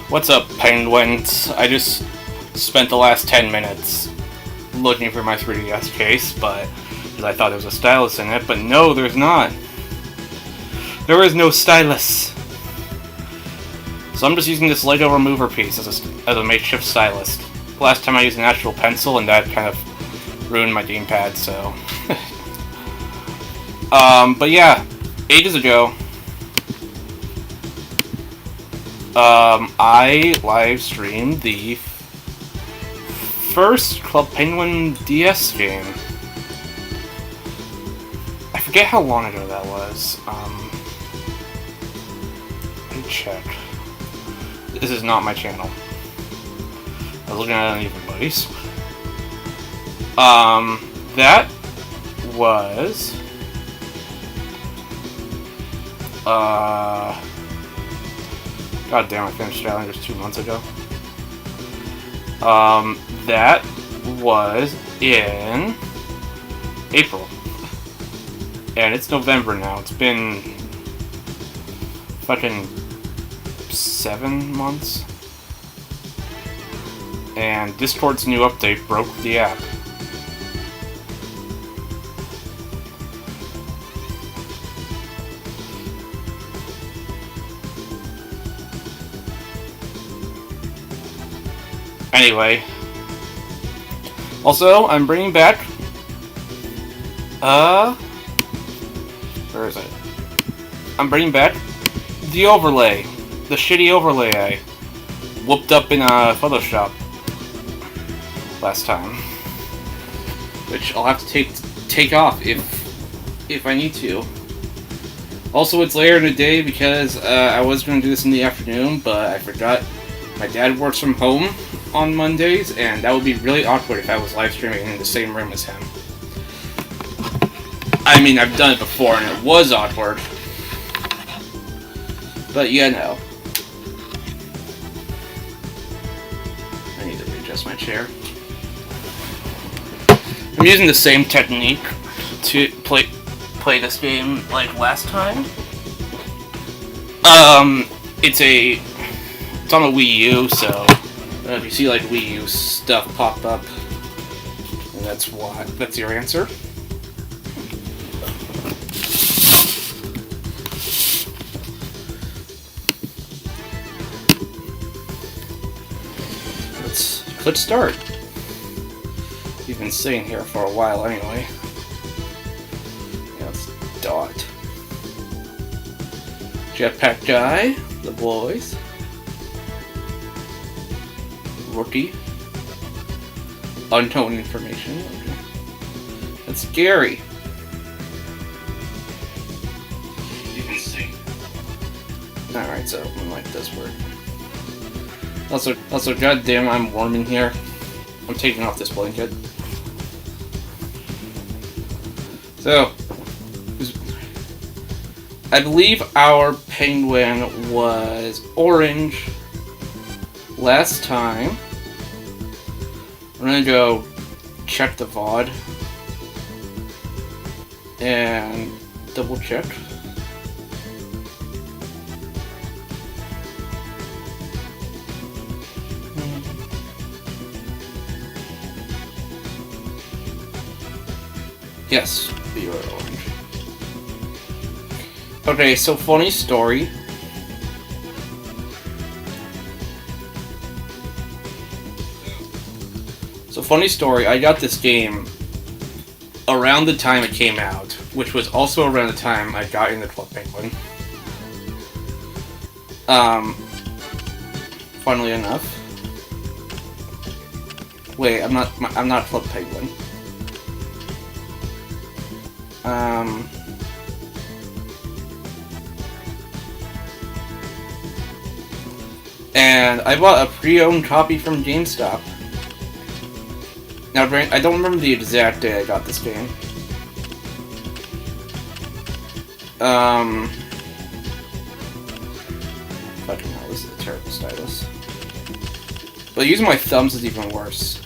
What's up, penguins? I just spent the last 10 minutes looking for my 3DS case, but because I thought there was a stylus in it, but no, there's not. There is no stylus. So I'm just using this Lego remover piece as a makeshift stylus. Last time I used an actual pencil, and that kind of ruined my gamepad, so... but yeah, ages ago, I live streamed the first Club Penguin DS game. I forget how long ago that was. Let me check. This is not my channel. I was looking at Uneven Buddies. That was... God damn, I finished Challengers 2 months ago. That was in April. And it's November now. It's been fucking 7 months. And Discord's new update broke the app. Anyway, also, I'm bringing back, where is it? I'm bringing back the overlay, the shitty overlay I whooped up in Photoshop last time, which I'll have to take off if I need to. Also, it's later in the day because I was going to do this in the afternoon, but I forgot my dad works from home on Mondays, and that would be really awkward if I was live streaming in the same room as him. I mean, I've done it before, and it was awkward. But you know. I need to readjust my chair. I'm using the same technique to play this game like last time. It's on a Wii U, so if you see like Wii U stuff pop up, that's your answer. Let's start. We've been sitting here for a while anyway. Yeah, let's dot. Jetpack guy, the boys. Rookie. Unknown information. Okay. That's scary. You can see. Alright, so like this word. Also, goddamn, I'm warm in here. I'm taking off this blanket. So, I believe our penguin was orange last time. I'm gonna go check the VOD and double check. Yes, you are orange. Okay, so funny story. I got this game around the time it came out, which was also around the time I got into Club Penguin. Funnily enough. Wait, I'm not Club Penguin. And I bought a pre-owned copy from GameStop. Now, I don't remember the exact day I got this game. Fucking hell, this is a terrible stylus. But using my thumbs is even worse.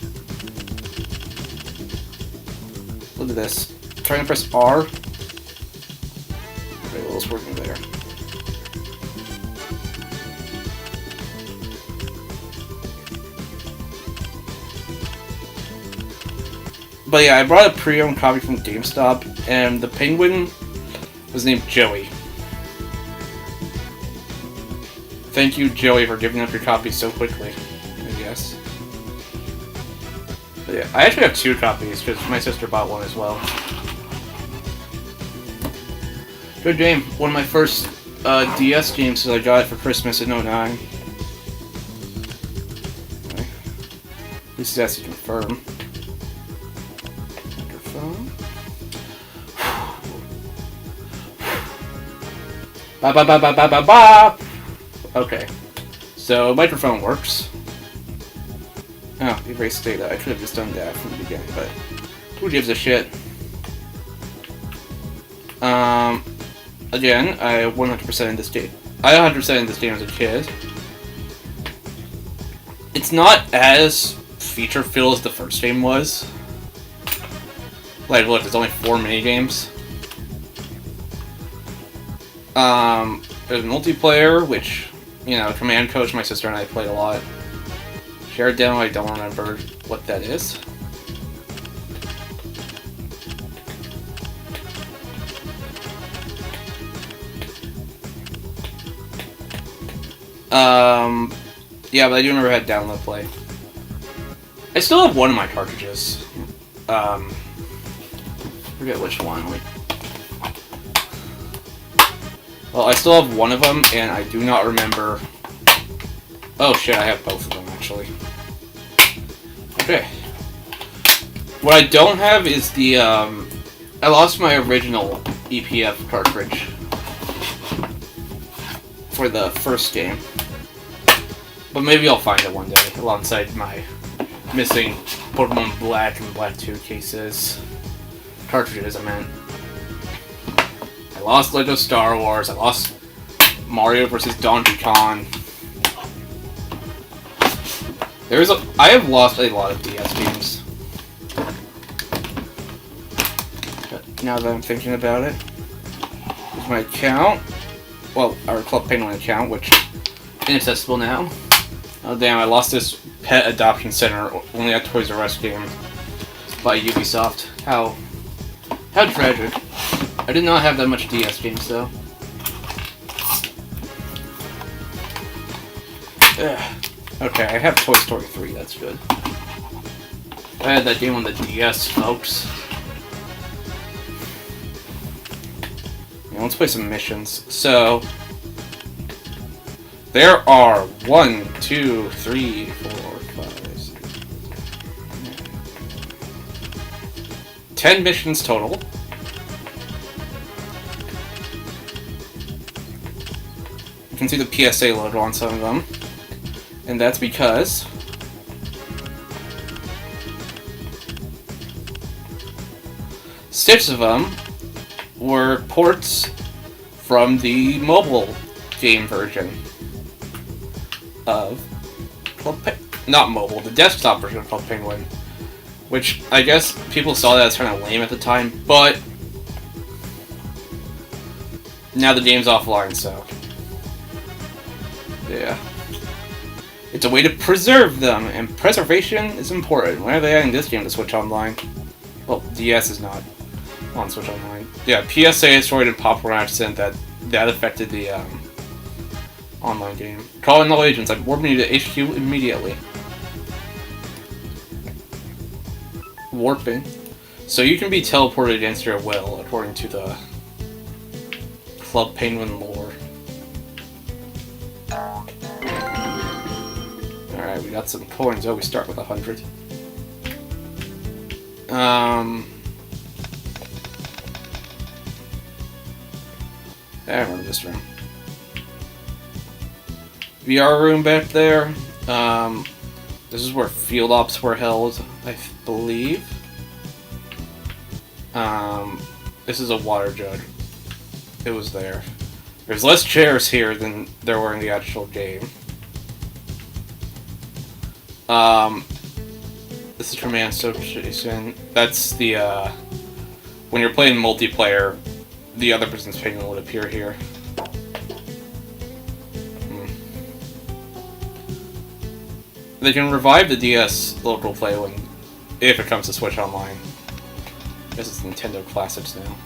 Look at this. Trying to press R. Okay, well, it's working there. But yeah, I brought a pre-owned copy from GameStop, and the penguin was named Joey. Thank you, Joey, for giving up your copy so quickly, I guess. But yeah, I actually have 2 copies, because my sister bought one as well. Good game. One of my first DS games since I got it for Christmas in 09. Okay. This is has to confirm. Microphone. Ba ba ba ba ba ba ba. Okay, so microphone works. Oh, erase data. I should have just done that from the beginning, but who gives a shit? Again, I 100% in this game. I 100% in this game as a kid. It's not as feature-filled as the first game was. Like, look, there's only 4 minigames. There's multiplayer, which, you know, Command Coach, my sister and I played a lot. Shared demo, I don't remember what that is. Yeah, but I do remember I had download play. I still have one of my cartridges. Forget which one. Wait. Well, I still have one of them, and I do not remember. Oh shit, I have both of them actually. Okay. What I don't have is the I lost my original EPF cartridge for the first game. But maybe I'll find it one day, alongside my missing Pokemon Black and Black 2 cases. Cartridges, I meant. I lost LEGO Star Wars, I lost Mario vs. Donkey Kong. I have lost a lot of DS games. But now that I'm thinking about it. Here's my account. Well, our Club Penguin account, which is inaccessible now. Oh damn, I lost this pet adoption center only at Toys R Us game by Ubisoft. How tragic. I did not have that much DS games though. Ugh. Okay, I have Toy Story 3, that's good. I had that game on the DS, folks. Yeah, let's play some missions. So, there are 1, 2, 3, 4, 5, 6, 10 missions total. You can see the PSA logo on some of them. And that's because six of them were ports from the mobile game version of not mobile, the desktop version of Club Penguin, which I guess people saw that as kind of lame at the time, but now the game's offline, so yeah. It's a way to preserve them, and preservation is important. Why are they adding this game to Switch Online? Well, DS is not on Switch Online. Yeah, PSA destroyed in popular accident that affected the online game. Call in all agents. I'm warping you to HQ immediately. Warping. So you can be teleported against your will, according to the Club Penguin lore. Alright, we got some coins. Oh, we start with 100. I remember this room. VR room back there. This is where field ops were held, I believe. This is a water jug. It was there. There's less chairs here than there were in the actual game. This is Command Station. That's the, when you're playing multiplayer, the other person's penguin would appear here. They can revive the DS local play if it comes to Switch Online. This is Nintendo Classics now.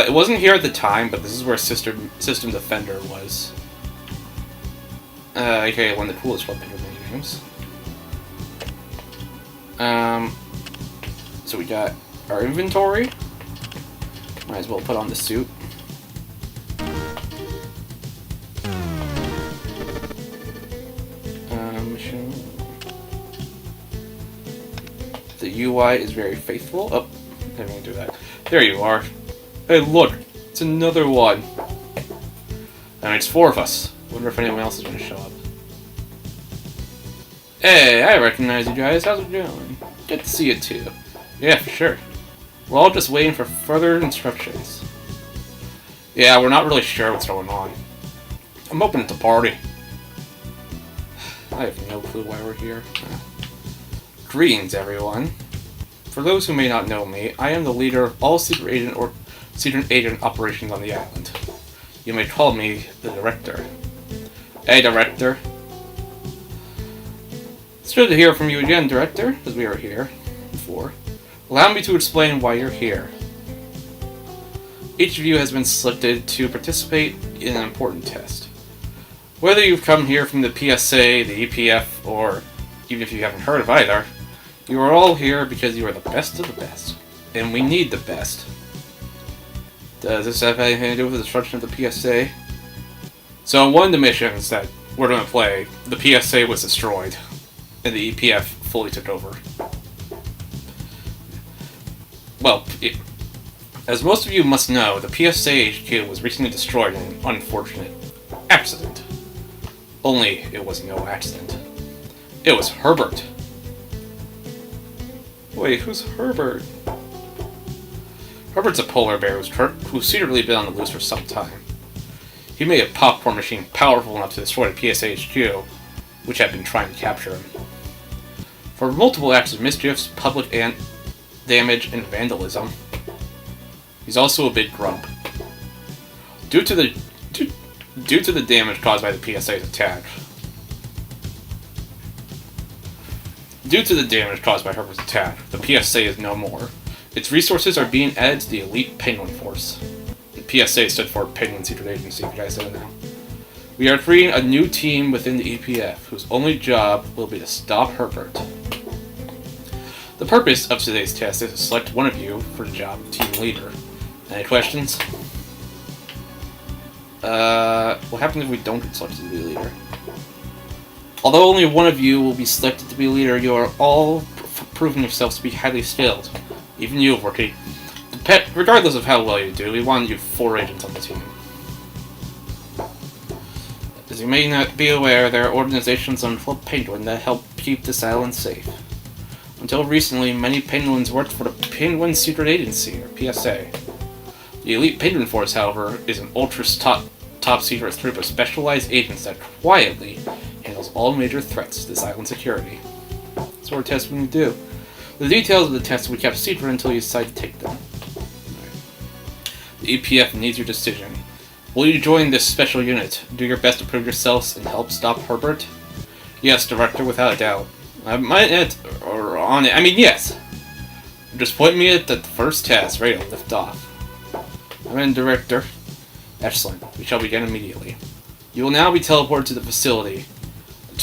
It wasn't here at the time, but this is where System Defender was. Okay, one of the coolest mini games. So we got our inventory. Might as well put on the suit. Mission. The UI is very faithful. Oh, I didn't mean to do that. There you are. Hey, look! It's another one! And it's 4 of us. Wonder if anyone else is gonna show up. Hey, I recognize you guys. How's it going? Good to see you too. Yeah, for sure. We're all just waiting for further instructions. Yeah, we're not really sure what's going on. I'm hoping it's a party. I have no clue why we're here. Greetings, everyone. For those who may not know me, I am the leader of all secret agent operations on the island. You may call me the Director. Hey, Director. It's good to hear from you again, Director, as we were here before. Allow me to explain why you're here. Each of you has been selected to participate in an important test. Whether you've come here from the PSA, the EPF, or even if you haven't heard of either, you are all here because you are the best of the best. And we need the best. Does this have anything to do with the destruction of the PSA? So one of the missions that we're going to play, the PSA was destroyed, and the EPF fully took over. Well, as most of you must know, the PSA HQ was recently destroyed in an unfortunate accident. Only, it was no accident. It was Herbert. Wait, who's Herbert? Herbert's a polar bear who's secretly been on the loose for some time. He made a popcorn machine powerful enough to destroy the PSA HQ, which had been trying to capture him. For multiple acts of mischiefs, public damage, and vandalism. He's also a big grump. Due to the damage caused by the PSA's attack. Due to the damage caused by Herbert's attack, the PSA is no more. Its resources are being added to the Elite Penguin Force. The PSA stood for Penguin Secret Agency, if you guys don't know. We are creating a new team within the EPF, whose only job will be to stop Herbert. The purpose of today's test is to select one of you for the job of team leader. Any questions? What happens if we don't get selected to be leader? Although only one of you will be selected to be leader, you are all proving yourselves to be highly skilled. Even you, Rookie. Regardless of how well you do, we want you 4 agents on the team. As you may not be aware, there are organizations on Club Penguin that help keep this island safe. Until recently, many penguins worked for the Penguin Secret Agency, or PSA. The Elite Penguin Force, however, is an top secret group of specialized agents that quietly handles all major threats to this island's security. That's what we're testing to do. The details of the test will be kept secret until you decide to take them. The EPF needs your decision. Will you join this special unit? Do your best to prove yourselves and help stop Herbert? Yes, Director, without a doubt. Yes. Just point me at the first test, ready to lift off. I'm in, Director. Excellent. We shall begin immediately. You will now be teleported to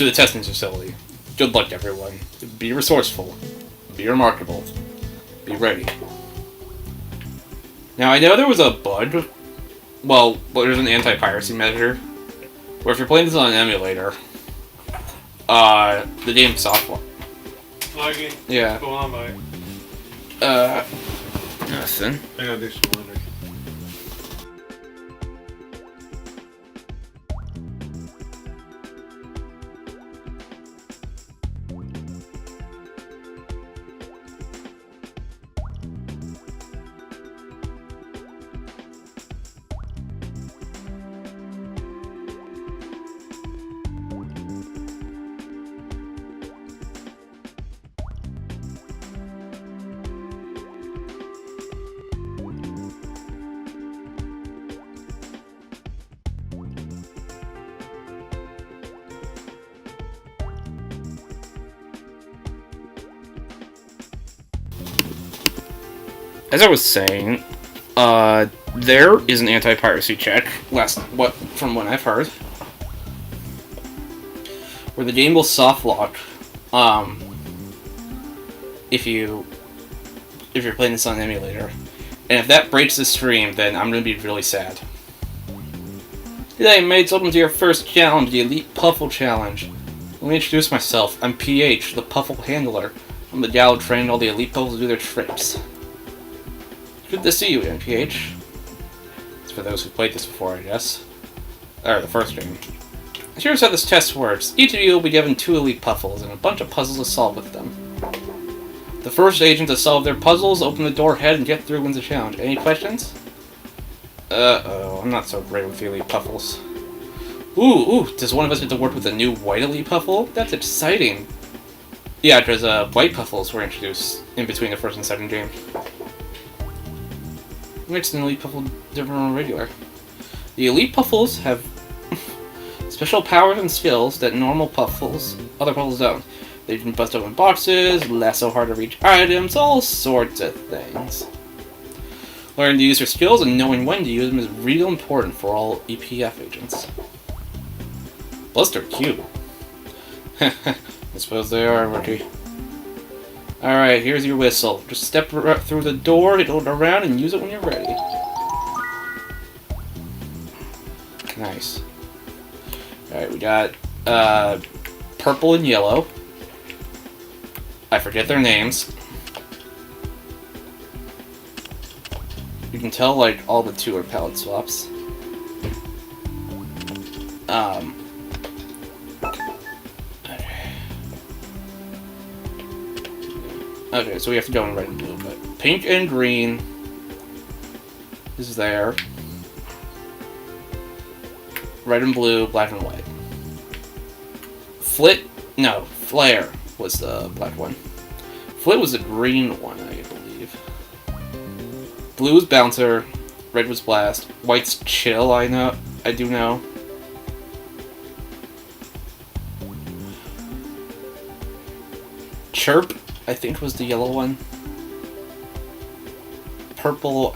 the testing facility. Good luck, everyone. Be resourceful. Be remarkable. Be ready. Now, I know there was a bug. Well, there's an anti-piracy measure. Where if you're playing this on an emulator, the game software. Login. Yeah. What's going on, mate? Nothing. I gotta do some laundry. as I was saying, there is an anti-piracy check, from what I've heard, where the game will soft lock, if you're playing this on an emulator. And if that breaks the stream, then I'm gonna be really sad. G'day mates, welcome to your first challenge, the Elite Puffle Challenge. Let me introduce myself. I'm PH, the Puffle Handler. I'm the guy who trained all the Elite Puffles to do their tricks. Good to see you again, PH. It's for those who played this before, I guess. Or the first game. Here's how this test works. Each of you will be given 2 Elite Puffles and a bunch of puzzles to solve with them. The first agent to solve their puzzles, open the door ahead, and get through wins the challenge. Any questions? Uh-oh, I'm not so great with the Elite Puffles. Ooh, does one of us get to work with a new white Elite Puffle? That's exciting. Yeah, because white Puffles were introduced in between the first and second game. What makes an Elite Puffle different from a regular? The Elite Puffles have special powers and skills that other Puffles don't. They can bust open boxes, lasso hard to reach items, all sorts of things. Learning to use your skills and knowing when to use them is real important for all EPF agents. Plus they're cute. I suppose they are, rookie. Alright, here's your whistle. Just step through the door, hit it around, and use it when you're ready. Nice. Alright, we got purple and yellow. I forget their names. You can tell, like, all the 2 are palette swaps. Okay, so we have to go in red and blue, but pink and green is there. Red and blue, black and white. Flare was the black one. Flit was the green one, I believe. Blue was Bouncer, red was Blast, white's Chill, I do know. Chirp, I think, was the yellow one. Purple,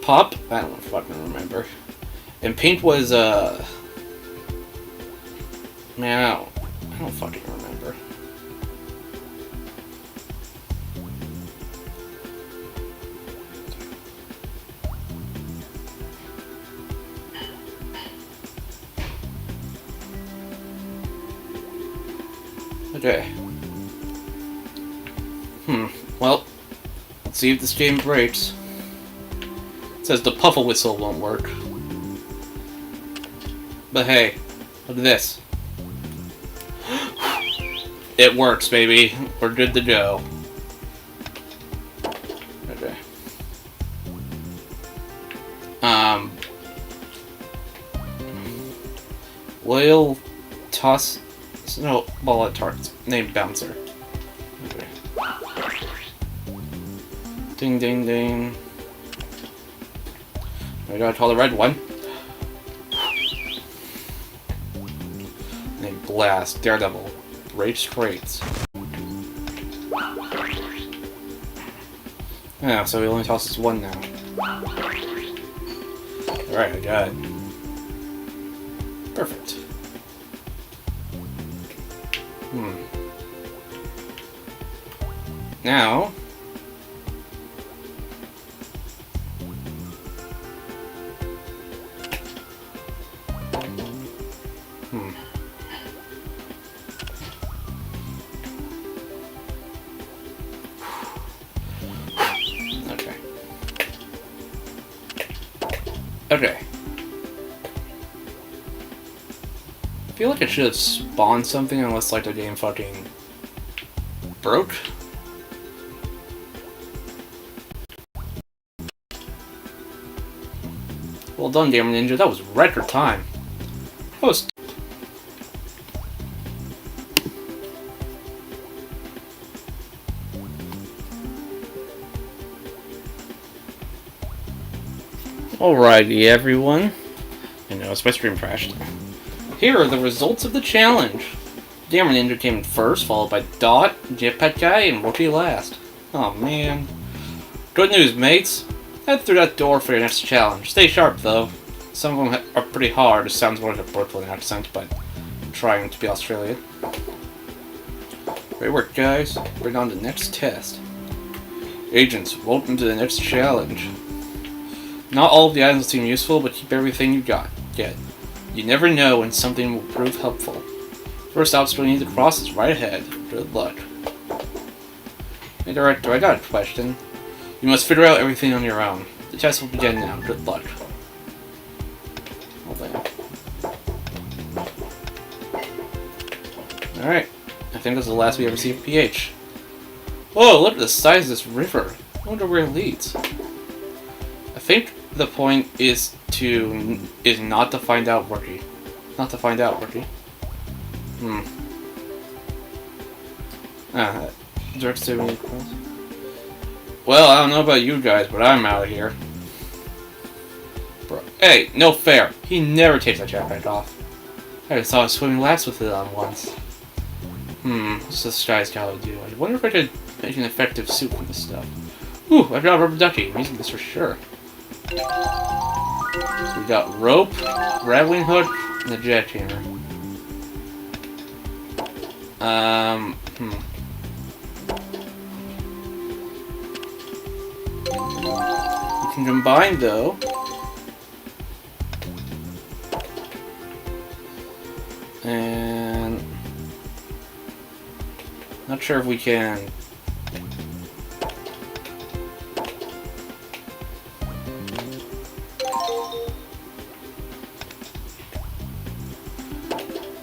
Pop? I don't fucking remember. And pink was, man, I don't fucking remember. Okay. Well, let's see if this game breaks. It says the Puffle Whistle won't work. But hey, look at this. It works, baby. We're good to go. Okay. Loyal toss snowball at targets. Named Bouncer. Okay. Ding ding ding. I gotta call the red one. Named Blast. Daredevil. Rage Crates. Yeah, so he only tosses 1 now. Alright, I got it. Perfect. Now... Okay. I feel like it should have spawned something unless, like, the game fucking broke. Well done, GamerNinja. That was record time. That was... Alrighty, everyone. I noticed my stream crashed. Here are the results of the challenge. GamerNinja came in first, followed by Dot, Jetpack Guy, and Rookie last. Oh man. Good news, mates. Head through that door for your next challenge. Stay sharp, though. Some of them are pretty hard. It sounds more like a Brooklyn accent, but I'm trying to be Australian. Great work, guys. Bring on the next test. Agents, welcome to the next challenge. Not all of the items seem useful, but keep everything you get. You never know when something will prove helpful. First obstacle you need to cross is right ahead. Good luck. Hey, Director, I got a question. You must figure out everything on your own. The test will begin now. Good luck. Alright. I think that's the last we ever see of PH. Whoa, look at the size of this river. I wonder where it leads. I think the point is not to find out, Rookie. Not to find out, Rookie. Direct statement. Well, I don't know about you guys, but I'm out of here. Bro. Hey, no fair. He never takes that jetpack off. I just saw him swimming laps with it on once. What's this guy's gotta do? I wonder if I could make an effective suit from this stuff. Ooh, I've got a rubber ducky. I'm using this for sure. So we got rope, grappling hook, and a jackhammer. We can combine though. And not sure if we can.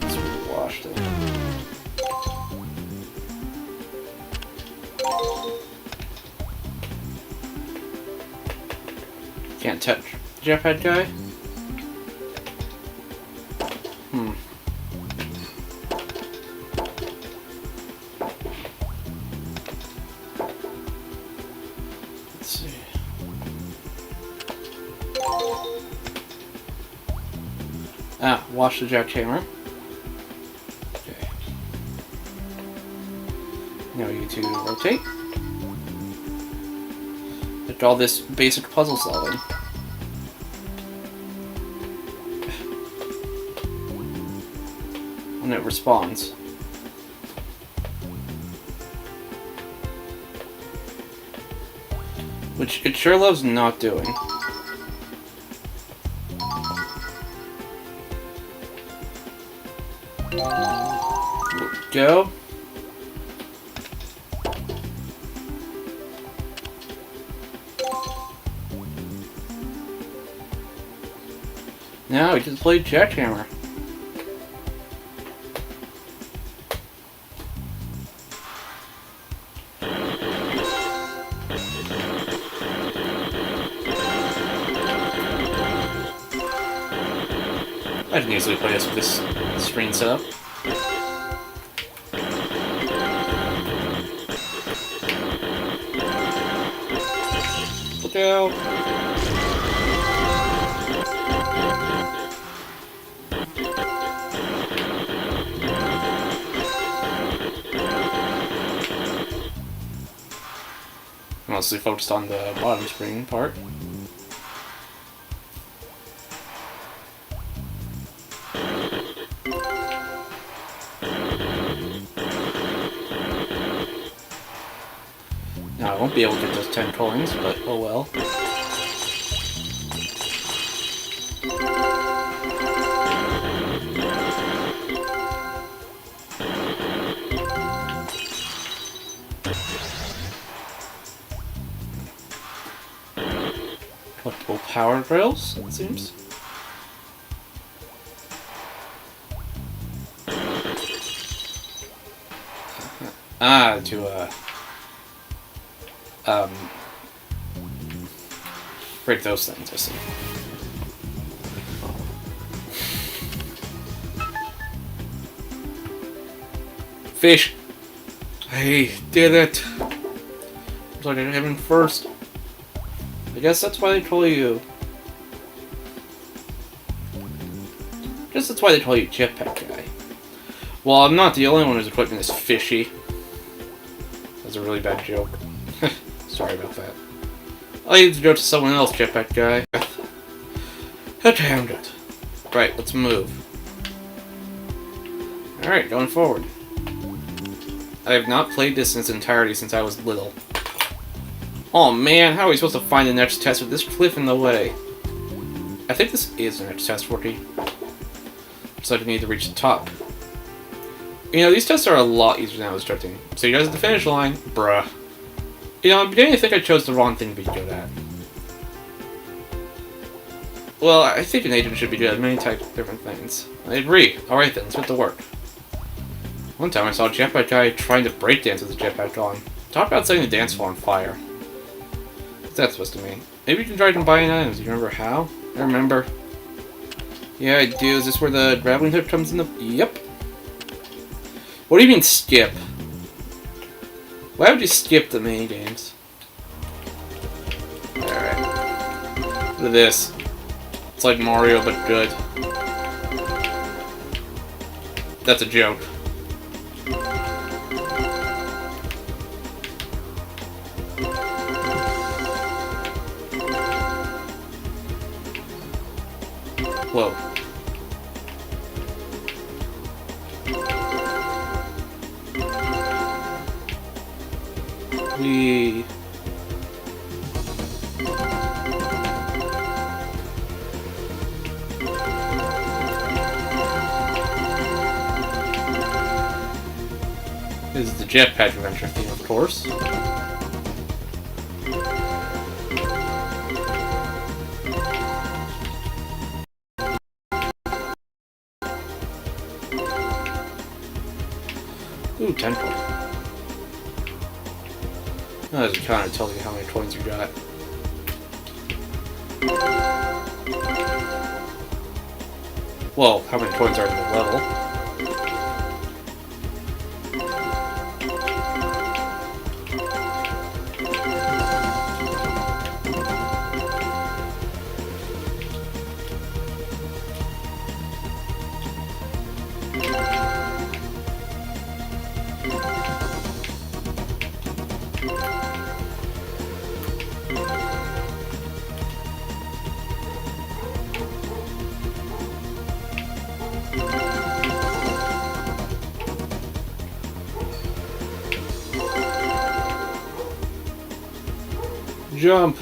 Let's wash it. Can't touch jetpack guy. Let's see. Wash the jackhammer. Okay. Now we need to rotate. Like all this basic puzzle solving. When it responds. Which it sure loves not doing. Go. Now we just played jackhammer. I can easily play this with this screen setup. Look out! Mostly focused on the bottom screen part. Now I won't be able to get those 10 coins, but oh well. Multiple power drills, it seems. Break those things, I see. Fish! I did it! Looks like I hit him first. I guess that's why they call you... I guess that's why they call you Jetpack Guy. Well, I'm not the only one whose equipment is fishy. That's a really bad joke. Sorry about that. I need to go to someone else, jetpack guy. Okay, I'm good. Right, let's move. Alright, going forward. I have not played this in its entirety since I was little. Oh man, how are we supposed to find the next test with this cliff in the way? I think this is the next test, Rookie. So I need to reach the top. You know, these tests are a lot easier than I was expecting. So you guys at the finish line, bruh. You know, I'm beginning to think I chose the wrong thing to be good at. Well, I think an agent should be good at many types of different things. I agree. Alright then, let's get to work. One time I saw a jetpack guy trying to breakdance with his jetpack on. Talk about setting the dance floor on fire. What's that supposed to mean? Maybe you can try combining items. Do you remember how? I remember. Yeah, I do. Is this where the grappling hook comes in the... Yep. What do you mean, skip? Why would you skip the minigames? Alright. Look at this. It's like Mario, but good. That's a joke. Whoa. We... This is the jetpack adventure theme, of course. Ooh, 10 coins. That doesn't kind of tell you how many coins you got. Well, how many coins are in the level? Jump!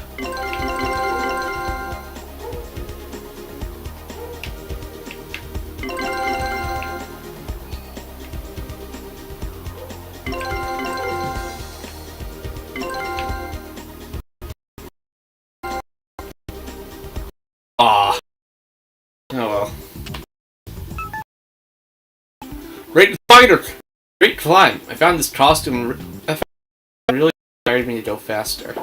Ah. Oh well. Great fighter! Great climb! I found this costume really inspired me to go faster.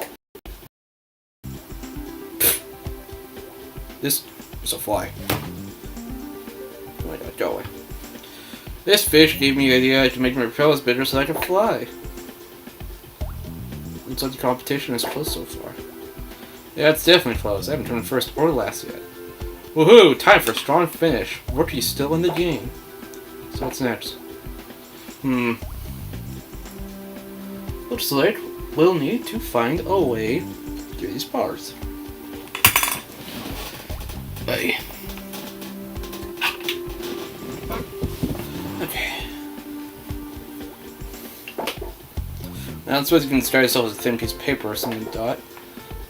This is a fly. Oh my god, go away. This fish gave me the idea to make my propellers bigger so I could fly. Looks like the competition is close so far. Yeah, it's definitely close. I haven't turned first or last yet. Woohoo! Time for a strong finish. Rookie's still in the game. So what's next? Looks like we'll need to find a way through these bars. Bye. Okay. Now I suppose you can start yourself with a thin piece of paper or something to dot.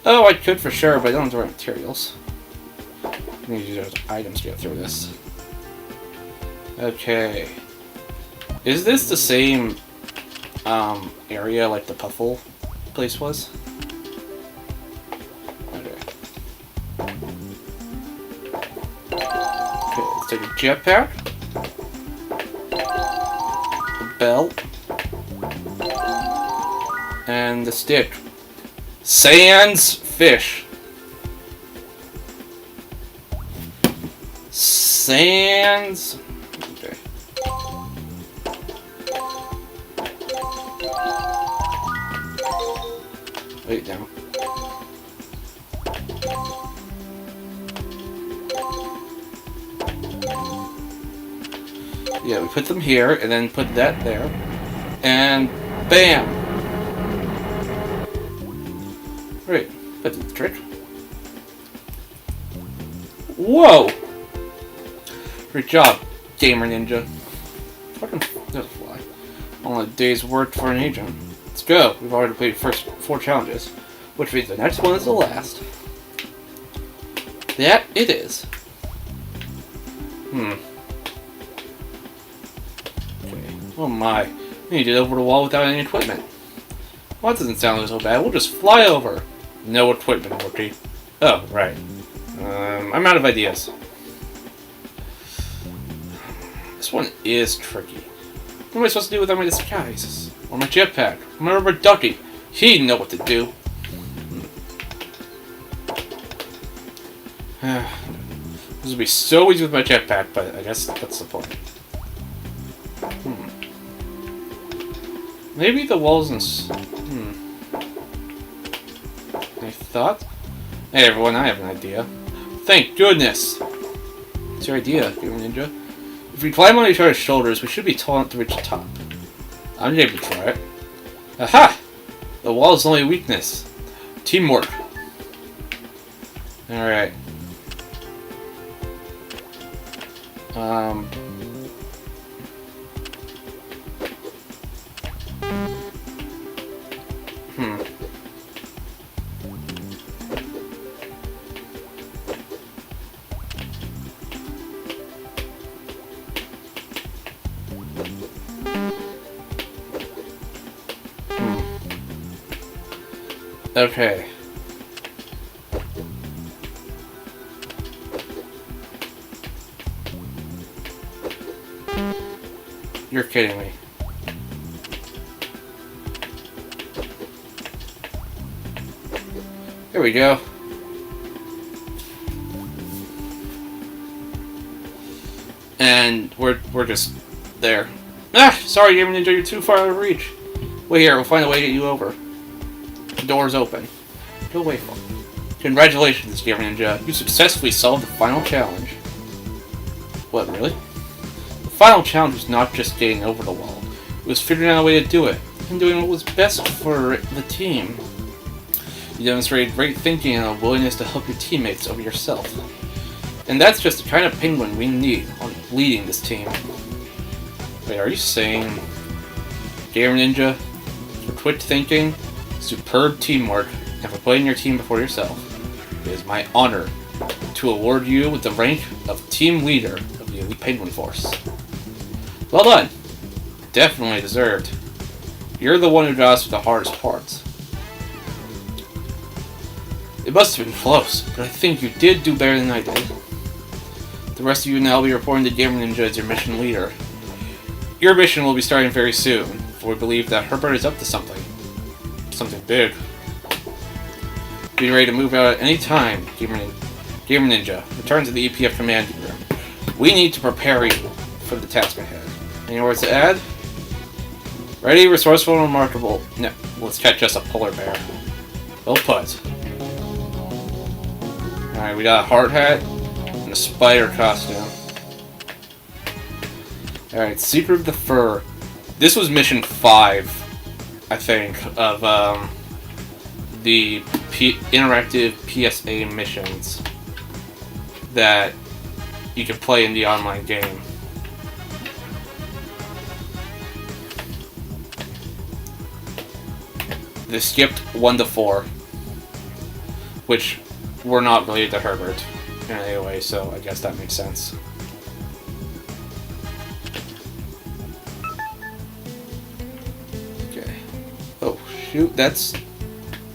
Oh, I could for sure, but I don't have the right materials. I need to use those items to get through this. Okay. Is this the same area like the Puffle place was? Okay. Okay, let's take a jetpack. A belt. And the stick. Sans fish. Sans. Okay. Wait down. Yeah, we put them here and then put that there. And bam! Great. That's a trick. Whoa! Great job, Gamer Ninja. Fucking that's a fly. Only a day's work for an agent. Let's go. We've already played the first 4 challenges, which means the next one is the last. That it is. Okay. Oh my. We need to get over the wall without any equipment. Well, that doesn't sound so bad. We'll just fly over. No equipment, rookie. Oh, right. I'm out of ideas. This one is tricky. What am I supposed to do without my disguise? Or my jetpack? Or my rubber ducky? He'd know what to do. This would be so easy with my jetpack, but I guess that's the point. Maybe the walls and... Any thought? Hey everyone, I have an idea. Thank goodness! What's your idea, Gamer Ninja? If we climb on each other's shoulders, we should be tall enough to reach the top. I'm able to try it. Aha! The wall is only a weakness. Teamwork. Alright. Okay. You're kidding me. Here we go. And we're just there. Ah! Sorry, Gamer Ninja, you're too far out of reach. Wait here, we'll find a way to get you over. The door's open. Go away from me. Congratulations, Gamer Ninja. You successfully solved the final challenge. What, really? The final challenge was not just getting over the wall. It was figuring out a way to do it, and doing what was best for the team. You demonstrated great thinking and a willingness to help your teammates over yourself. And that's just the kind of penguin we need on leading this team. Wait, are you saying... Gamer Ninja, for quick thinking, superb teamwork, and for playing your team before yourself, it is my honor to award you with the rank of Team Leader of the Elite Penguin Force. Well done! Definitely deserved. You're the one who got us through the hardest parts. It must have been close, but I think you did do better than I did. The rest of you now will be reporting to Gamer Ninja as your mission leader. Your mission will be starting very soon, for we believe that Herbert is up to something. Something big. Be ready to move out at any time, Gamer Ninja. Return to the EPF commanding room. We need to prepare you for the task ahead. Any words to add? Ready, resourceful, and remarkable. No, let's catch us a polar bear. Well put. Alright, we got a hard hat and a spider costume. Alright, Secret of the Fur. This was mission 5, I think, of the interactive PSA missions that you can play in the online game. They skipped 1 to 4, which were not related to Herbert in any way, so I guess that makes sense. Okay. Oh, shoot,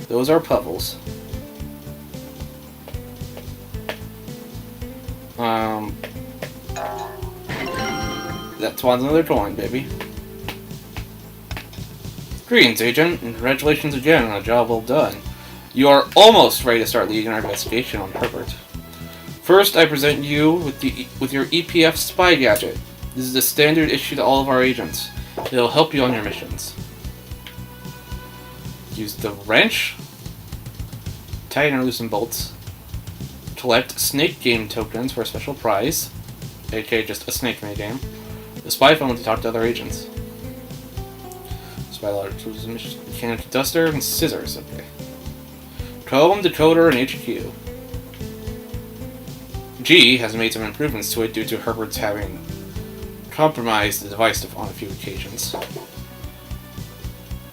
those are puzzles. That one's another coin, baby. Greetings, Agent, and congratulations again on a job well done. You are almost ready to start leading our investigation on Herbert. First, I present you with your EPF spy gadget. This is a standard issue to all of our agents. It will help you on your missions. Use the wrench, tighten and loosen bolts, collect snake game tokens for a special prize, aka just a snake minigame, the spy phone to talk to other agents. Spy large mechanical duster and scissors, okay. Home decoder in HQ. G has made some improvements to it due to Herbert's having compromised the device on a few occasions.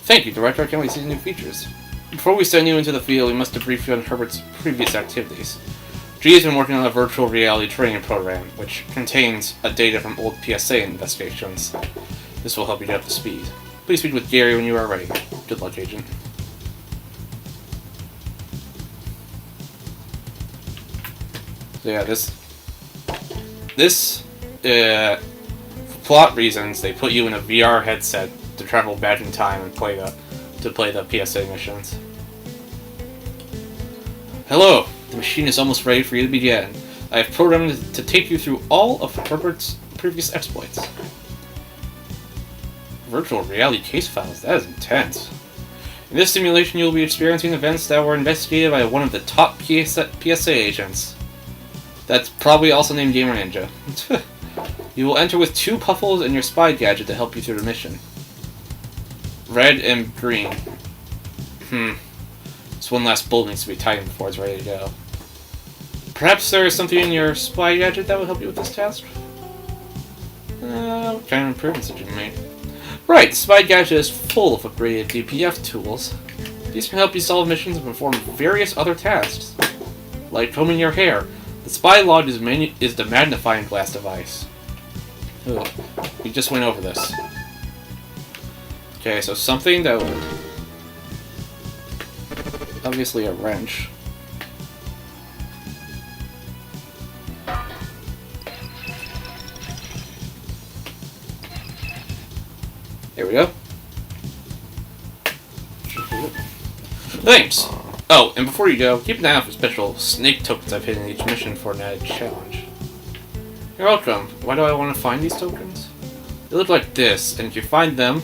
Thank you, Director. I can't wait to see the new features. Before we send you into the field, we must debrief you on Herbert's previous activities. G has been working on a virtual reality training program, which contains data from old PSA investigations. This will help you get up to speed. Please speak with Gary when you are ready. Good luck, Agent. So yeah, for plot reasons, they put you in a VR headset to travel back in time and play the PSA missions. Hello, the machine is almost ready for you to begin. I have programmed it to take you through all of Herbert's previous exploits. Virtual reality case files, that is intense. In this simulation, you will be experiencing events that were investigated by one of the top PSA agents. That's probably also named GamerNinja. You will enter with 2 puffles and your spy gadget to help you through the mission. Red and green. This one last bolt needs to be tightened before it's ready to go. Perhaps there is something in your spy gadget that will help you with this task? What kind of improvements did you make? Right, the spy gadget is full of upgraded DPF tools. These can help you solve missions and perform various other tasks, like combing your hair. The spy log is the magnifying glass device. Ooh, we just went over this. Okay, so something that would... Obviously a wrench. There we go. Thanks! Oh, and before you go, keep an eye out for special snake tokens I've hidden in each mission for an added challenge. You're welcome. Why do I want to find these tokens? They look like this, and if you find them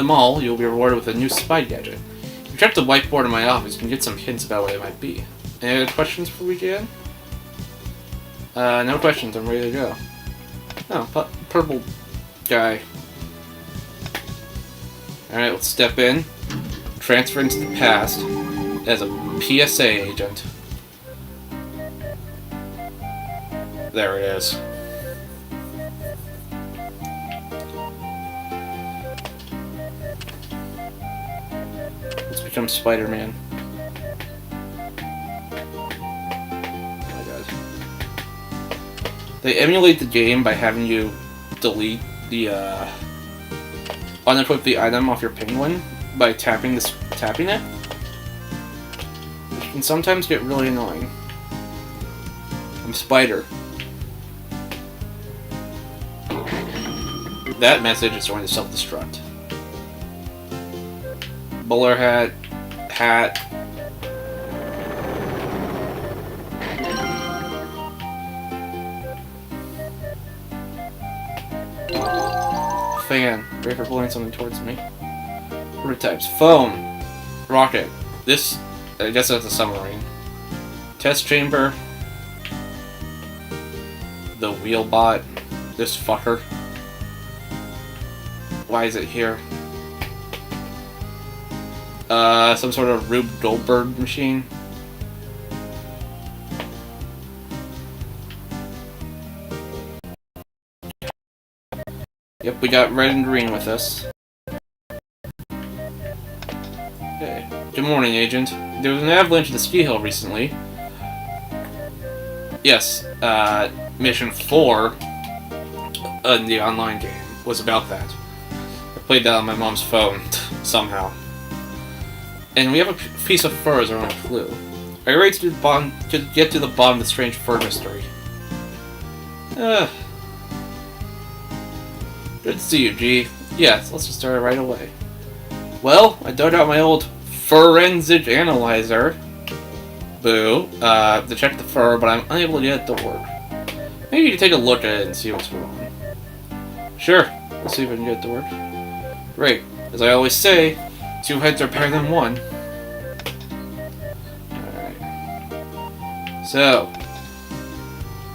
all, you'll be rewarded with a new spy gadget. If you check the whiteboard in my office, you can get some hints about what they might be. Any other questions before we begin? No questions. I'm ready to go. Oh, purple guy. Alright, let's step in. Transfer into the past as a PSA agent. There it is. Let's become Spider-Man. Oh my god. They emulate the game by having you delete the unequip the item off your penguin by tapping it, which can sometimes get really annoying. I'm Spider. That message is going to self-destruct. Bowler hat. Fan. Great for blowing something towards me. Prototypes. Foam. Rocket. This, I guess that's a submarine. Test chamber. The wheel bot. This fucker. Why is it here? Some sort of Rube Goldberg machine. Yep, we got red and green with us. Okay. Good morning, Agent. There was an avalanche at the ski hill recently. Yes, Mission 4 in the online game was about that. I played that on my mom's phone, somehow. And we have a piece of fur as our only clue. Are you ready to get to the bottom of the strange fur mystery? Good to see you, G. Yes, let's just start right away. Well, I dug out my old forensic analyzer, boo, to check the fur, but I'm unable to get it to work. Maybe you can take a look at it and see what's wrong. Sure, let's see if I can get it to work. Great. As I always say, 2 heads are better than 1. Alright. So,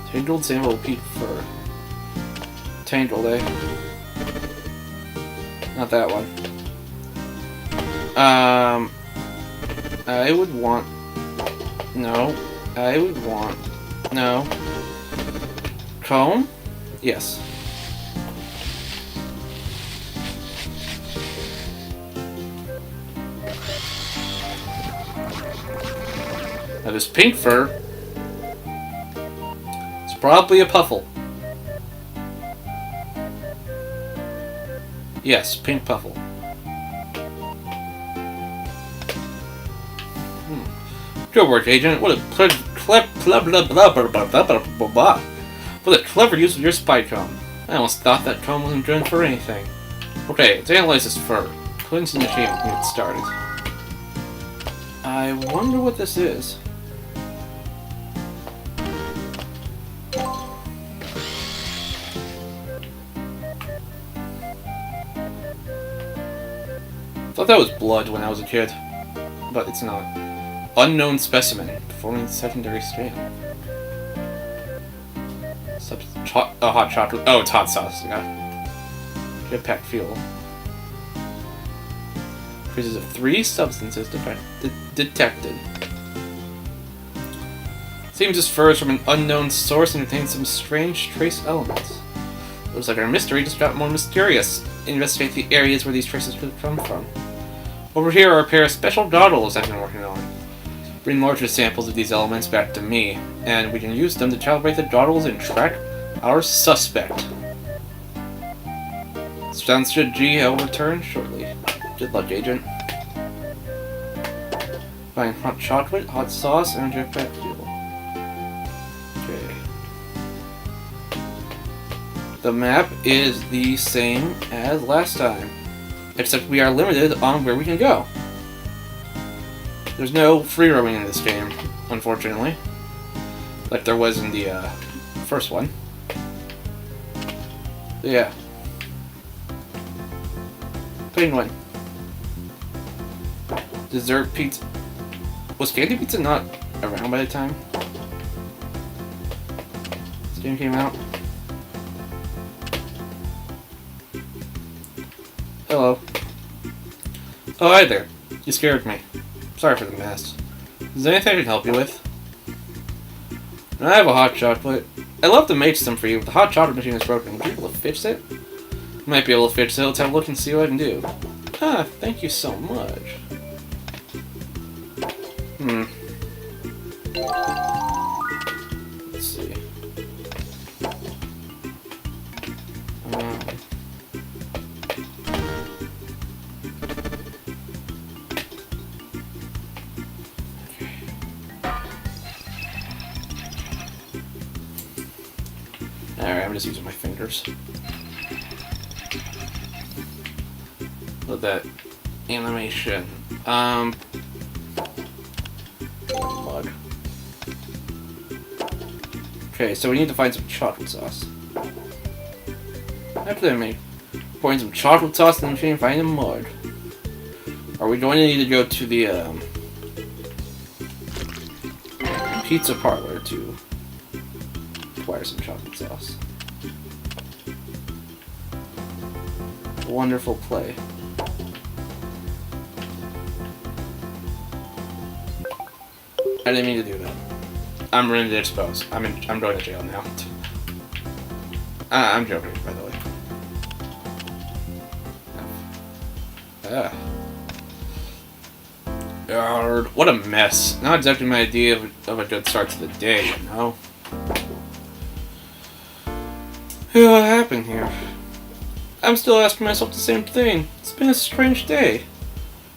tangled sample peak fur. Tangled, eh? Not that one. I would want... No. I would want... No. Comb? Yes. Now this pink fur... It's probably a puffle. Yes, pink puffle. Good work, Agent. What a clever use of your spy comb. I almost thought that comb wasn't good for anything. Okay, let's analyze this fur. Put into the machine and get started. I wonder what this is. Thought that was blood when I was a kid, but it's not. Unknown specimen, performing secondary scan. Hot chocolate. Oh, it's hot sauce. Yeah. Jetpack fuel. Traces of 3 substances detected. Seems this fur is from an unknown source and contains some strange trace elements. Looks like our mystery just got more mysterious. Investigate the areas where these traces could come from. Over here are a pair of special goggles I've been working on. Bring larger samples of these elements back to me, and we can use them to calibrate the goggles and track our suspect. Sounds good, G. I'll return shortly. Good luck, Agent. Find hot chocolate, hot sauce, and jetpack fuel. Okay. The map is the same as last time, except we are limited on where we can go. There's no free roaming in this game, unfortunately, like there was in the first one. So yeah. Penguin. Dessert pizza. Was candy pizza not around by the time this game came out? Hello. Oh, hi there. You scared me. Sorry for the mess. Is there anything I can help you with? I have a hot chocolate. I'd love to make some for you, but the hot chocolate machine is broken. Would you be able to fix it? Might be able to fix it. Let's have a look and see what I can do. Ah, thank you so much. Let's see. Alright, I'm just using my fingers. Look at that animation. Mug. Okay, so we need to find some chocolate sauce. After that, pouring some chocolate sauce in the machine and find a mug. Are we going to need to go to the pizza parlor to acquire some chocolate sauce? Wonderful play. I didn't mean to do that. I'm ready to expose. I'm going to jail now. I'm joking, by the way. God, what a mess. Not exactly my idea of a good start to the day, you know? What happened here? I'm still asking myself the same thing. It's been a strange day.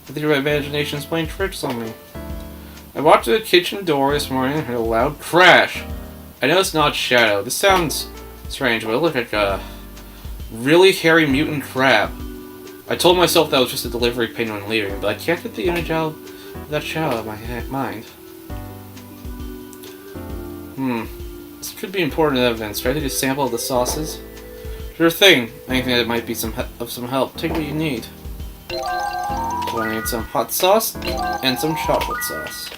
I think my imagination is playing tricks on me. I walked to the kitchen door this morning and heard a loud crash. I know it's not Shadow. This sounds strange, but it looked like a really hairy mutant crab. I told myself that was just a delivery penguin leaving, but I can't get the image out of that shadow out of my mind. This could be important evidence. Try to do a sample of the sauces. Sure thing. Anything that might be of some help. Take what you need. So I need some hot sauce and some chocolate sauce.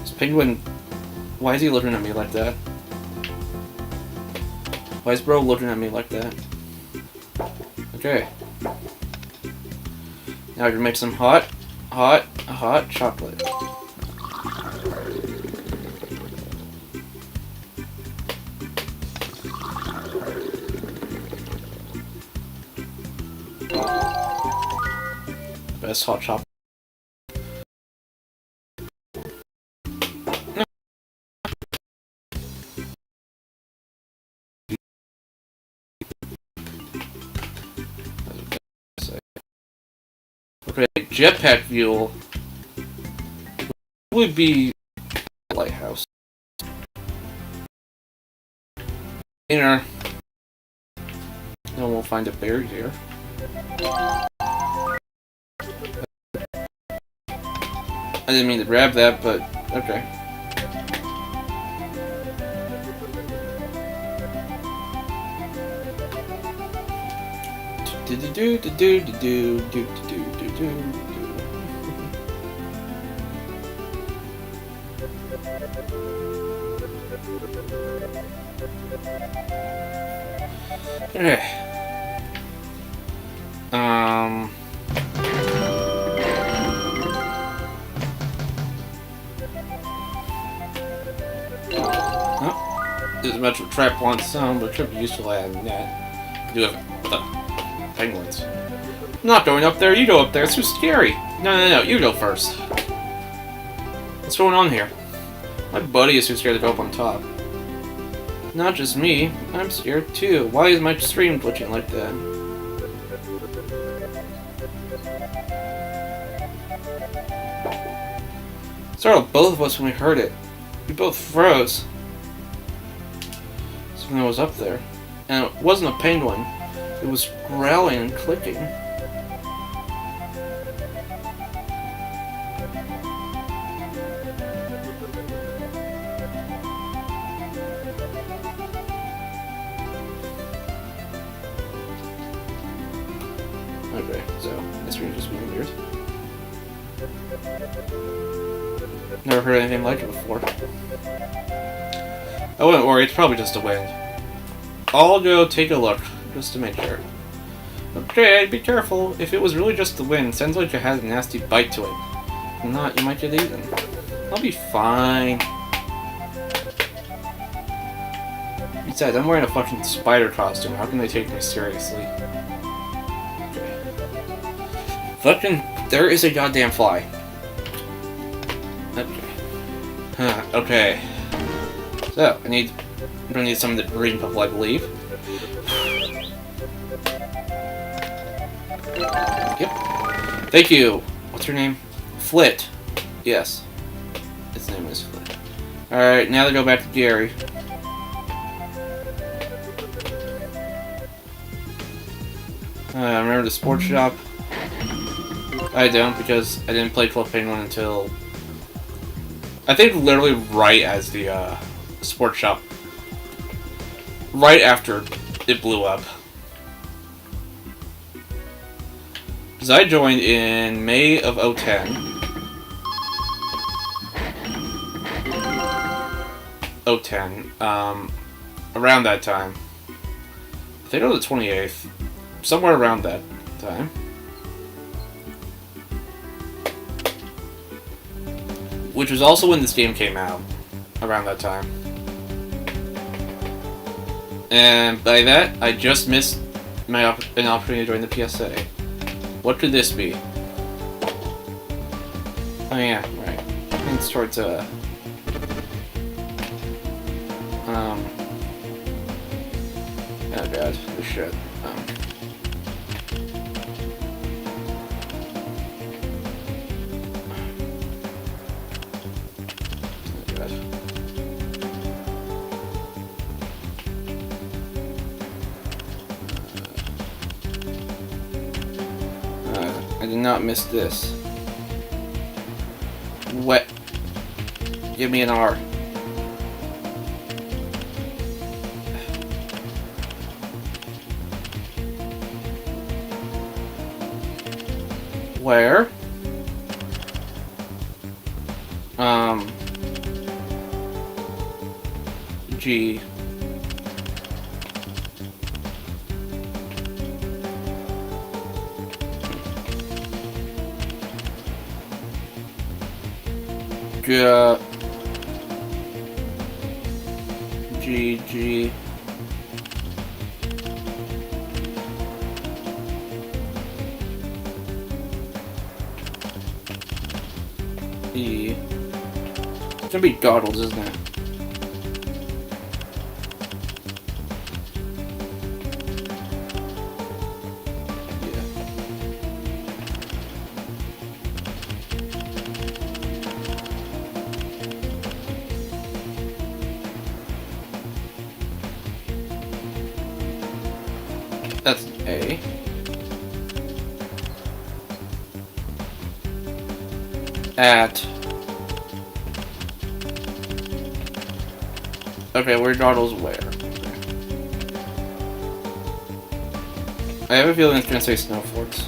This penguin, why is he looking at me like that? Why is bro looking at me like that? Okay. Now I can make some hot chocolate. Best hot chocolate. Okay, jetpack fuel would be a lighthouse. Inner. And we'll find a berry here. I didn't mean to grab that, but okay. Okay. This is much of a trap on some, but it could be useful adding that. Do have the penguins. I'm not going up there, you go up there, it's too scary. No, you go first. What's going on here? My buddy is too scared to go up on top. Not just me, I'm scared too. Why is my stream glitching like that? Startled both of us when we heard it. We both froze. Something was up there. And it wasn't a penguin. It was growling and clicking. Okay, so this stream just being weird. Never heard anything like it before. I wouldn't worry, it's probably just a wind. I'll go take a look, just to make sure. Okay, be careful. If it was really just the wind, sounds like it has a nasty bite to it. If not, you might get eaten. I'll be fine. Besides, I'm wearing a fucking spider costume. How can they take me seriously? Okay. Fucking, there is a goddamn fly. Okay. Okay. So, I'm gonna need some of the green purple, I believe. Yep. Thank you. What's her name? Flit. Yes. Its name is Flit. Alright, now to go back to Gary. Remember the sports shop? I don't, because I didn't play Club Penguin until... I think literally right as the sports shop. Right after it blew up. Because I joined in May of 2010. 2010. Around that time. I think it was the 28th. Somewhere around that time. Which was also when this game came out. Around that time. And by that, I just missed an opportunity to join the PSA. What could this be? Oh yeah, right. It's towards oh god, this shit. Oh god. I did not miss this. What? Give me an R. Where? G. G. E. It's gonna be Goddles, isn't it? That's an A. At. Okay, where Dawdle's where? I have a feeling it's gonna say Snowforks.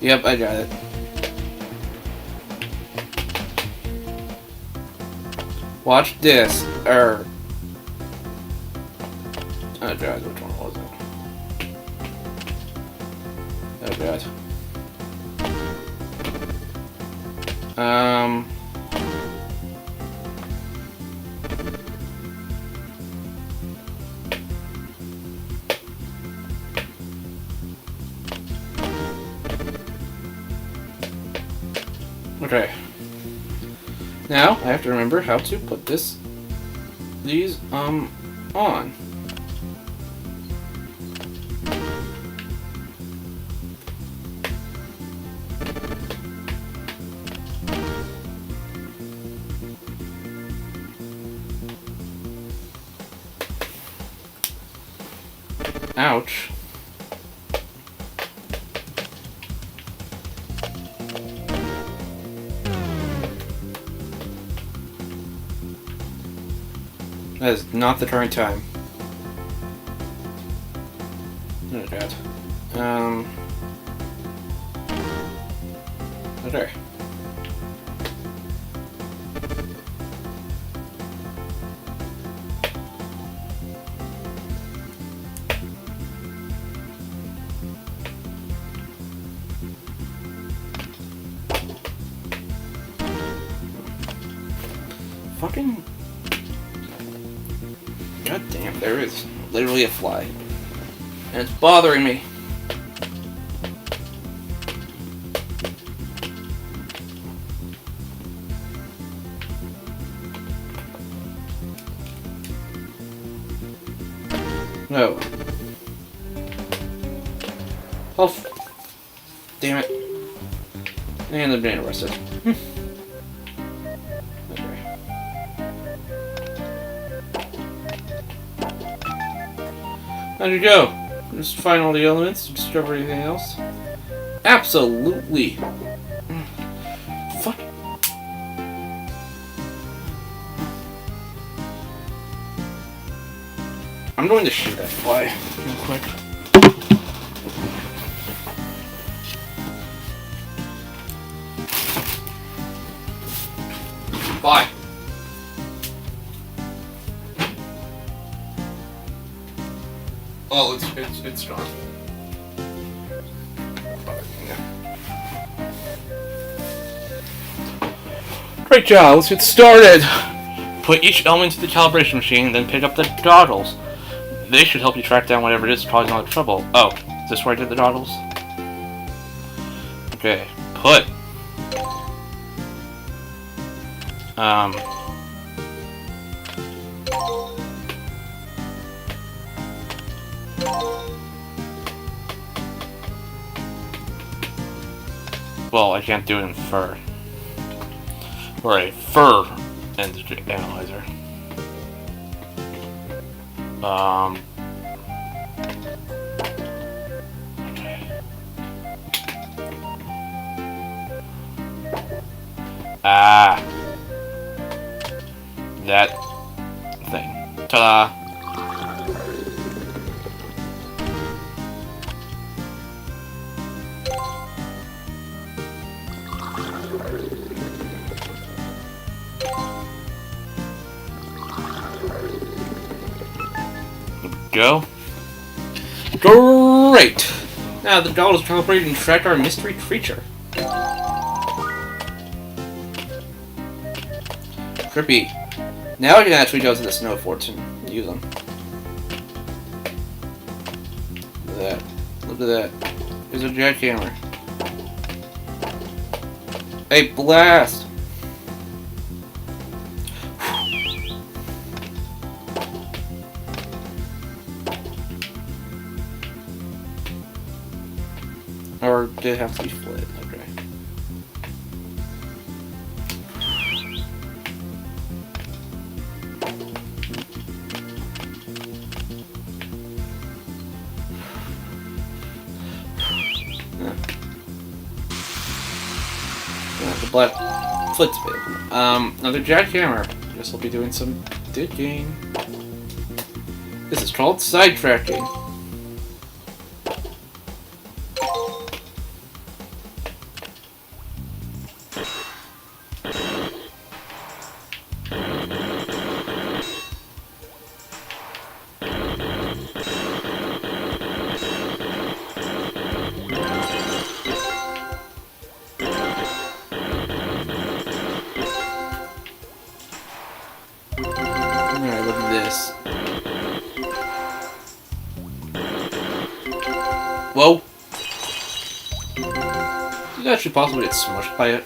Yep, I got it. Watch this. Oh god, which one was it? Oh god. Okay. Now I have to remember how to put these on. Ouch. That is not the right time. Oh god. Okay. Fucking... God damn, there is literally a fly. And it's bothering me. No. Oh, damn it. And I'm being arrested. Okay. How'd you go? Just find all the elements, discover anything else? Absolutely. Fuck. I'm going to shoot that fly real quick. Fly. Oh, it's gone. Great job, let's get started! Put each element into the calibration machine, then pick up the goggles. They should help you track down whatever it is causing all the trouble. Oh, is this where I did the goggles? Okay, put. Well, I can't do it in fur. Or a fur analyzer. Okay. Ah. That thing. Ta-da! Go. Great! Now the goggles calibrated and track our mystery creature. Trippy. Now I can actually go to the snow forts and use them. Look at that. Look at that. There's a jackhammer. A blast! Or did it have to be split? Okay. The black flit's big. Another jackhammer. Guess we'll be doing some digging. This is called sidetracking. Alright, look at this. Whoa! Did you actually possibly get smushed by it?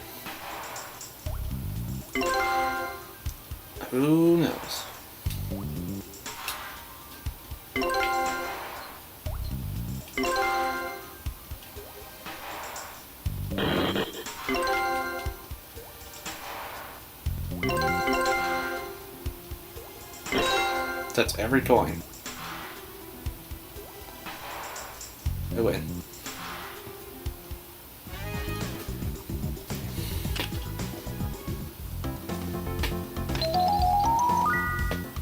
Who knows? That's every coin. I win.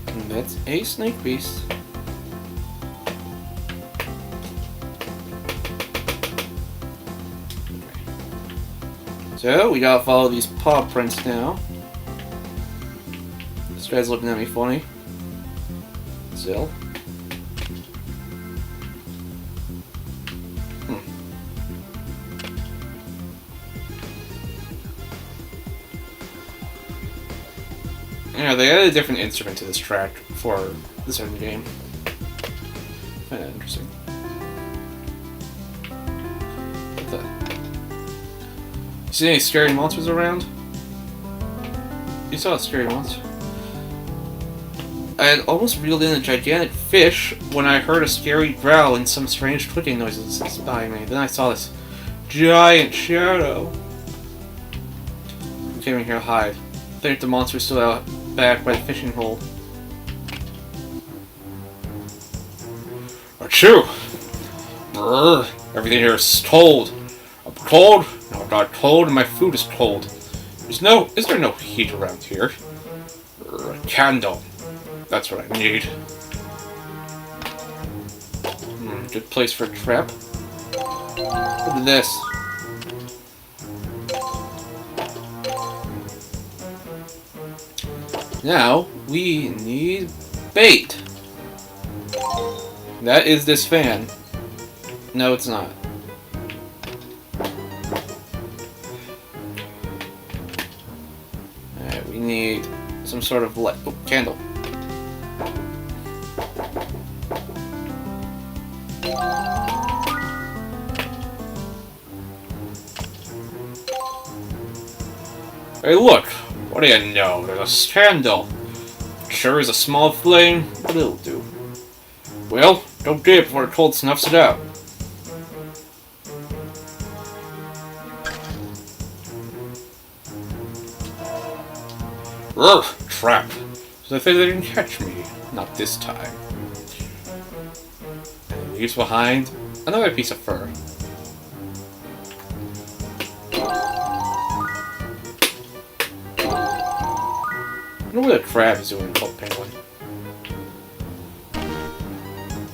And that's a snake beast. So we gotta follow these paw prints now. This guy's looking at me funny. Still. Yeah, they added a different instrument to this track for this certain game. Kinda interesting. What the? You see any scary monsters around? You saw a scary monster. I had almost reeled in a gigantic fish when I heard a scary growl and some strange clicking noises behind me. Then I saw this giant shadow. I came in here to hide. I think the monster's still out back by the fishing hole. Achoo! Brrr. Everything here is cold. I'm cold. No, I'm not cold, and my food is cold. Is there no heat around here? A candle. That's what I need. Good place for a trap. Look at this. Now, we need bait. That is this fan. No, it's not. Alright, we need some sort of light. Oh, candle. Hey, look! What do you know? There's a candle. Sure is a small flame, but it'll do. Well, don't get it before the cold snuffs it out. Ugh, trap. So I think they didn't catch me. Not this time. And he leaves behind another piece of fur. I wonder what a crab is doing called penguin.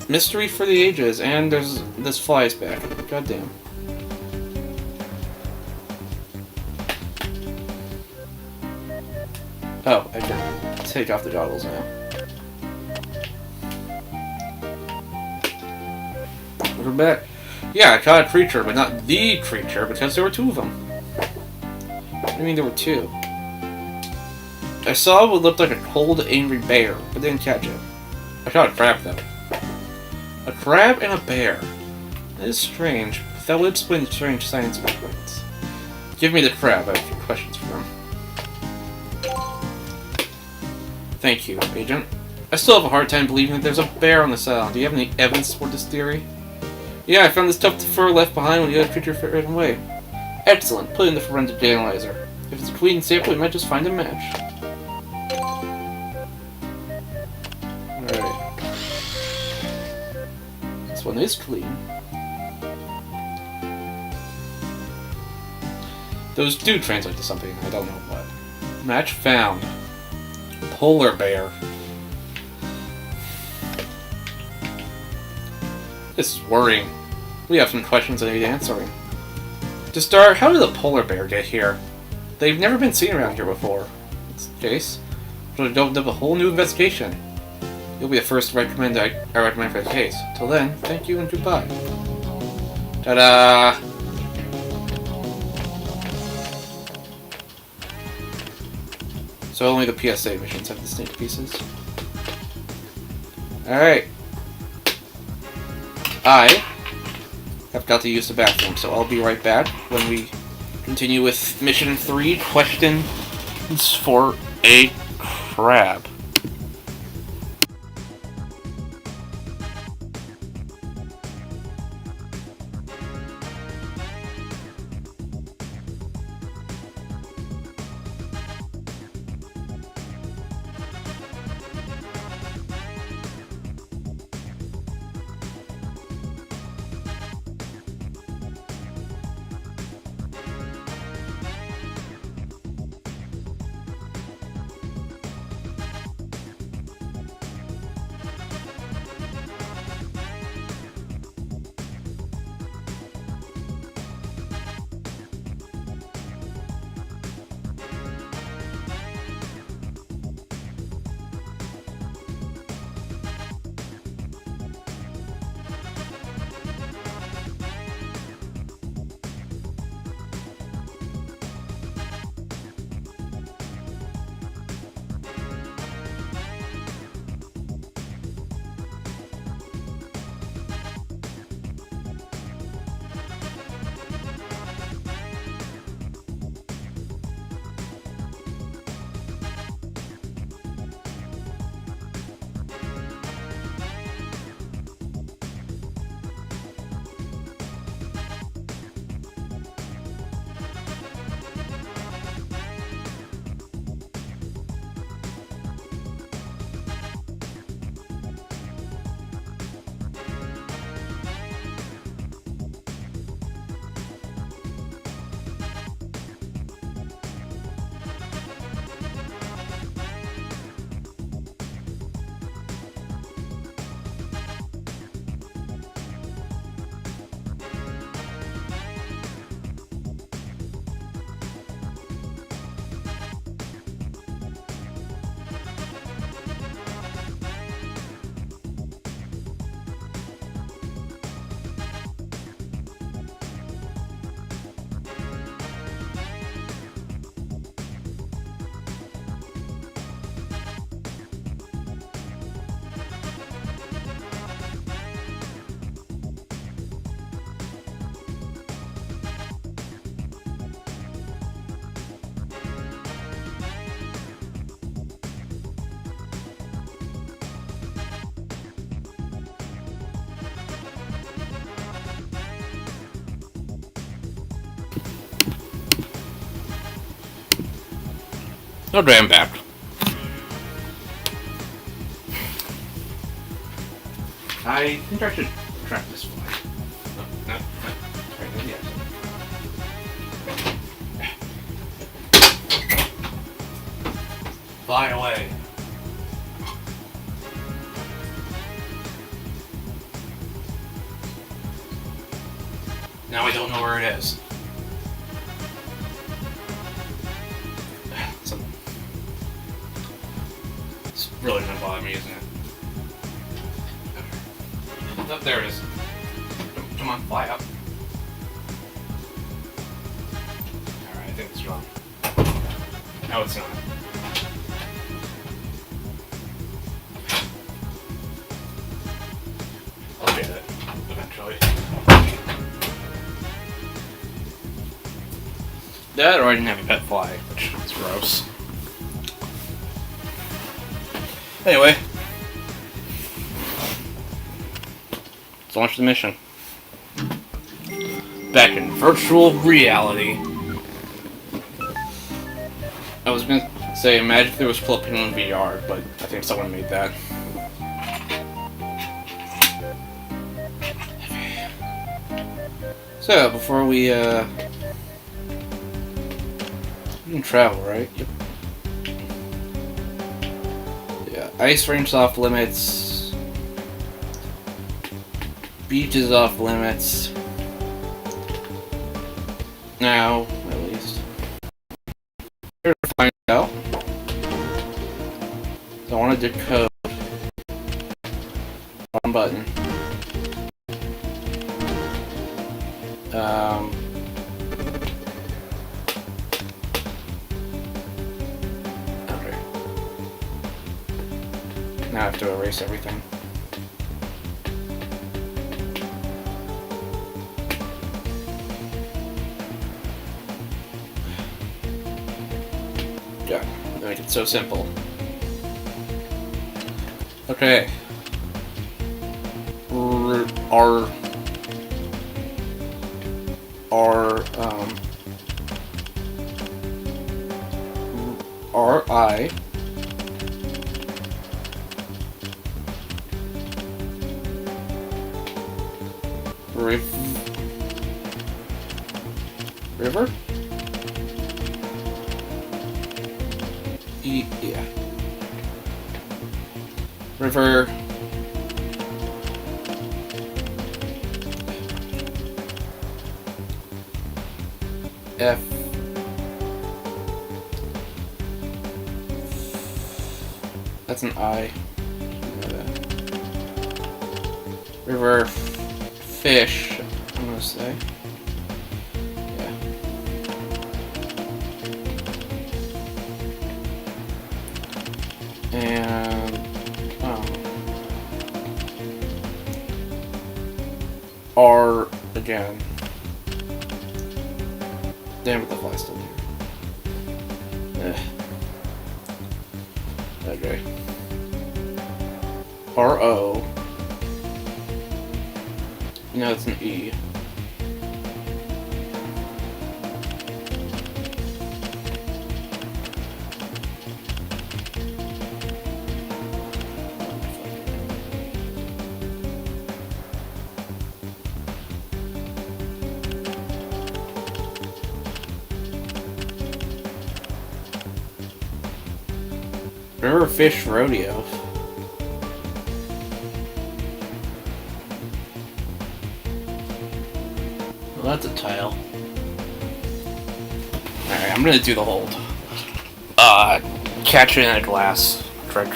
Mystery for the ages, and there's this fly's back. Goddamn. Oh, I can take off the goggles now. We're back. Yeah, I caught a creature, but not the creature, because there were two of them. What do you mean there were two? I saw what looked like a cold, angry bear, but didn't catch it. I caught a crab, though. A crab and a bear. That is strange, but that would explain the strange science movements. Give me the crab, I have a few questions for him. Thank you, Agent. I still have a hard time believing that there's a bear on this island. Do you have any evidence to support this theory? Yeah, I found this tuft of fur left behind when the other creature ran away. Excellent. Put it in the forensic analyzer. If it's a clean sample, we might just find a match. Alright. This one is clean. Those do translate to something, I don't know what. Match found. Polar bear. This is worrying. We have some questions that need answering. To start, how did the polar bear get here? They've never been seen around here before. In this case, we'll open up a whole new investigation. You'll be the first to recommend I recommend for the case. Till then, thank you and goodbye. Ta-da! So only the PSA missions have distinct pieces. Alright. I have got to use the bathroom, so I'll be right back when we continue with Mission 3, Questions for a Crab. No damn back. I think I should track this fly. No, right, maybe fly away. Now I don't know where it is. It's really gonna bother me, isn't it? Oh, there it is. Come on, fly up. Alright, I think it's wrong. No, it's not. I'll get it eventually. That, or I didn't have a pet fly, which is gross. Anyway, let's launch the mission. Back in virtual reality. I was gonna say, imagine if there was Filipino in VR, but I think someone made that. So, before we can travel, right? Yep. Yeah, ice range off limits. Beaches off limits. Now, at least. Here to find out. So I want to decode. One button. Okay. Now I have to erase everything. Yeah, they make it so simple. Okay. R-I River? Yeah. River. F. That's an I. River fish, I'm gonna say. Yeah. And R again. Damn it, the fly's still here. Okay. R-O. No, it's an E. River Fish Rodeo. Well, that's a tile. Alright, I'm gonna do the hold. Catch it in a glass trick.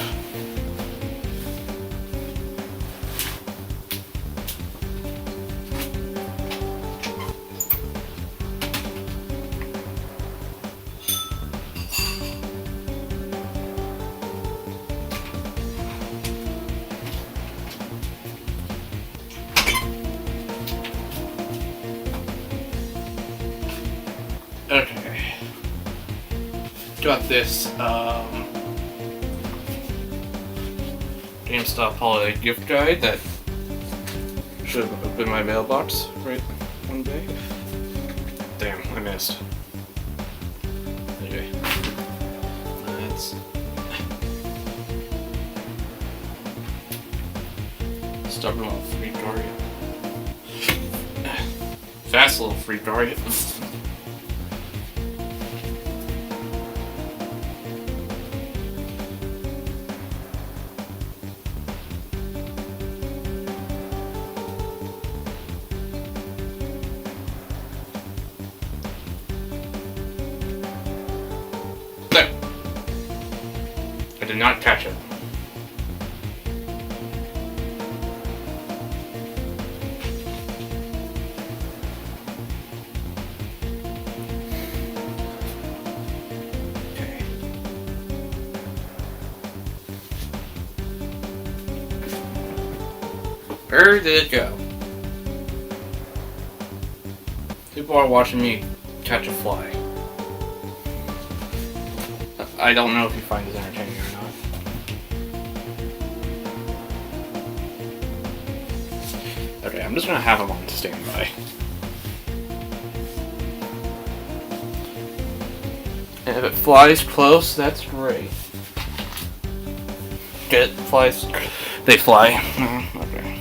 Okay. Got this, GameStop holiday gift guide that should have been in my mailbox right one day. Damn, I missed. Okay. Let's start with a free target. Fast little free target. I did not catch it. Where did it go? People are watching me catch a fly. I don't know if you find it entertaining or not. Okay, I'm just gonna have him on standby. And if it flies close, that's great. Get it? Flies? They fly. Okay.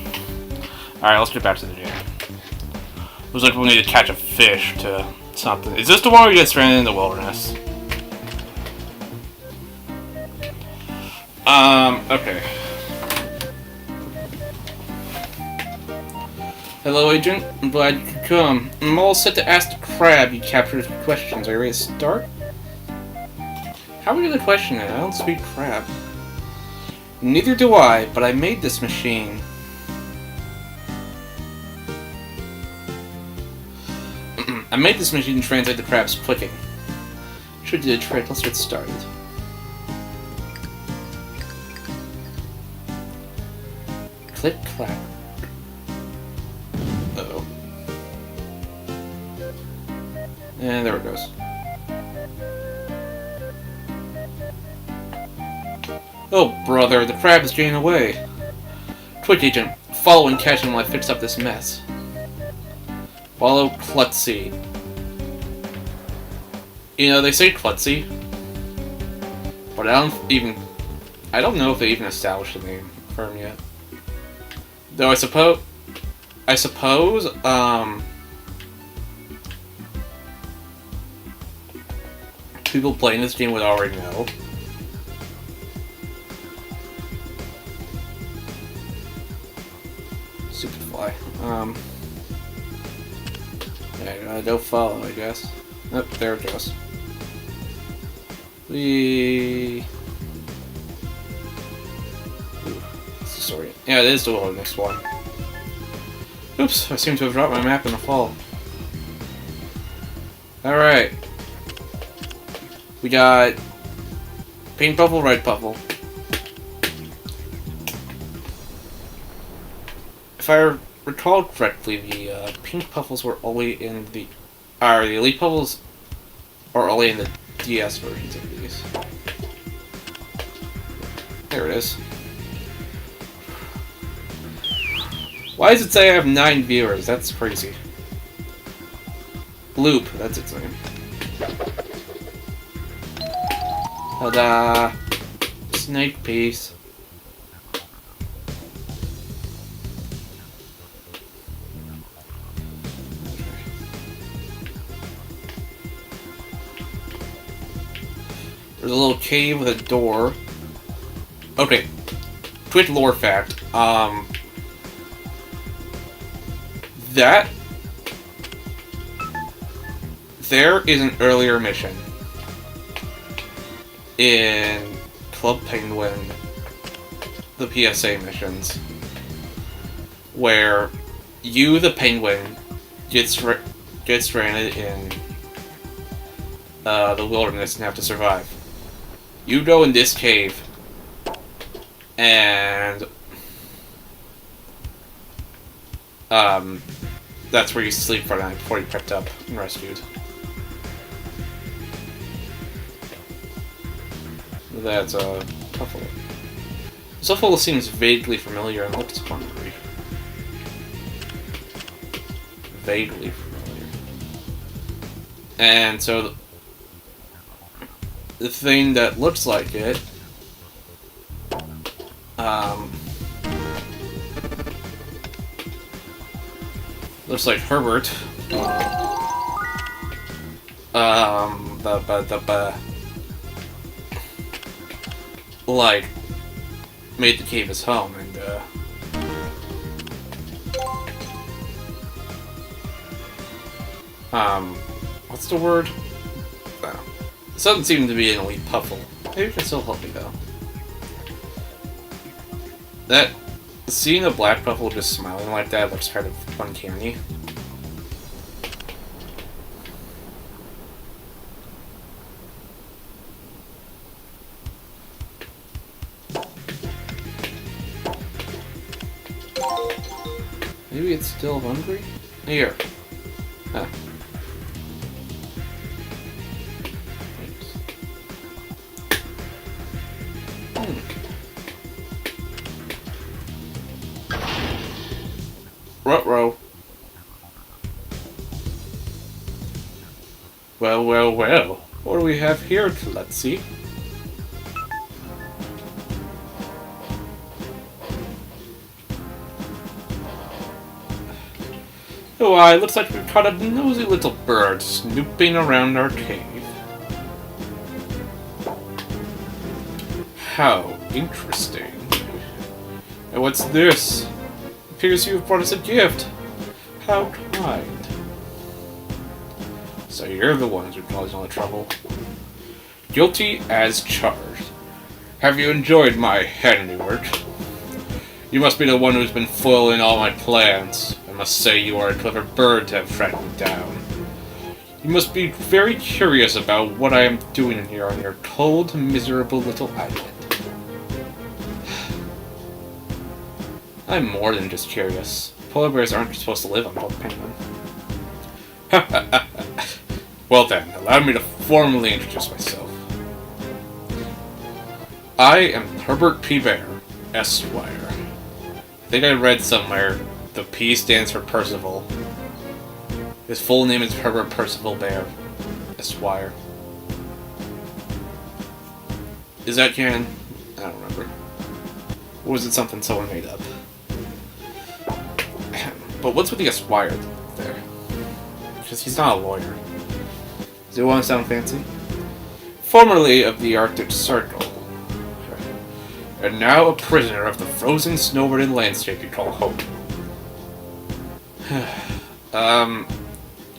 Alright, let's get back to the game. Looks like we need to catch a fish to something. Is this the one where you get stranded in the wilderness? Okay. Hello, Agent. I'm glad you could come. I'm all set to ask the crab you captured his questions. Are you ready to start? How are you gonna question it? I don't speak crab. Neither do I, but I made this machine. I made this machine to translate the crab's clicking. Should do the trick. Let's get started. Click, clack. Uh-oh. And there it goes. Oh, brother, the crab is getting away. Quick, Agent. Follow and catch him while I fix up this mess. Follow Klutzy. You know, they say Klutzy, but I don't know if they even established a name for him yet. Though I suppose, people playing this game would already know. Stupid fly. Yeah, don't follow, I guess. Oh, there it goes. Ooh, it's the story. Yeah, it is the next one. Oops, I seem to have dropped my map in the fall. Alright. We got pink puffle, red puffle. If I recall correctly, the pink puffles were only in the elite puffles are only in the DS versions of these. There it is. Why does it say I have 9 viewers? That's crazy. Bloop, that's its name. Ta-da! Snake piece. There's a little cave with a door. Okay. Quick lore fact. There is an earlier mission in Club Penguin, the PSA missions, where you, the penguin, get stranded in the wilderness and have to survive. You go in this cave, and that's where you sleep for the night before you're picked up and rescued. That's Puffle. Puffle seems vaguely familiar and looks hungry. Vaguely familiar. And so the thing that looks like it, looks like Herbert, like, made the cave his home, and, what's the word? This doesn't seem to be an elite puffle. Maybe it can still help me, though. Seeing a black puffle just smiling like that looks kind of uncanny. Maybe it's still hungry? Here. Huh. Ruh-roh. Well, well, well. What do we have here? Let's see. Oh, it looks like we've caught a nosy little bird snooping around our cave. How interesting. And what's this? Appears you've brought us a gift. How kind. So you're the ones who caused all the trouble. Guilty as charged. Have you enjoyed my handiwork? You must be the one who's been foiling all my plans. I must say you are a clever bird to have tracked me down. You must be very curious about what I am doing here on your cold, miserable little island. I'm more than just curious. Polar bears aren't supposed to live on both penguin. Well then, allow me to formally introduce myself. I am Herbert P. Bear, Esquire. I think I read somewhere the P stands for Percival. His full name is Herbert Percival Bear, Esquire. Is that canon? I don't remember. Or was it something someone made up? But what's with the Esquire there? Because he's not a lawyer. Does it want to sound fancy? Formerly of the Arctic Circle. And now a prisoner of the frozen snow-ridden landscape you call home.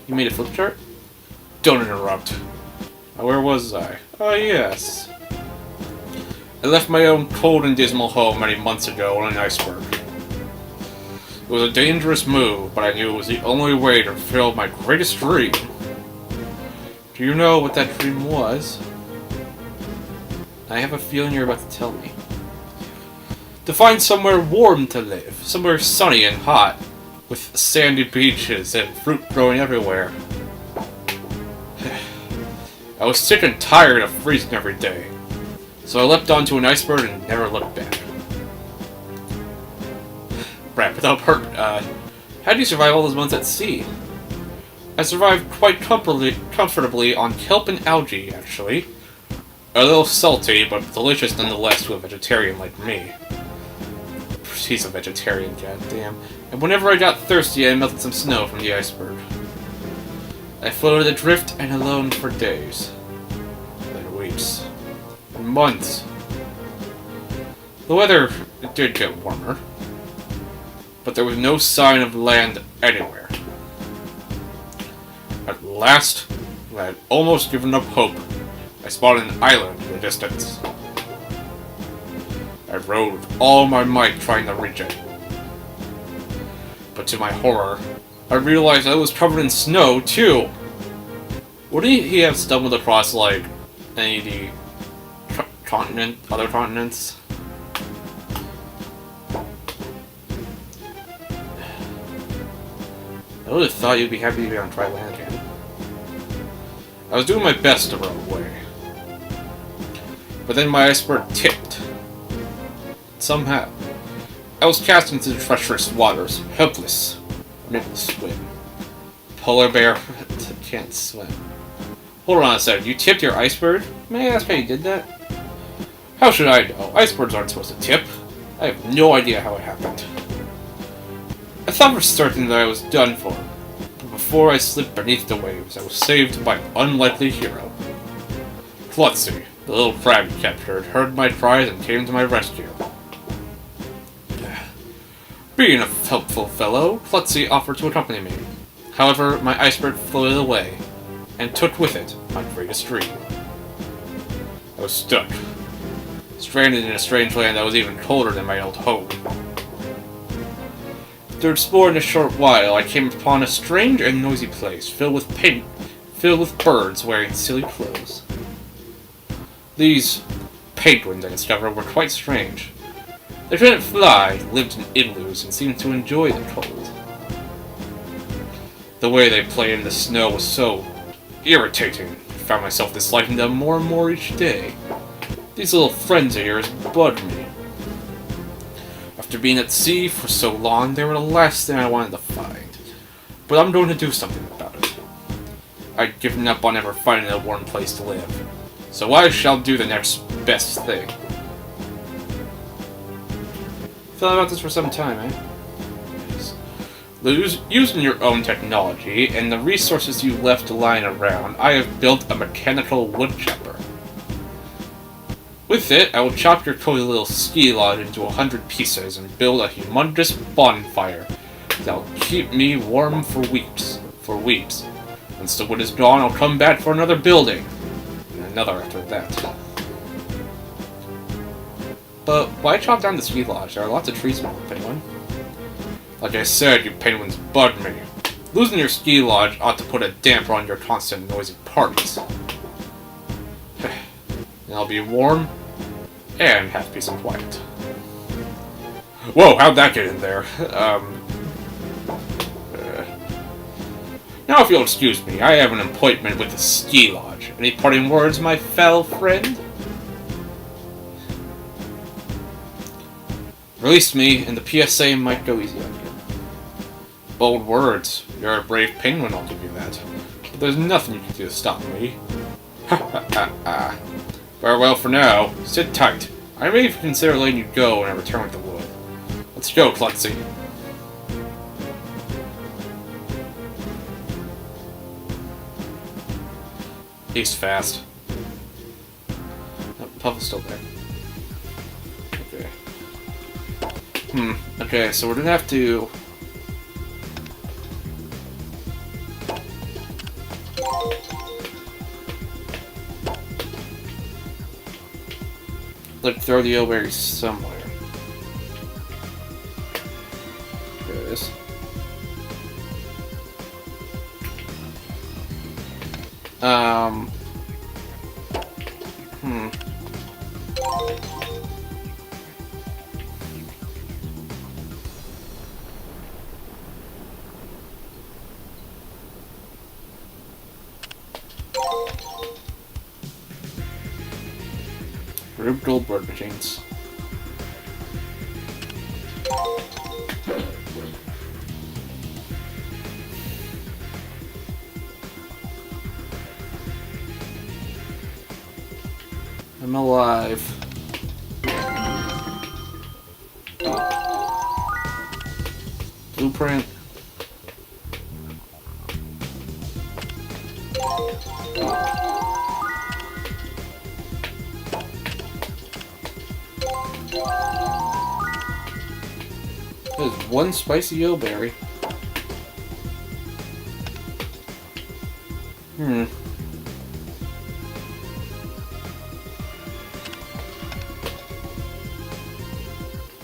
You made a flip chart? Don't interrupt. Where was I? Oh, yes. I left my own cold and dismal home many months ago on an iceberg. It was a dangerous move, but I knew it was the only way to fulfill my greatest dream. Do you know what that dream was? I have a feeling you're about to tell me. To find somewhere warm to live, somewhere sunny and hot, with sandy beaches and fruit growing everywhere. I was sick and tired of freezing every day, so I leapt onto an iceberg and never looked back. Right, without hurt, how do you survive all those months at sea? I survived quite comfortably on kelp and algae, actually. A little salty, but delicious nonetheless to a vegetarian like me. He's a vegetarian, goddamn. And whenever I got thirsty, I melted some snow from the iceberg. I floated adrift and alone for days. Then weeks. And months. The weather did get warmer. But there was no sign of land anywhere. At last, when I had almost given up hope, I spotted an island in the distance. I rowed with all my might trying to reach it. But to my horror, I realized I was covered in snow, too! Wouldn't he have stumbled across, like, any of the other continents? I would have thought you'd be happy to be on dry land again. I was doing my best to row away. But then my iceberg tipped. Somehow, I was cast into the treacherous waters, helpless, unable to swim. Polar bear can't swim. Hold on a second, you tipped your iceberg? May I ask how you did that? How should I know? Icebergs aren't supposed to tip. I have no idea how it happened. I thought for certain that I was done for, but before I slipped beneath the waves, I was saved by an unlikely hero. Klutzy, the little crab you captured, heard my cries and came to my rescue. Being a helpful fellow, Klutzy offered to accompany me. However, my iceberg floated away, and took with it my greatest dream. I was stuck, stranded in a strange land that was even colder than my old home. After exploring a short while, I came upon a strange and noisy place, filled with birds wearing silly clothes. These penguins, I discovered, were quite strange. They couldn't fly, lived in igloos, and seemed to enjoy the cold. The way they played in the snow was so irritating. I found myself disliking them more and more each day. These little friends of yours bugged me. After being at sea for so long, they were the last thing I wanted to find. But I'm going to do something about it. I'd given up on ever finding a warm place to live. So I shall do the next best thing. Thought about this for some time, eh? Using your own technology and the resources you left lying around, I have built a mechanical wood chopper. With it, I will chop your cozy little ski lodge into 100 pieces and build a humongous bonfire that will keep me warm for weeks. Once the wood is gone, I'll come back for another building, and another after that. But why chop down the ski lodge? There are lots of trees in the penguin. Like I said, you penguins bugged me. Losing your ski lodge ought to put a damper on your constant noisy parties. And I'll be warm and have peace and quiet. Whoa, how'd that get in there? Now if you'll excuse me, I have an appointment with the ski lodge. Any parting words, my foul friend? Release me, and the PSA might go easy on you. Bold words. You're a brave penguin, I'll give you that. But there's nothing you can do to stop me. Ha ha ha ha. Farewell for now. Sit tight. I may even consider letting you go when I return with the wood. Let's go, Klutzy. He's fast. Oh, Puff's still there. Okay. Okay, so we're gonna have to... like, throw the elberry somewhere. There it is. Rube Goldberg machines. I'm alive. Blueprint. There's one spicy yeoberry.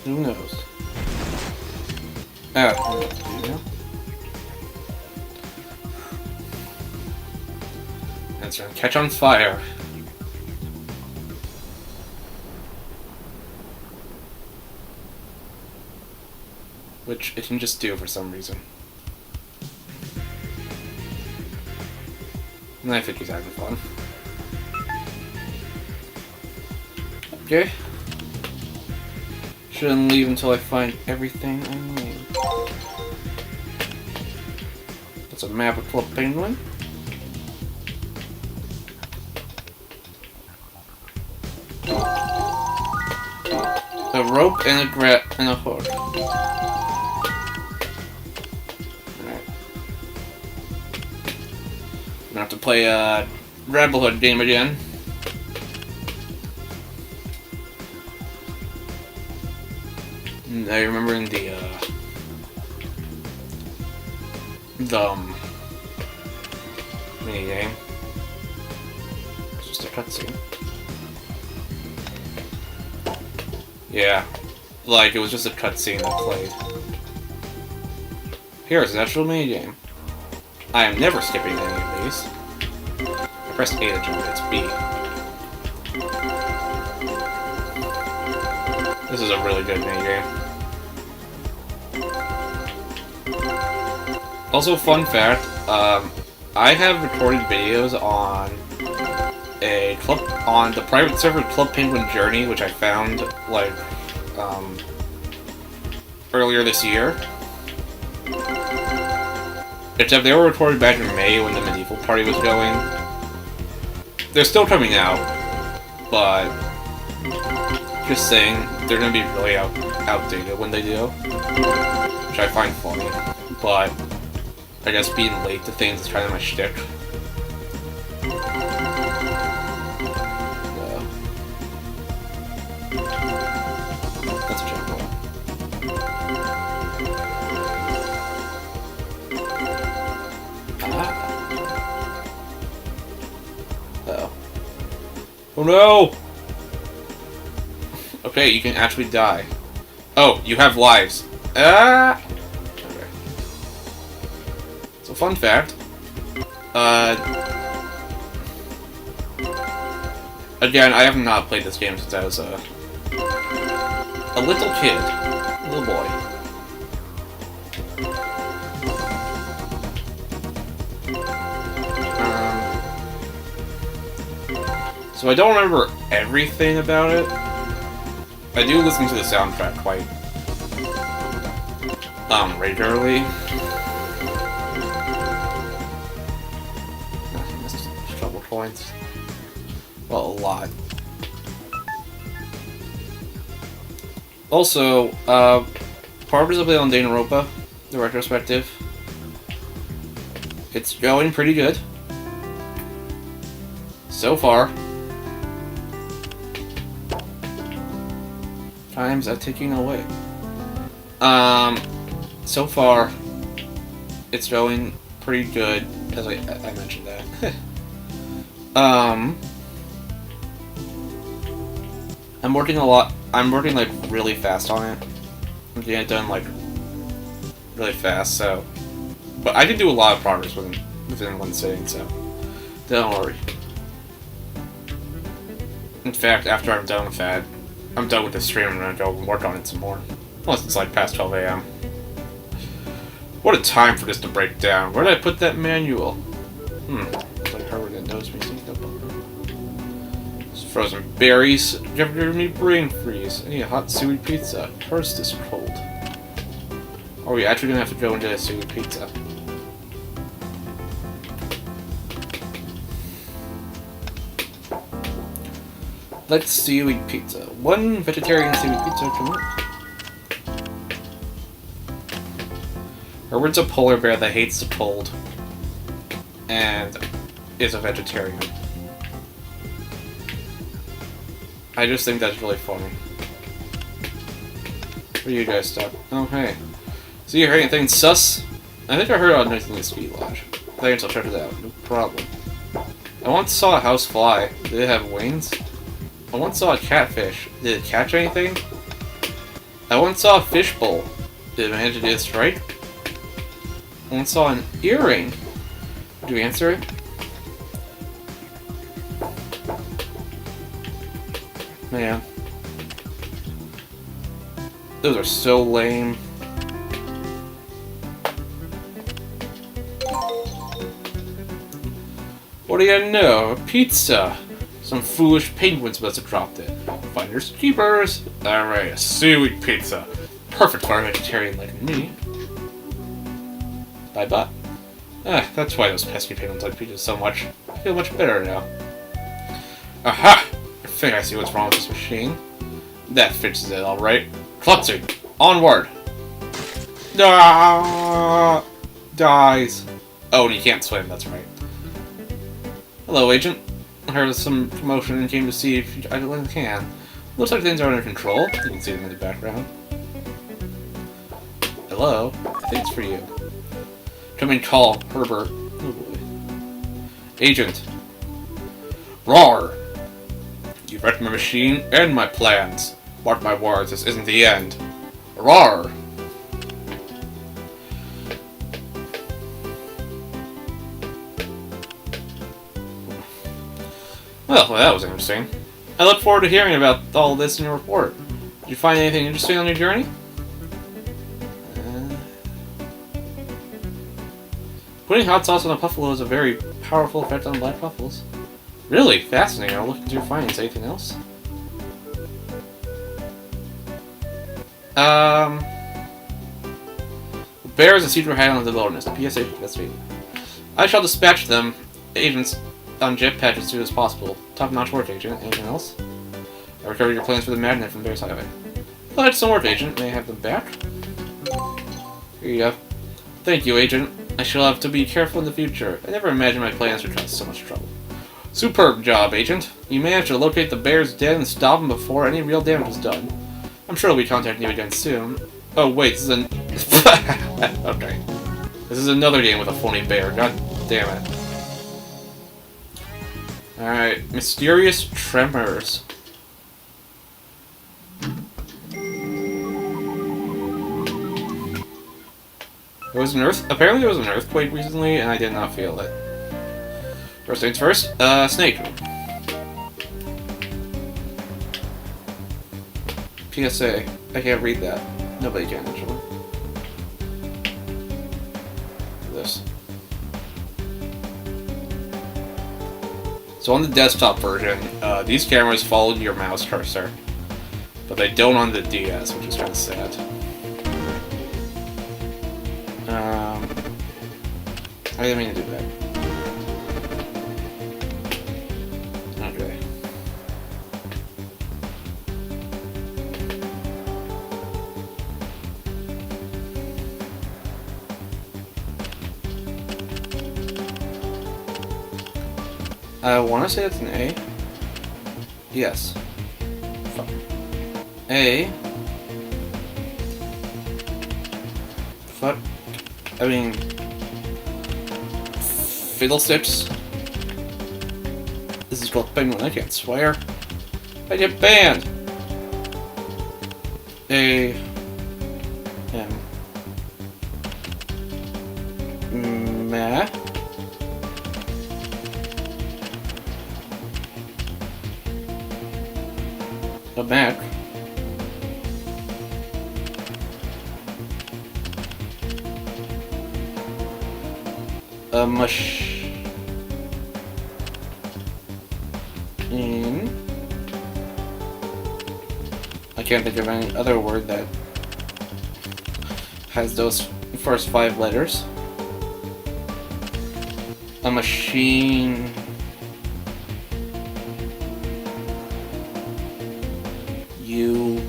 Who knows? And it's gonna catch on fire. Which it can just do for some reason. And I think he's having fun. Okay. Shouldn't leave until I find everything I need. That's a map of Club Penguin. A rope and a hook. Alright. I'm gonna have to play a Rebel Hood game again. I remember in the mini game. It's just a cutscene. Yeah, like it was just a cutscene that played. Here's an actual mini game. I am never skipping any of these. I pressed A to jump. It's B. This is a really good mini game. Also, fun fact, I have recorded videos on on the private server Club Penguin Journey, which I found, like, earlier this year. Except they were recorded back in May when the medieval party was going. They're still coming out, but just saying, they're gonna be really outdated when they do, which I find funny. But I guess being late to things is kind of my shtick. That's a checkpoint. Uh-oh. Oh no! Okay, you can actually die. Oh, you have lives. Ah! Okay. So, fun fact. Again, I have not played this game since I was a little kid. A little boy. So I don't remember everything about it. I do listen to the soundtrack quite regularly. Missed trouble points. Well, a lot. Also, Progress I played on Danganronpa, the retrospective. It's going pretty good. So far. Times are ticking away. So far, it's going pretty good, as I mentioned that. I'm working a lot. I'm working like really fast on it. I'm getting it done like really fast. So, but I can do a lot of progress within one sitting. So, don't worry. In fact, after I'm done with that, I'm done with the stream. I'm gonna go and work on it some more. Unless it's like past 12 a.m. What a time for this to break down. Where did I put that manual? Looks like Herbert didn't notice me sneaked up on her. Frozen berries. Give me brain freeze. I need a hot seaweed pizza. First is cold. Are we actually gonna have to go into a seaweed pizza? Let's seaweed pizza. One vegetarian seaweed pizza can work. Herbert's a polar bear that hates the cold. And is a vegetarian. I just think that's really funny. Where do you guys stop? Oh, hey. So you heard anything sus? I think I heard on anything in the Speed Lodge. Thanks, I'll check it out. No problem. I once saw a house fly. Did it have wings? I once saw a catfish. Did it catch anything? I once saw a fishbowl. Did it manage to do its right? I once saw an earring. Did you answer it? Man. Those are so lame. What do you know? A pizza! Some foolish penguins must have dropped it. Finders keepers! Alright, a seaweed pizza. Perfect for a vegetarian like me. Bye-bye. Ah, that's why those pesky penguins like pizza so much. I feel much better now. Aha! I think I see what's wrong with this machine. That fixes it alright. Klutzy! Onward! Ah! Dies. Oh, and you can't swim, that's right. Hello, Agent. I heard of some commotion and came to see if I can. Looks like things are under control. You can see them in the background. Hello? I think it's for you. Come and call Herbert. Oh boy. Agent. Roar! You've wrecked my machine and my plans. Mark my words, this isn't the end. Roar! Well, that was interesting. I look forward to hearing about all this in your report. Did you find anything interesting on your journey? Putting hot sauce on a buffalo is a very powerful effect on black buffaloes. Really? Fascinating. I'll look into your findings. Anything else? The bear is a secret hideout in the wilderness. The PSA investigating. I shall dispatch them, agents, on jetpack as soon as possible. Top-notch work, Agent. Anything else? I recovered your plans for the magnet from Bear's Highway. Well, that's some work, Agent. May I have them back? Here you go. Thank you, Agent. I shall have to be careful in the future. I never imagined my plans would cause so much trouble. Superb job, Agent. You managed to locate the bear's den and stop him before any real damage is done. I'm sure I'll be contacting you again soon. Oh, wait, this is an... okay. This is another game with a phony bear. God damn it. Alright, mysterious tremors. Apparently there was an earthquake recently, and I did not feel it. First things first, snake. PSA. I can't read that. Nobody can, actually. This. So on the desktop version, these cameras follow your mouse cursor, but they don't on the DS, which is kind of sad. I didn't mean to do that. Okay. I want to say it's an A. Yes. Fuck. A. Fuck. I mean... Fiddlesticks. This is called Penguin. I can't swear. I get banned. A. M. Meh. A Mac. A machine. I can't think of any other word that has those first 5 letters. A machine. You.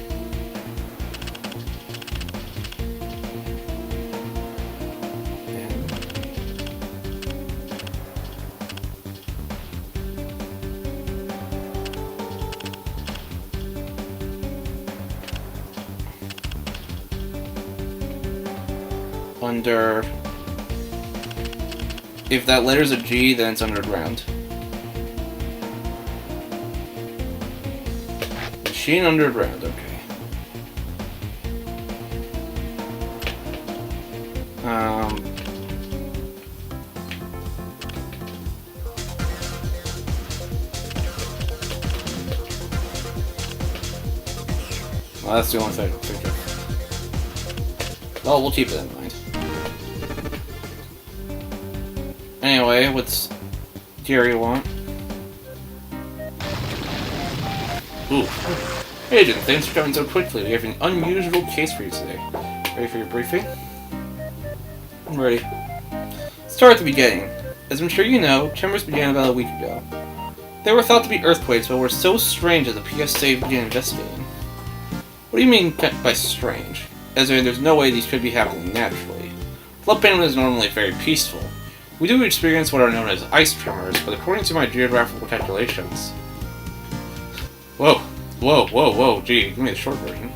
Under... If that letter's a G, then it's underground. Machine underground, okay. Well, that's the only thing I can think of. Well, we'll keep it in mind. Anyway, what's Gary want? Ooh. Agent, thanks for coming so quickly. We have an unusual case for you today. Ready for your briefing? I'm ready. Start at the beginning. As I'm sure you know, tremors began about a week ago. They were thought to be earthquakes, but were so strange that the PSA began investigating. What do you mean by strange? As in, there's no way these could be happening naturally. Floodplain is normally very peaceful. We do experience what are known as ice tremors, but according to my geographical calculations... Whoa, whoa, whoa, whoa, gee, give me the short version.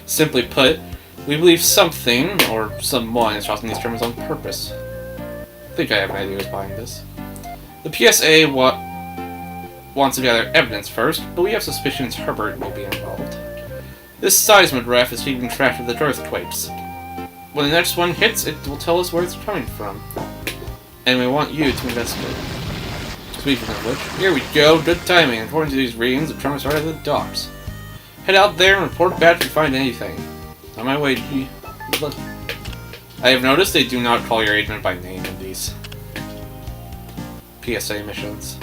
Simply put, we believe something, or someone, is causing these tremors on purpose. I think I have an idea what's behind this. The PSA wants to gather evidence first, but we have suspicions Herbert may be involved. This seismograph is keeping track of the earthquakes. When the next one hits, it will tell us where it's coming from. And we want you to investigate. Speaking of which, here we go, good timing. According to these readings, the tremor started at the docks. Head out there and report back if you find anything. On my way, G. Good luck. I have noticed they do not call your agent by name in these PSA missions.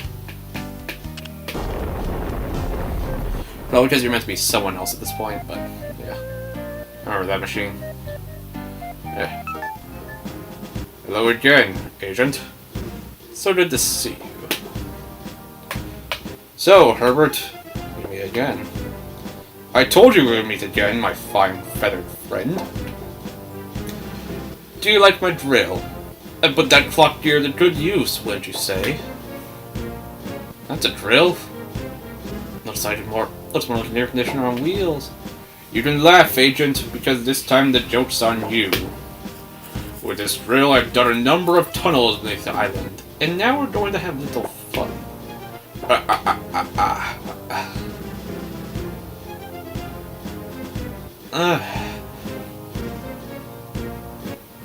Probably because you're meant to be someone else at this point, but yeah. I remember that machine. Yeah. Hello again, Agent. So good to see you. So, Herbert, we meet again. I told you we would meet again, my fine feathered friend. Do you like my drill? I put that clock gear to good use, wouldn't you say? That's a drill. Looks more like an air conditioner on wheels. You can laugh, Agent, because this time the joke's on you. With this drill, I've done a number of tunnels beneath the island, and now we're going to have a little fun.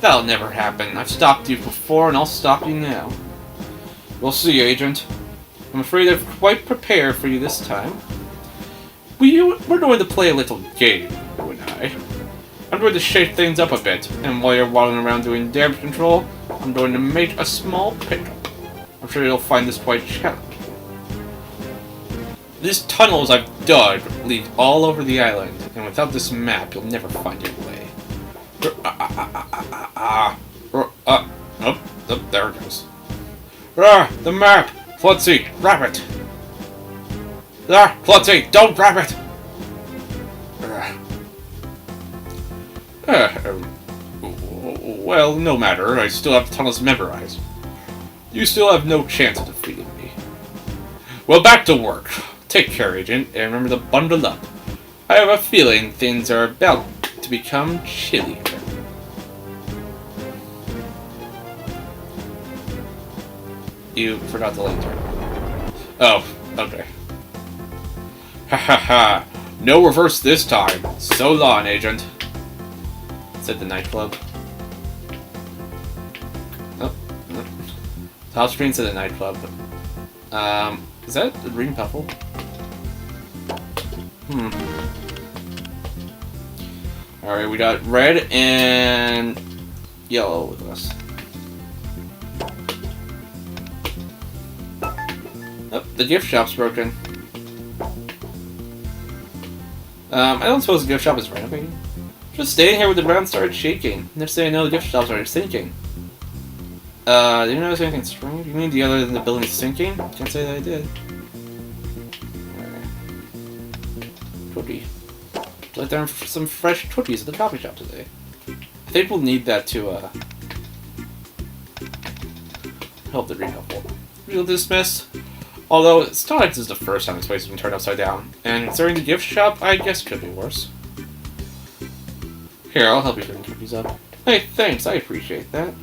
That'll never happen. I've stopped you before, and I'll stop you now. We'll see, Agent. I'm afraid I've quite prepared for you this time. We're going to play a little game, you and I. I'm going to shake things up a bit, and while you're waddling around doing damage control, I'm going to make a small pickup. I'm sure you'll find this quite challenging. These tunnels I've dug lead all over the island, and without this map, you'll never find your way. Oh, there it goes. The map! Flutzy, grab it! Flutzy, don't grab it! Well, no matter, I still have the tunnels memorized. You still have no chance of defeating me. Well, back to work. Take care, Agent, and remember to bundle up. I have a feeling things are about to become chilly. You forgot the lantern. Oh, okay. Ha ha ha. No reverse this time. So long, Agent. Said the nightclub. Oh. Top screen said the nightclub. Is that the green puffle? Alright, we got red and yellow with us. Oh, the gift shop's broken. I don't suppose the gift shop is renovating. Just staying here with the ground started shaking. Next thing I know, the gift shop started sinking. Did you notice anything strange? You mean the other than the building sinking? Can't say that I did. Twitty. Like there are some fresh twitties at the coffee shop today. I think we'll need that to help the recouple. We'll dismiss. Although it's not like this is the first time this place has been turned upside down, and considering the gift shop, I guess it could be worse. Here, I'll help you bring twitties up. Hey, thanks, I appreciate that.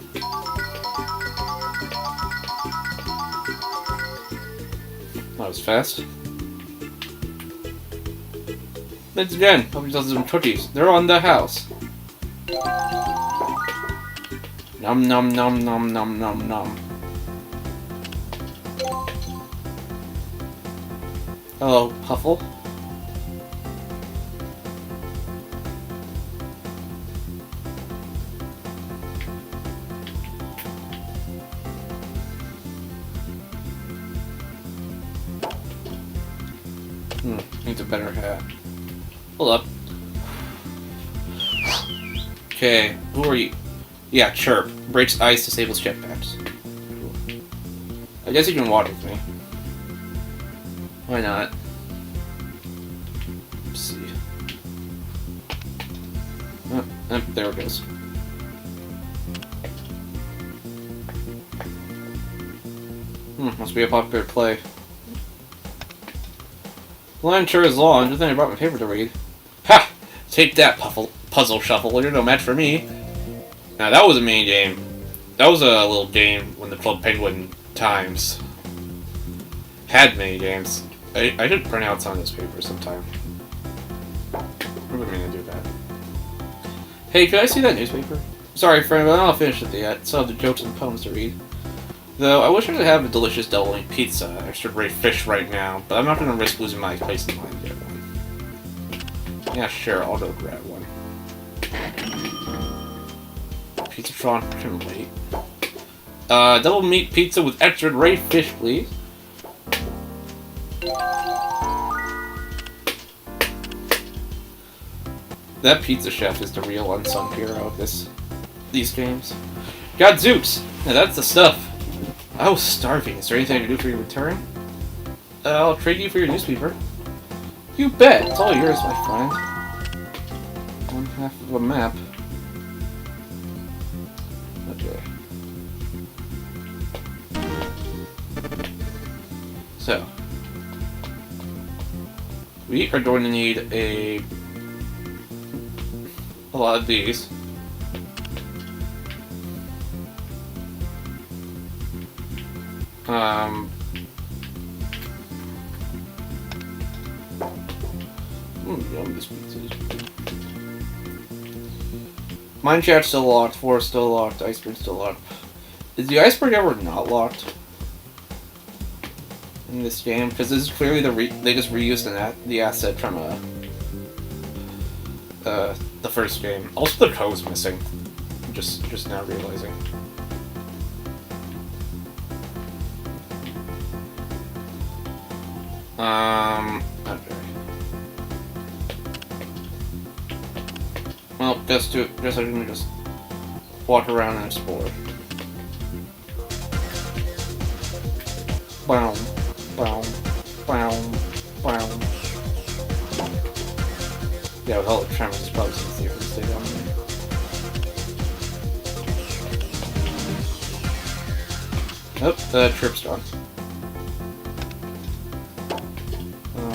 That was fast. Thanks again. Hope you got some cookies. They're on the house. Nom nom nom nom nom nom nom. Hello, Puffle. Needs a better hat. Hold up. Okay, who are you? Yeah, Chirp. Breaks ice, disables jetpacks. Cool. I guess you can water with me. Why not? Let's see. Oh, there it goes. Must be a popular play. The line sure is long, just then I brought my paper to read. Ha! Take that, puzzle shuffle, you're no match for me. Now that was a mini game. That was a little game when the Club Penguin times had mini games. I should print out some of this paper sometime. I've been meaning to do that. Hey, could I see that newspaper? Sorry, friend, but I'm not finished with it yet. Still have the jokes and poems to read. Though, I wish I could have a delicious double meat pizza, extra great fish right now, but I'm not going to risk losing my place in line to get one. Yeah, sure, I'll go grab one. Pizzatron, can wait. Double meat pizza with extra ray fish, please. That pizza chef is the real unsung hero of these games. Gadzooks! Now that's the stuff. I was starving. Is there anything I can do for your return? I'll trade you for your newspaper. You bet! It's all yours, my friend. 1/2 of a map. Okay. So. We are going to need a lot of these. Yum, this pizza is good. Mine chat's still locked, forest still locked, iceberg still locked. Is the iceberg ever not locked in this game? Because this is clearly they just reused the asset from the first game. Also, the code's missing. I'm just now realizing. Okay. Well, guess I can just walk around and explore. Boom, boom, boom, boom. Yeah, with all the tremors, it's probably easier to stay down there. Oh, the trip's done. Oh.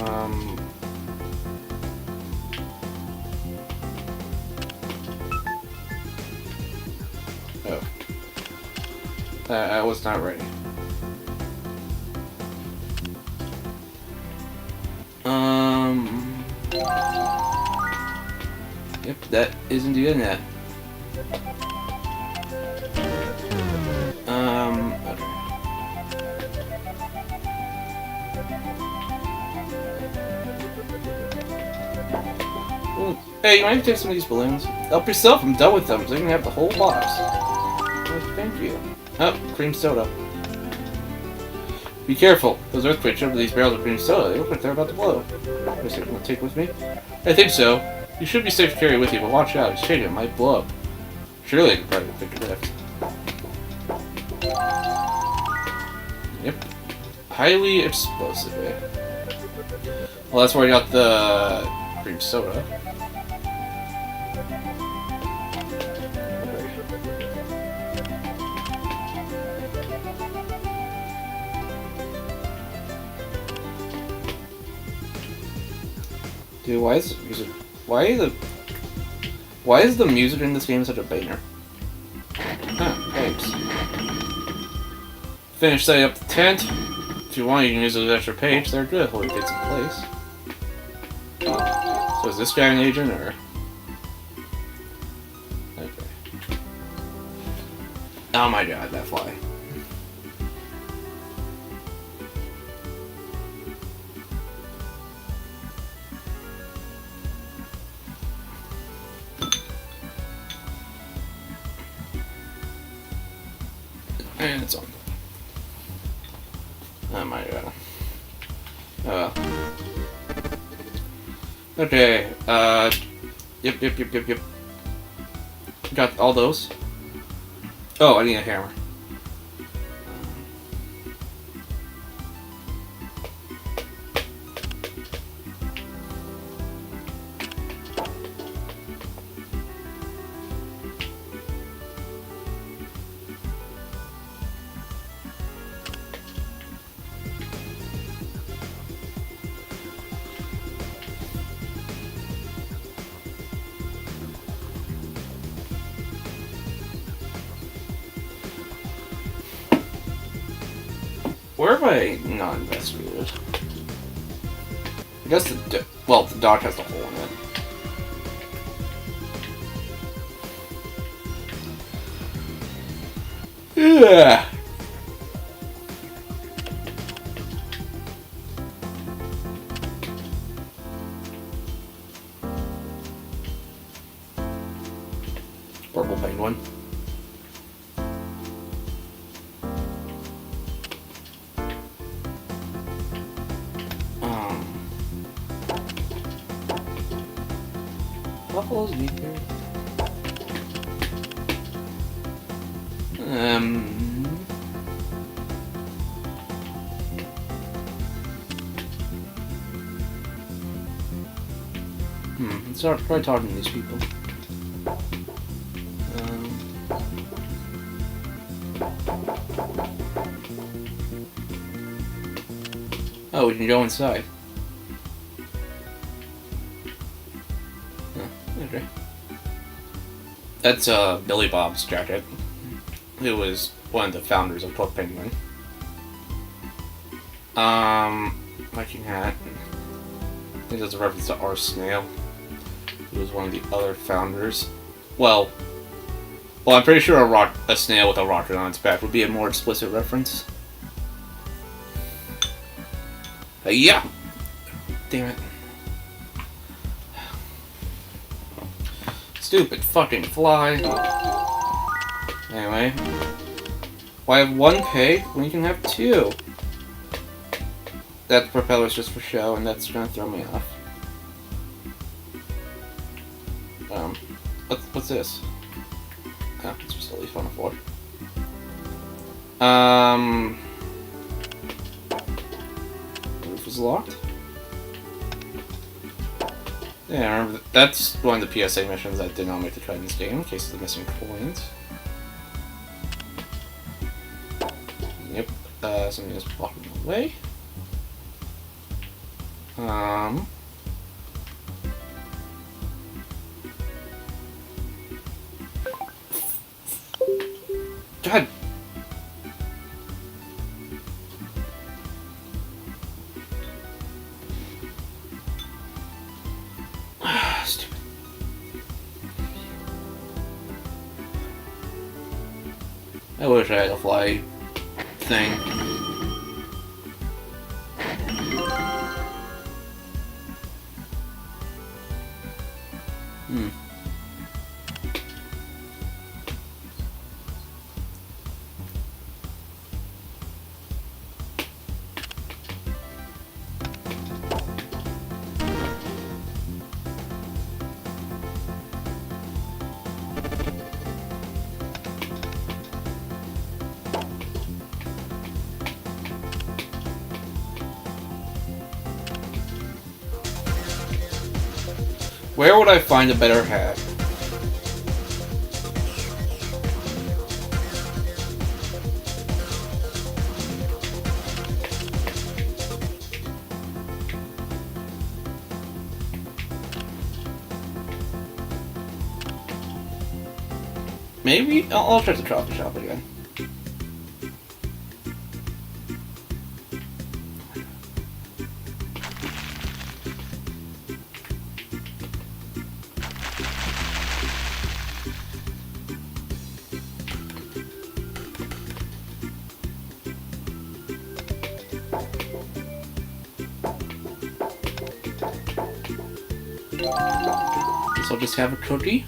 I was not ready. Yep, that is indeed a net. Okay. Ooh. Hey, you mind to take some of these balloons? Help yourself, I'm done with them, so you can have the whole box. Oh, thank you. Oh, cream soda. Be careful, those earthquakes over these barrels of cream soda, they look like they're about to blow. Is it gonna take with me? I think so. You should be safe to carry with you, but watch out, it's shaking, it might blow up. Surely I can probably pick it lift. Yep. Highly explosive, eh? Well, that's where I got the cream soda. Dude, why is the music in this game such a banger? Huh, thanks. Finish setting up the tent. If you want, you can use those extra pages. They're good while it gets in place. So is this guy an agent, or? Okay. Oh my god, that fly. And it's on. Oh my god. Okay, yep. Got all those. Oh, I need a hammer. Where have I not investigated? I guess the dock has a hole in it. Yeah. Purple penguin. Let's try talking to these people. Oh, we can go inside. Oh, okay. That's Billy Bob's jacket, who was one of the founders of Club Penguin. Viking hat. I think that's a reference to R. Snail, who was one of the other founders. Well, I'm pretty sure a snail with a rocket on its back would be a more explicit reference. Yeah! Damn it. Stupid fucking fly. Anyway. Why have one peg when you can have two? That propeller's just for show, and that's gonna throw me off. What's this? Oh, it's just a leaf on the floor. Roof is locked. Yeah, I remember that's one of the PSA missions that did not make the cut in this game, in case of the missing coins. Yep, something is blocking the way. God. Stupid. I wish I had a fly thing. Where would I find a better hat? Maybe I'll try the coffee shop again. Guess I'll just have a cookie.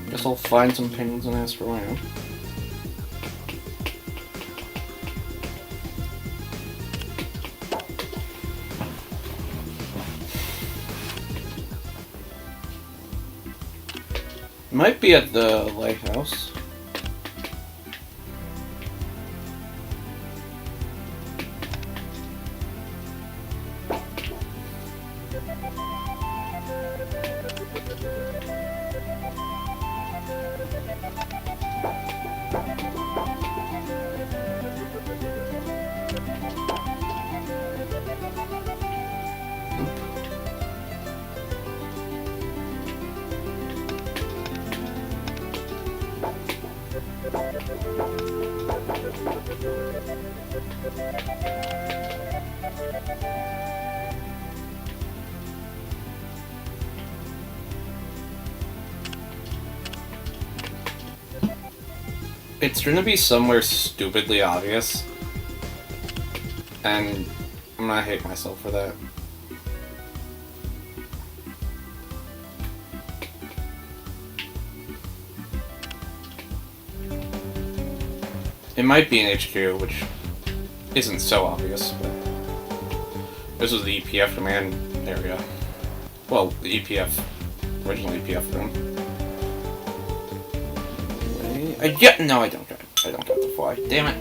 Guess I'll find some penguins and ask around. Might be at the lighthouse. It's gonna be somewhere stupidly obvious, and I'm gonna hate myself for that. It might be an HQ, which isn't so obvious, but this was the EPF command area. Well, the EPF, original EPF room. No, I don't get the fly. Damn it.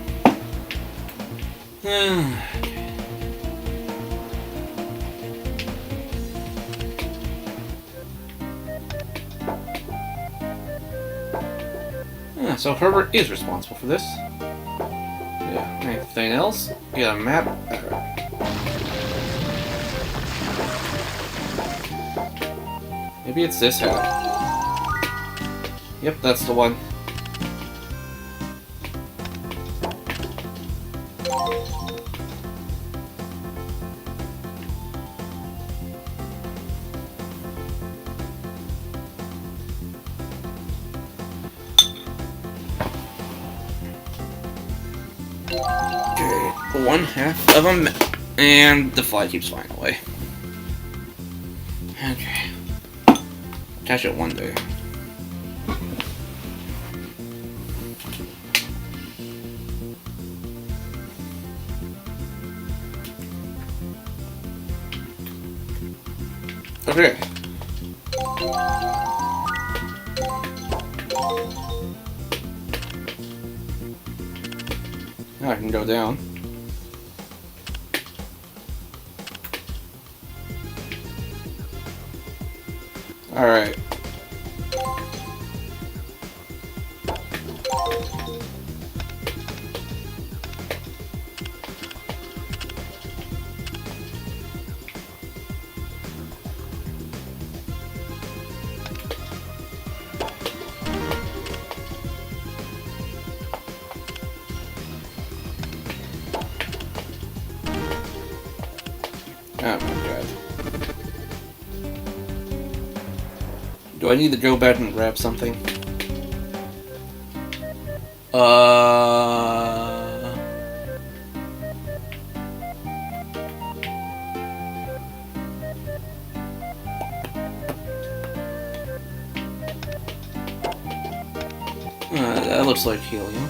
So Herbert is responsible for this. Yeah, anything else? You got a map? Alright. Maybe it's this hat. Yep, that's the one. Okay, 1/2 of a map, and the fly keeps flying away. Okay, catch it one day. Okay. Now I can go down. Alright. Oh my god. Do I need to go back and grab something? That looks like helium.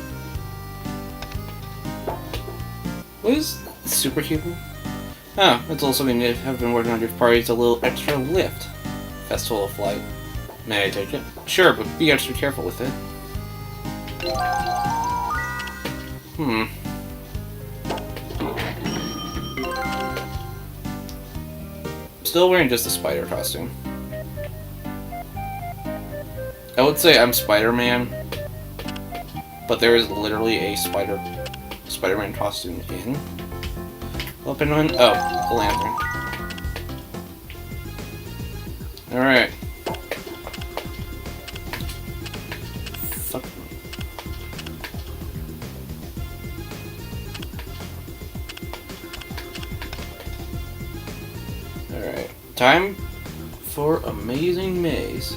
What is super helium? Oh, it's also going to have been working on your party's a little extra lift. Festival of Flight. May I take it? Sure, but be extra careful with it. Still wearing just a spider costume. I would say I'm Spider-Man, but there is literally a Spider-Man costume in. Open one. Oh, the lantern. Alright. Fuck. Alright. Time for Amazing Maze.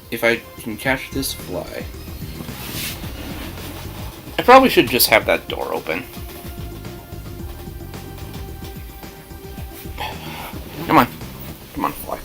If I can catch this fly. I probably should just have that door open. Come on. Come on, fly.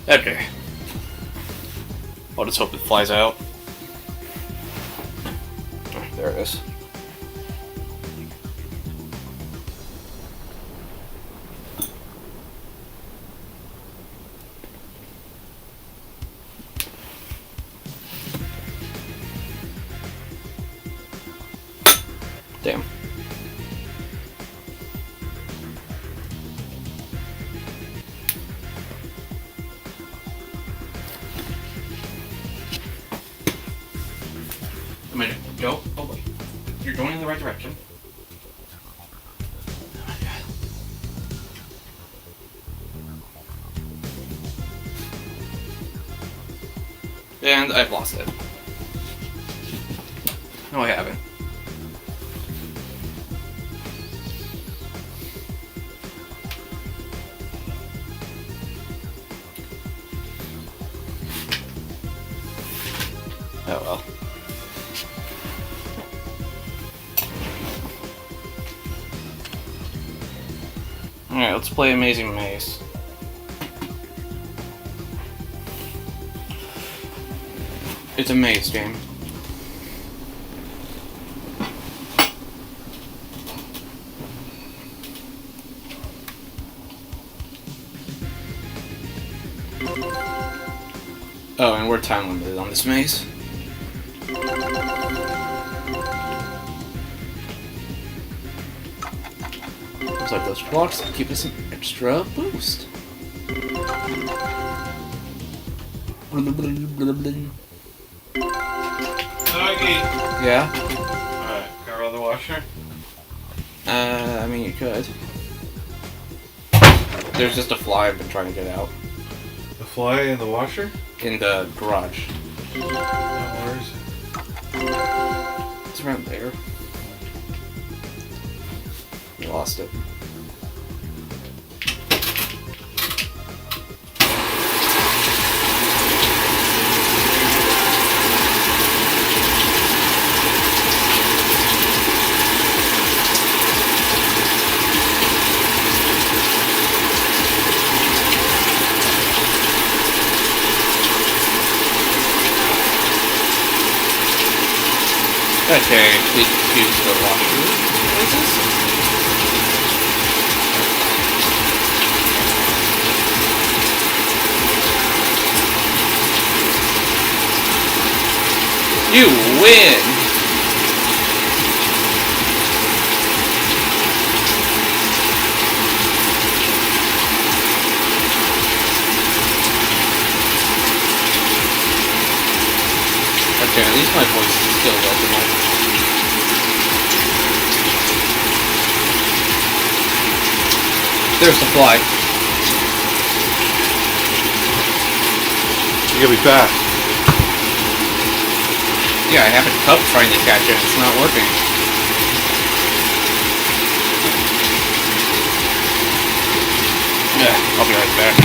Okay. I'll just hope it flies out. Oh, there it is. Damn. A minute. Go. Oh, wait. You're going in the right direction. Oh my god. And I've lost it. No, I haven't. Oh well. Alright, let's play Amazing Maze. It's a maze game. Oh, and we're time limited on this maze. Looks like those blocks give us an extra boost. Doggy! Yeah? Alright, can I roll the washer? I mean, you could. There's just a fly I've been trying to get out. The fly in the washer? In the garage. Where is it? It's around there. We lost it. Okay, please excuse the washroom noises. You win! Okay, at least my voice is still legible. There's the fly. You gotta be fast. Yeah, I have a cup trying to catch it. It's not working. Yeah, I'll be right back.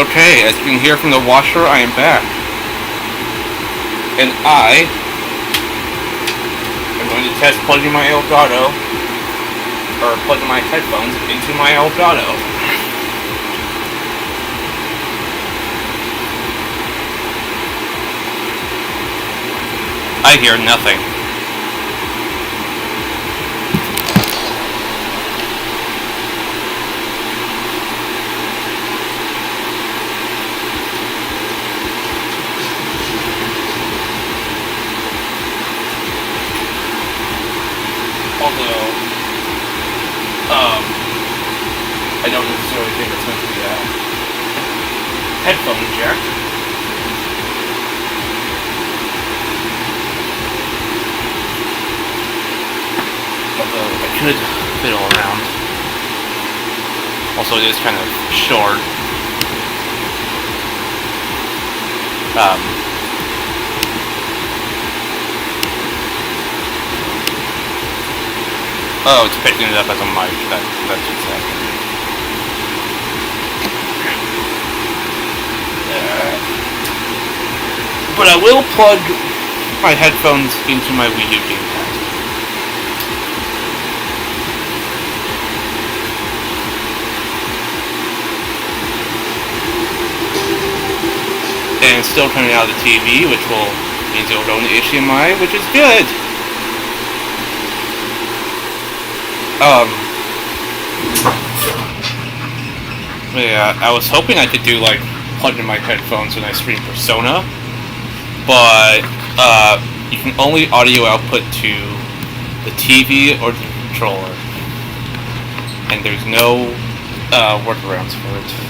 Okay, as you can hear from the washer, I am back. And I am going to test plugging my Elgato, or plugging my headphones into my Elgato. I hear nothing. Although, I don't necessarily think it's meant to be a headphone jack. Although I could fiddle around. Also, it is kind of short. Oh, it's picking it up as a mic. That's what's happening. But I will plug my headphones into my Wii U gamepad. And it's still coming out of the TV, which means it will go into HDMI, which is good. Yeah, I was hoping I could do, like, plug in my headphones when I stream Persona, but, you can only audio output to the TV or the controller, and there's no, workarounds for it.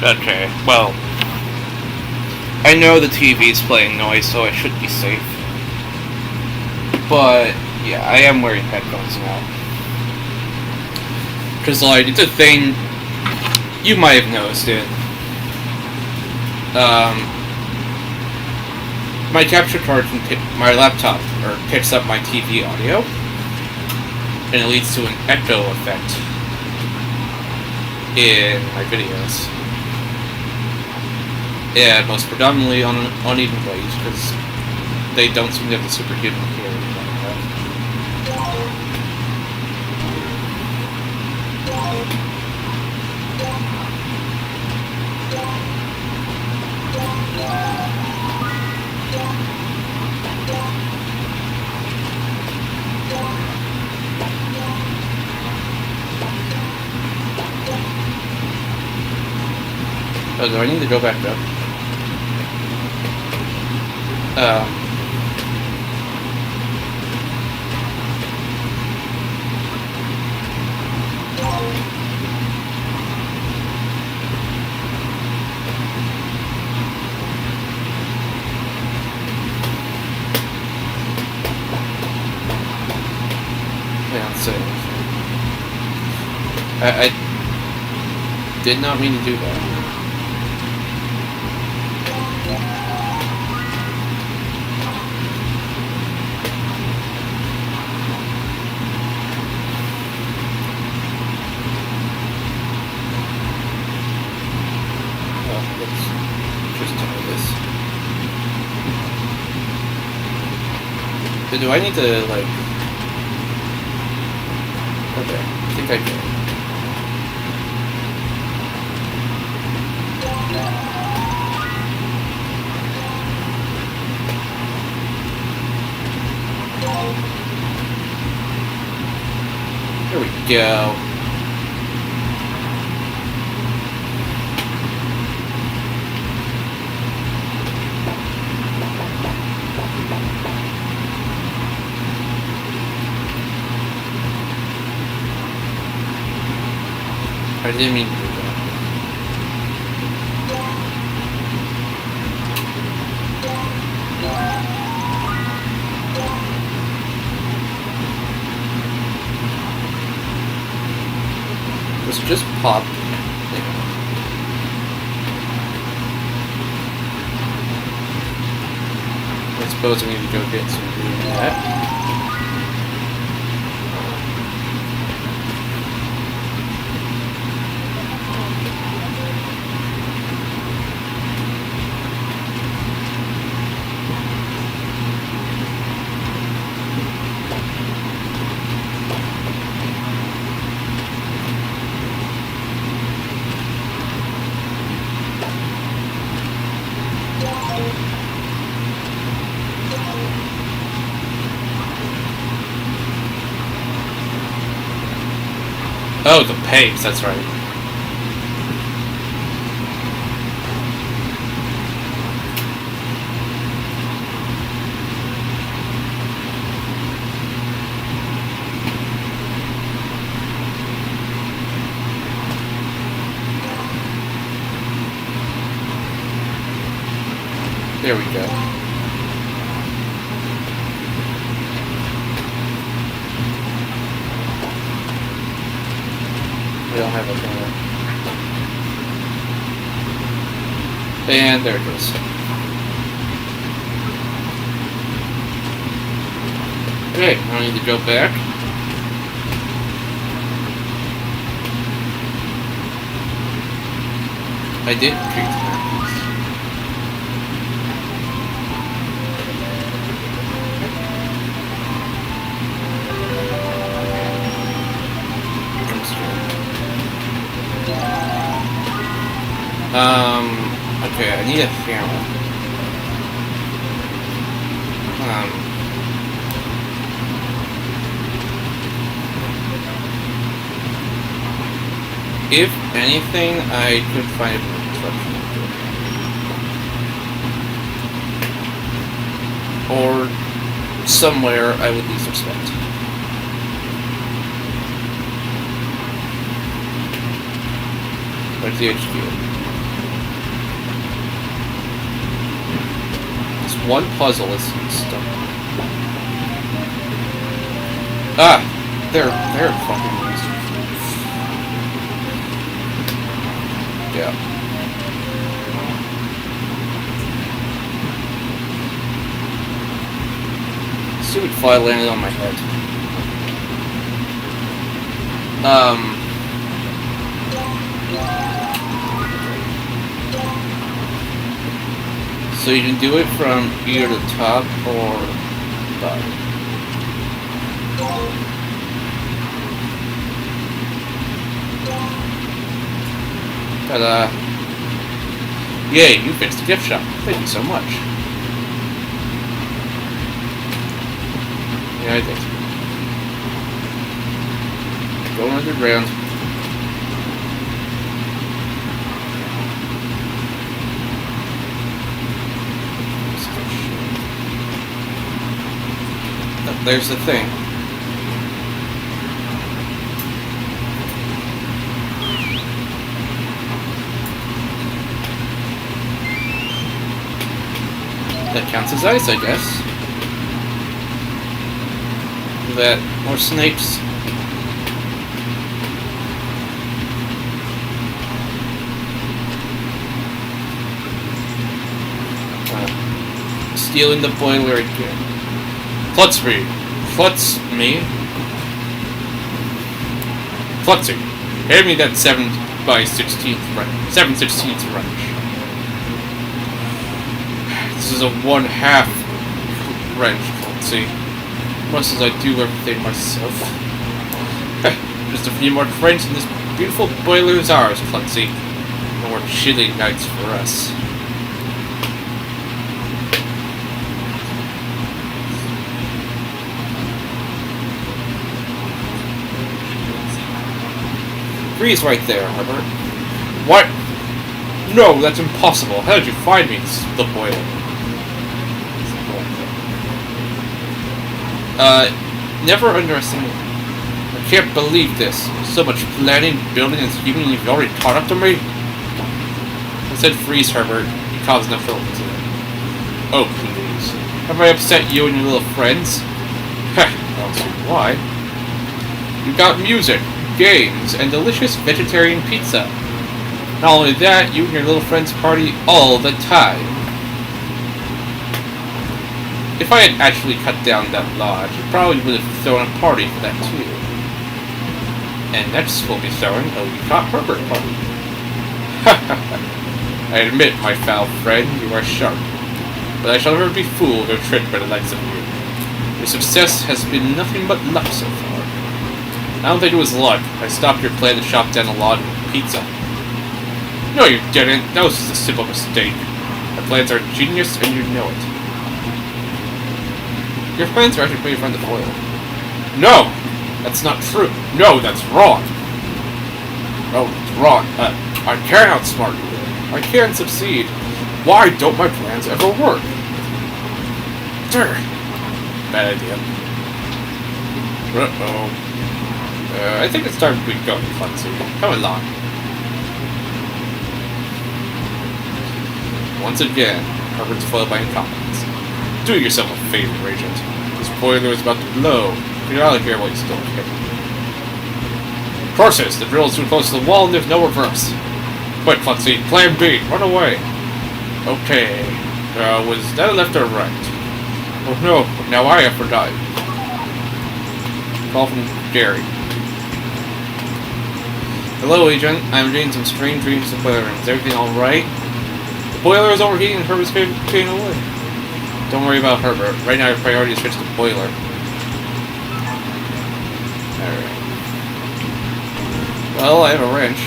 Okay, well, I know the TV's playing noise, so I should be safe. But, yeah, I am wearing headphones now. Because, like, it's a thing, you might have noticed it. My capture card from my laptop picks up my TV audio, and it leads to an echo effect in my videos. Yeah, most predominantly on uneven waves, because they don't seem to have the superhuman hearing that I have. Oh, do I need to go back up? I did not mean to do that. Let's just try this. Do I need to, like... Okay, I think I do. There we go. I didn't mean to do that. Let's just pop. I suppose I need to go get some of that. Oh, the pegs, that's right. There we go. We don't have a camera. And there it goes. Okay, I need to go back. I did treat that. Okay, I need a camera. If anything, I could find a instruction. Or somewhere I would least expect. Where's the HQ? One puzzle is stuck. Ah! They're fucking monsters. Yeah. Stupid fly landed on my head. So you can do it from either the top or bottom. Ta-da! Yay, you fixed the gift shop. Thank you so much. Yeah, I did. Go underground. There's the thing. That counts as ice, I guess. That more snakes. Stealing the boiler again. Klutz me. Klutz me. Klutzy. Hand me that 7/16 wrench. 7/16 wrench. This is a 1/2 wrench, Klutzy. Much as I do everything myself. Just a few more cranks and this beautiful boiler is ours, Klutzy. No more chilly nights for us. Freeze right there, Herbert. What? No, that's impossible. How did you find me? This is the boiler. Never underestimate. Can't believe this. So much planning, building, and scheming you've already caught up to me? I said freeze, Herbert. You caused enough trouble today. Oh, please. Have I upset you and your little friends? Heh, I don't see why. You got music, games, and delicious vegetarian pizza. Not only that, you and your little friends party all the time. If I had actually cut down that lodge, you probably would have thrown a party for that too. And next we'll be throwing a We Caught Herbert party. I admit, my foul friend, you are sharp. But I shall never be fooled or tricked by the likes of you. Your success has been nothing but luck so far. I don't think it was luck. I stopped your plan to chop down a log with pizza. No, you didn't. That was just a simple mistake. My plans are genius, and you know it. Your plans are actually pretty fun to foil. No! That's not true. No, that's wrong. Oh, it's wrong. I can't outsmart you. I can't succeed. Why don't my plans ever work? Bad idea. Uh-oh. I think it's time we go, Foxy. Come along. Once again, Herbert's foiled by incompetence. Do yourself a favor, Agent. This boiler is about to blow. You're out of here while you still can. Courses! The drill is too close to the wall and there's no reverse. Quick, Foxy. Plan B. Run away. Okay. Was that left or right? Oh no. Now I have forgotten. Call from Gary. Hello, Agent. I'm getting some strange dreams of boiler rooms. Is everything alright? The boiler is overheating and Herbert's getting away. Don't worry about Herbert. Right now, your priority is switch to boiler. Alright. Well, I have a wrench.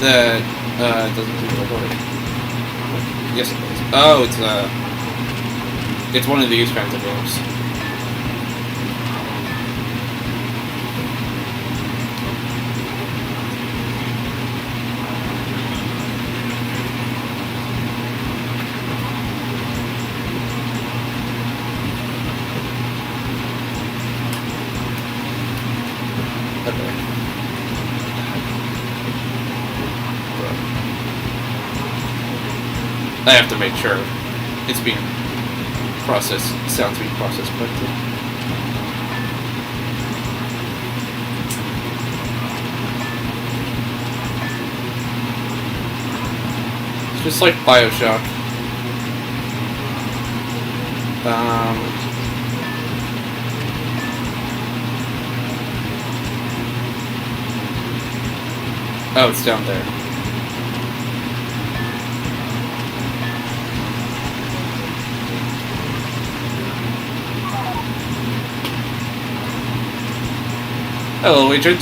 That, doesn't do the work. Yes, it does. Oh, it's one of these kinds of games. I have to make sure it's being processed, sounds being processed correctly. It's just like BioShock. Oh, it's down there. Hello, Agent.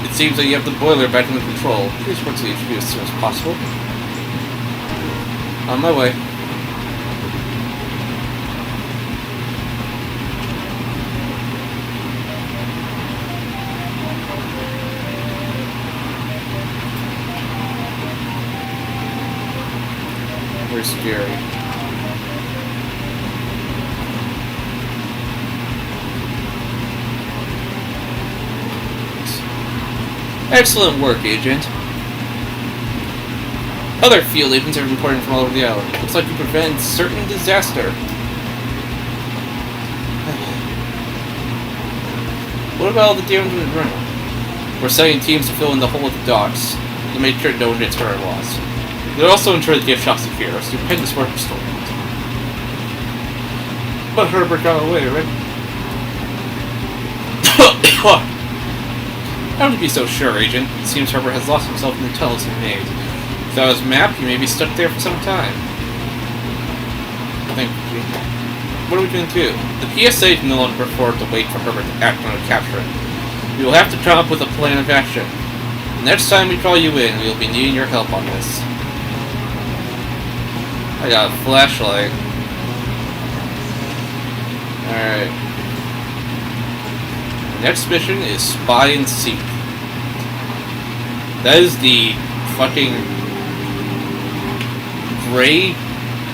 It seems that you have the boiler back under control. Please report to the HQ as soon as possible. On my way. Very scary. Excellent work, Agent. Other field agents are reporting from all over the island. Looks like you prevented certain disaster. What about all the damage in the ground? We're sending teams to fill in the hole at the docks to make sure no one gets hurt or lost. They'll also ensure the gift shop secure. A stupendous work restored. But Herbert got away, right? How would you be so sure, Agent? It seems Herbert has lost himself in the tunnels he made. Without his map, he may be stuck there for some time. Thank you. What are we going to do? The PSA can no longer afford to wait for Herbert to act on a capture. We will have to come up with a plan of action. The next time we call you in, we will be needing your help on this. I got a flashlight. Alright. Next mission is Spy and Seek. That is the fucking gray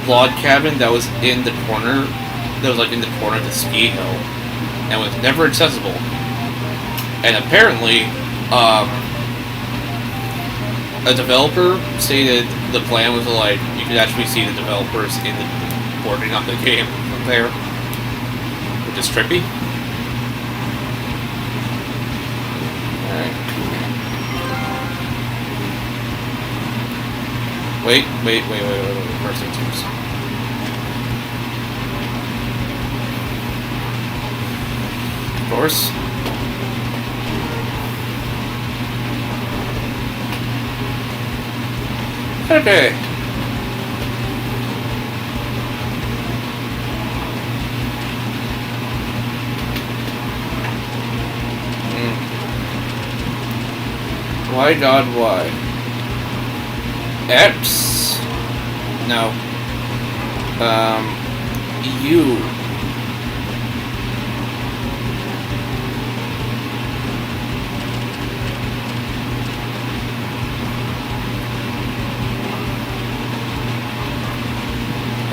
log cabin that was in the corner that was like in the corner of the ski hill and was never accessible. And apparently, a developer stated the plan was like you could actually see the developers in the boarding of the game from there, which is trippy. Alright. Wait. First things first. Of course. Okay. Why God, why? X? No. U.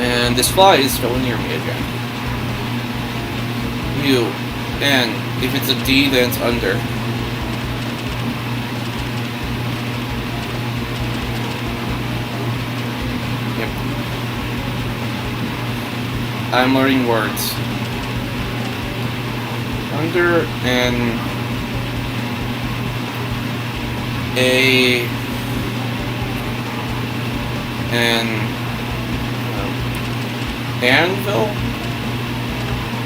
And this fly is going near me again. U. N. If it's a D, then it's under. I'm learning words. Under and A and anvil,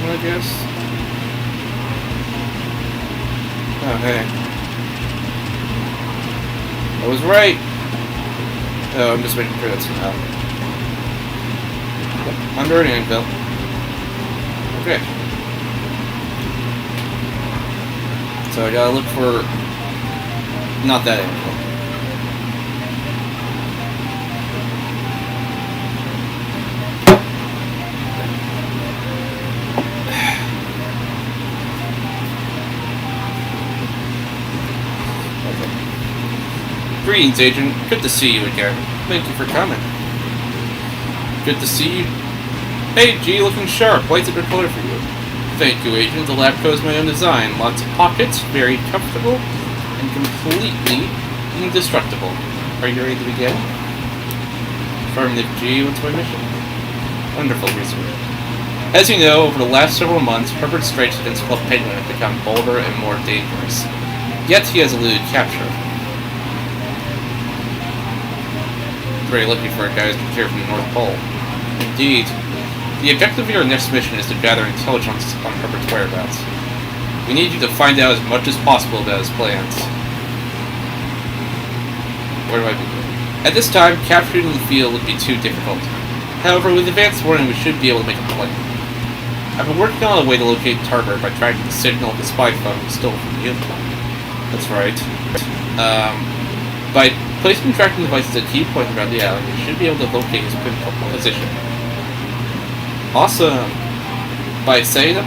I guess. Oh hey, I was right. Oh, I'm just making sure that's enough. Under an anvil. Okay. So I gotta look for not that anvil. Okay. Greetings, Agent. Good to see you again. Thank you for coming. Good to see you. Hey, G, looking sharp. White's a good color for you. Thank you, Agent. The lab coat is my own design. Lots of pockets, very comfortable, and completely indestructible. Are you ready to begin? Affirmative, G. What's my mission? Wonderful research. As you know, over the last several months, Herbert's strikes against Club Penguin have become bolder and more dangerous. Yet he has eluded capture. Very lucky for a guy who's been here from the North Pole. Indeed. The objective of your next mission is to gather intelligence on Herbert's whereabouts. We need you to find out as much as possible about his plans. Where do I begin? At this time, capturing the field would be too difficult. However, with advanced warning, we should be able to make a plan. I've been working on a way to locate Herbert by tracking the signal of the spy phone we stole from you. That's right. By placing tracking devices at key points around the island, we should be able to locate his pinpoint position. Awesome! By setting up...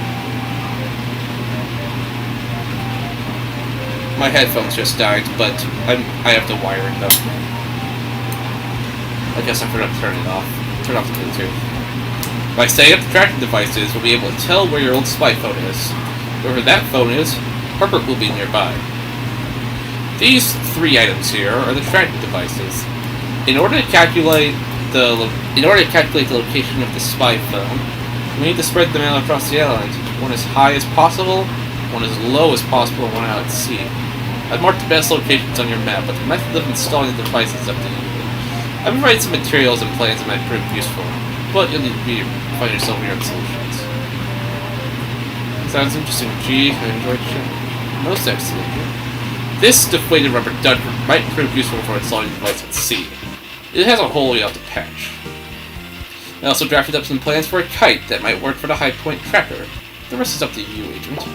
My headphones just died, but I have to wire it though. I guess I forgot to turn it off. Turn off the Bluetooth. By setting up the tracking devices, we'll be able to tell where your old spy phone is. Wherever that phone is, Herbert will be nearby. These three items here are the tracking devices. In order to calculate the location of the spy phone, we need to spread them out across the island. One as high as possible, one as low as possible, and one out at sea. I've marked the best locations on your map, but the method of installing the device is up to you. I've provided some materials and plans that might prove useful, but you'll need to find yourself your own solutions. Sounds interesting, G. I enjoyed the show. Most excellent. This deflated rubber duck might prove useful for installing the device at sea. It has a hole you have to patch. I also drafted up some plans for a kite that might work for the high point tracker. The rest is up to you, Agent.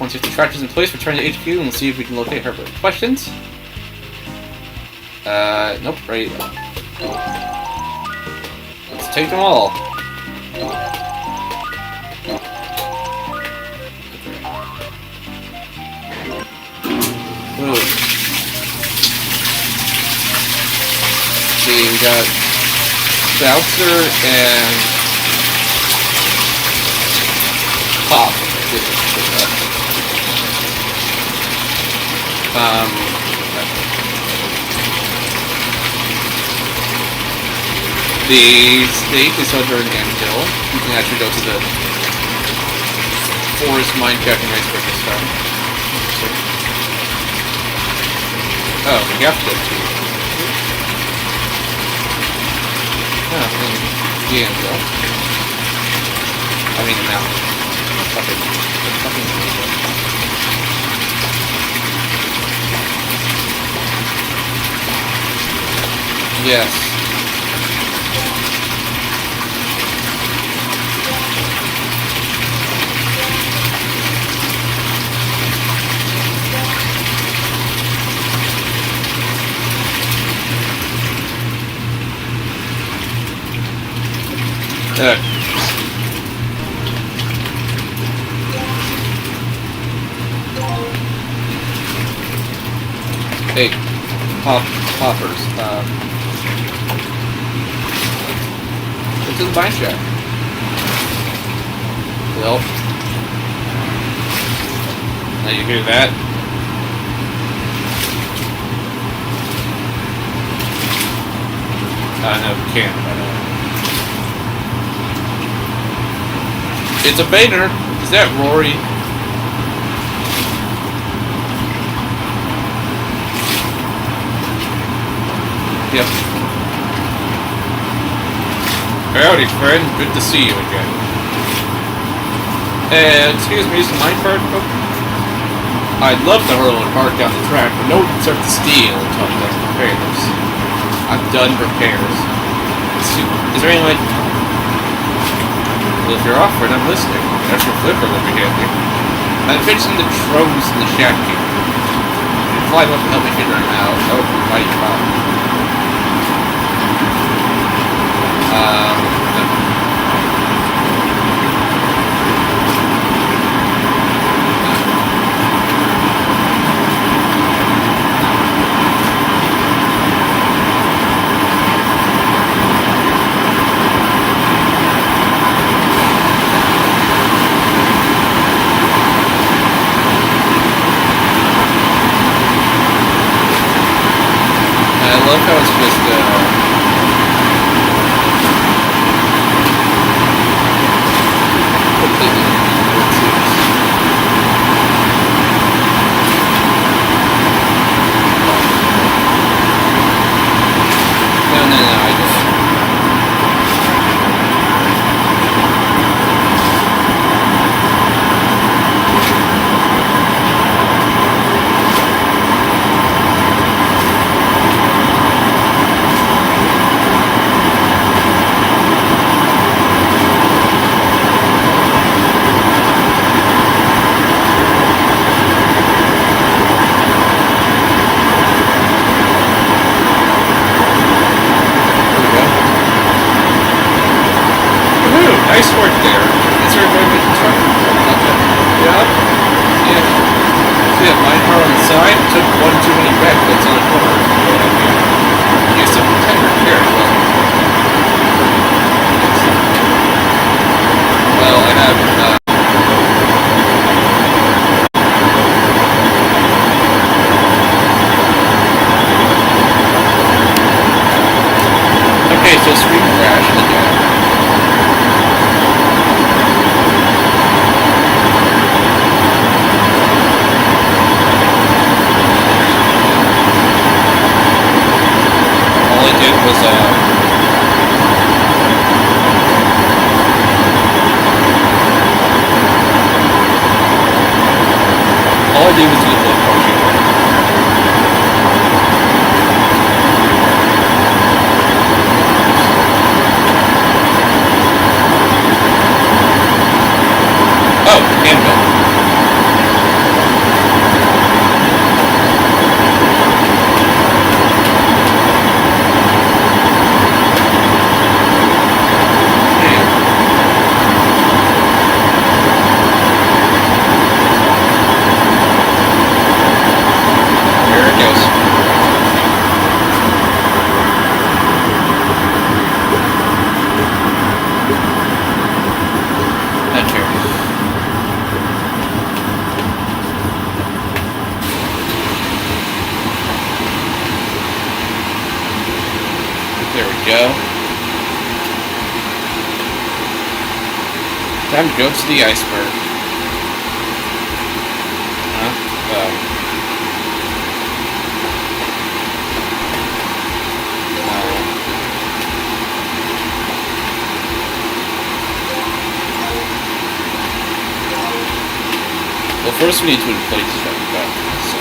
Once you have the trackers in place, return to HQ and we'll see if we can locate Herbert. Questions? Nope, right. Let's take them all. Ooh. See, we got Bouncer and pop. The state is under an anthill. You can actually go to the forest Minecraft and iceberg this time. Oh, we have to go to the anthill. I mean, the mountain. Yes. Hey, poppers. Into the mine shaft. Well, now you hear that? No, we can't. It's a Bainer. Is that Rory? Yep. Howdy, friend. Good to see you again. Excuse me, is the minecart open? I'd love to hurl a cart down the track, but no one can start to steal until he does repairs. I'm done repairs. Is there any way? Well, if you're offering, I'm listening. That's your flipper will be handy. I'm fixing the drones in the shack here. Climb up and help me figure them out. That would be mighty fun. I love how it's just nice work there. Is there a way we can start? Yeah. Yeah, mine car on the side took one too many backflips on the corner. Use some tender care as well. Well, I have, okay, so screen crash again. All I did was use the potion. Oh, anvil. Time to go to the iceberg. Huh? Well, first we need to inflate the truck, so...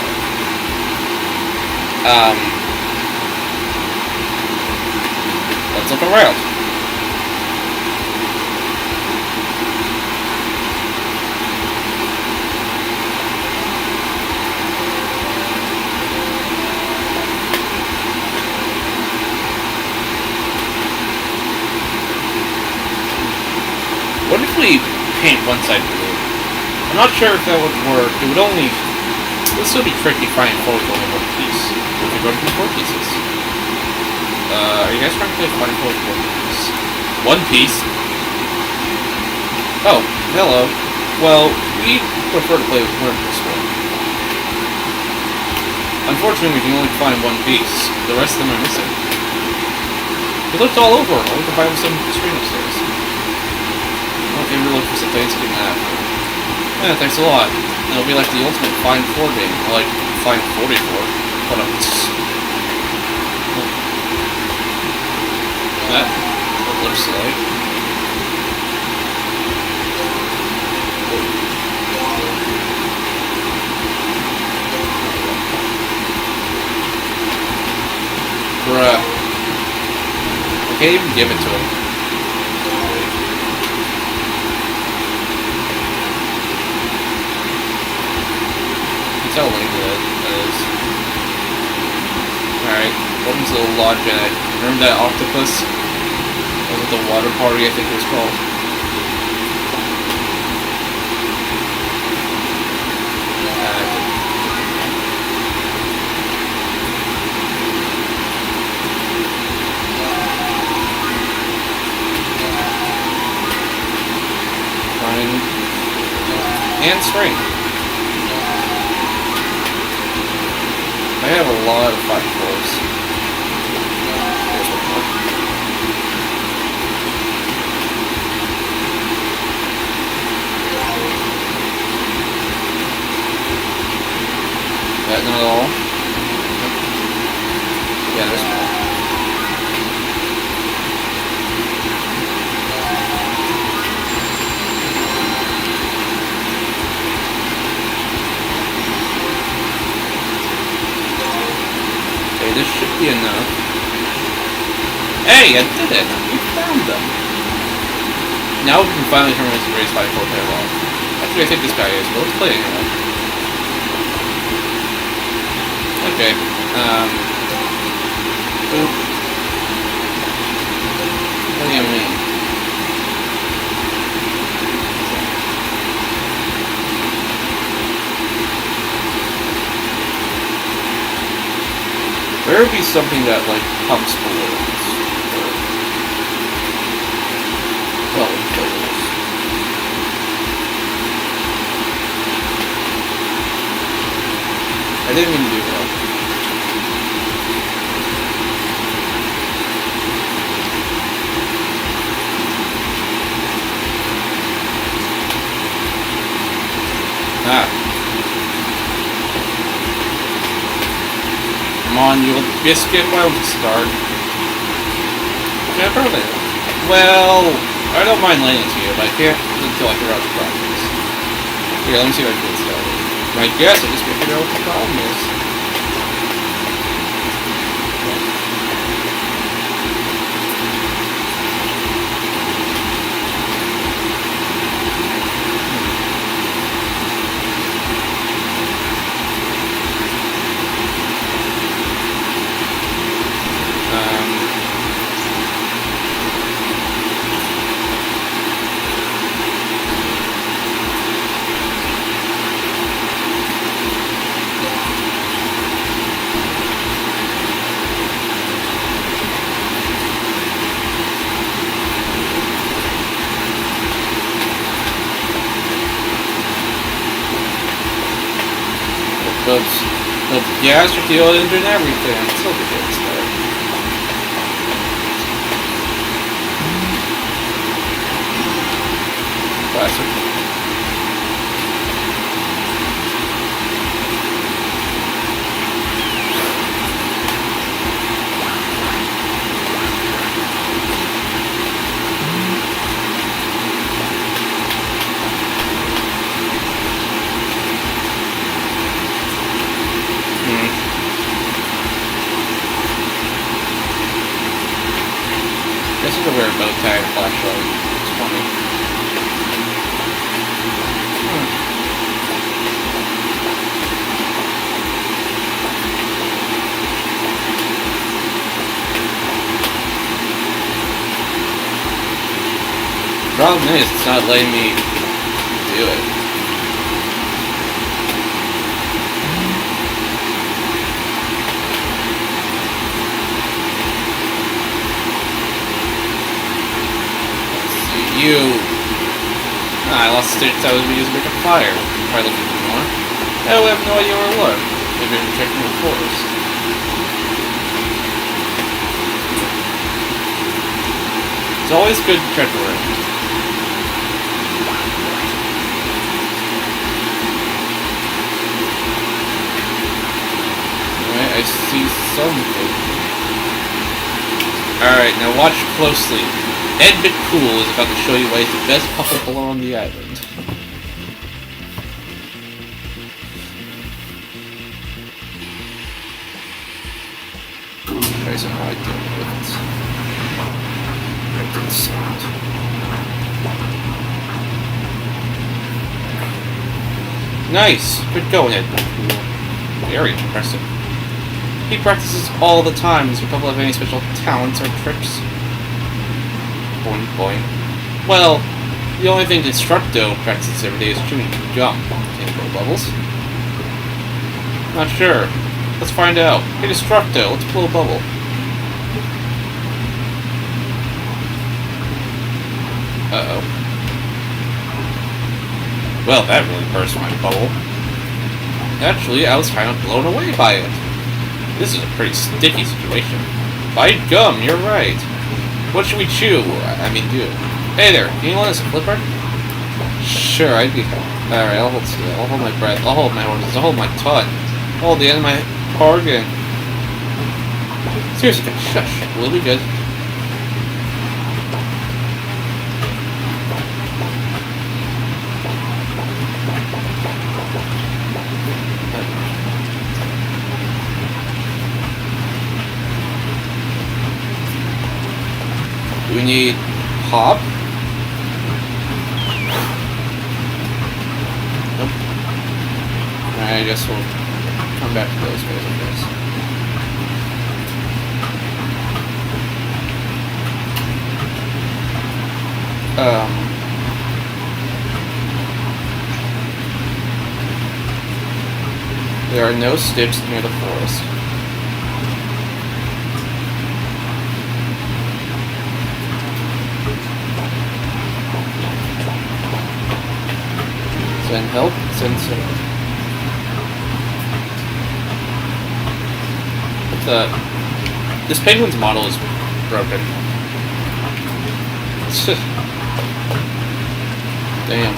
let's look around. What if we paint one side blue? I'm not sure if that would work. It would only... This would be tricky finding four with only one piece. If we go to 4 pieces. Are you guys trying to play Finding Four with 4 pieces? One piece? Oh, hello. Well, we prefer to play with more than this one. Unfortunately, we can only find one piece. The rest of them are missing. We looked all over, only to find some screen upstairs. Okay, we look for some things to get that. Yeah, thanks a lot. It'll be like the ultimate Find 4 game, or like Find 44. Hold up. That looks like. Bruh. I can't even give it to him. How late that is. Alright, welcome to the Lodge Jet. Remember that octopus? That was at the water party, I think it was called. Fine. And string. I have a lot of 5 floors. Here's one more. That not all? Yeah, there's more. This should be enough. Hey, I did it! We found them! Now we can finally turn this race by 4 player long. Actually, I think this guy is, but let's play it anyway. Okay. Oop. What do you mean? There would be something that, like, pumps balloons. Well, inflatables. I didn't even do that. Ah. Come on, you little biscuit, why don't we start? Yeah, probably. Well, I don't mind landing to you, but I can't until I figure out the problem is. Here, let me see if I can get started. My guess is just gonna figure out what the problem is. The gas with the oil engine and everything. It's still the good stuff. Classic. This is a weird bow tie flashlight. It's funny. Problem is, it's not letting me do it. I lost sticks I was using to make a fire. Try looking for more. Oh, I have no idea where to look. Maybe I'm checking the forest. It's always good to check around. Alright, I see something. Alright, now watch closely. Herbert Cool is about to show you why he's the best puppet below on the island. Okay, so how I deal with it. Right to the sound. Nice! Good going, Herbert Cool. Very impressive. He practices all the time, so we don't have any special talents or tricks. Boing, boing. Well, the only thing Destructo practices every day is chewing gum. Can you blow bubbles? Not sure. Let's find out. Hey, Destructo, let's blow a bubble. Uh-oh. Well, that really burst my bubble. Actually, I was kind of blown away by it. This is a pretty sticky situation. By gum, you're right. What should we chew? I mean, do. Hey there, can you lend us a flipper? Sure, I'd be... Alright, I'll hold still. I'll hold my breath. I'll hold my horses. I'll hold my tongue. Hold the end of my organ. Seriously, shush. We'll be good. We need hop. Nope. Alright, I guess we'll come back to those guys, I guess. There are no sticks near the forest. Send help, send someone. This penguin's model is broken. Damn.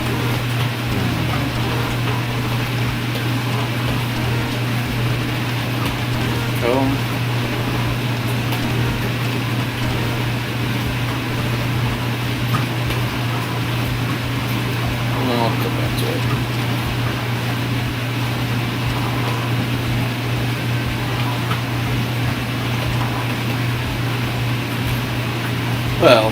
Oh. I'll go back to it. Well.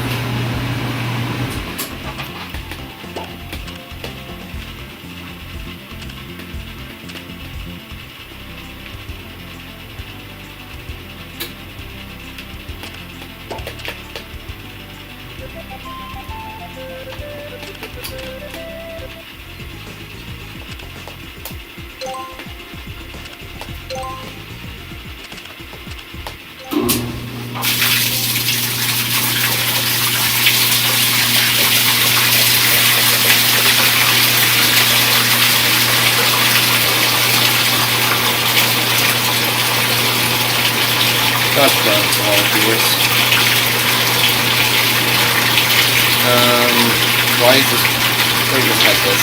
Gosh, that's all viewers. Why is this this.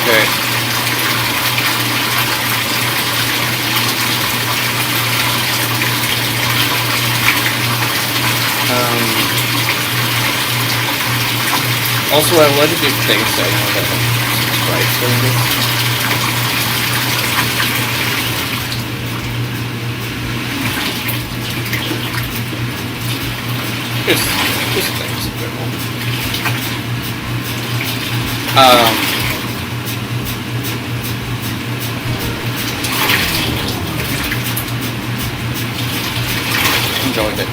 Okay. Also, I would like to do things so I know that Sprite's doing this. Just things in general. Enjoyed it.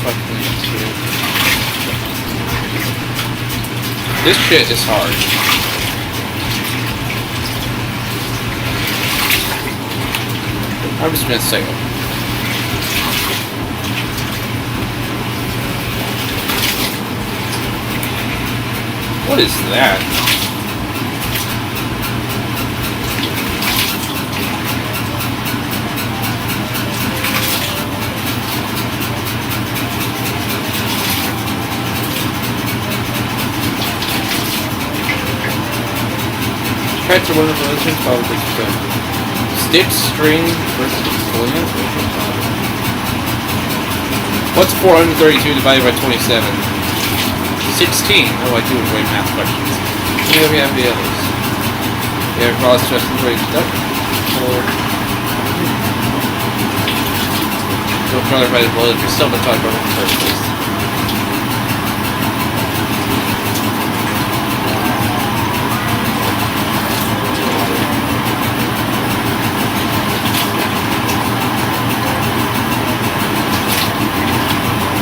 Fucking shit. This shit is hard. I'm just gonna say it. What is that? Pets are wonderful instruments, probably stick, string versus deployment. What's 432 divided by 27? 16. Oh, I do enjoy math questions. Any of you have the others? Yeah, cross just enjoy stuff. Or don't try to fight as well if you're still to talk about it in the first place.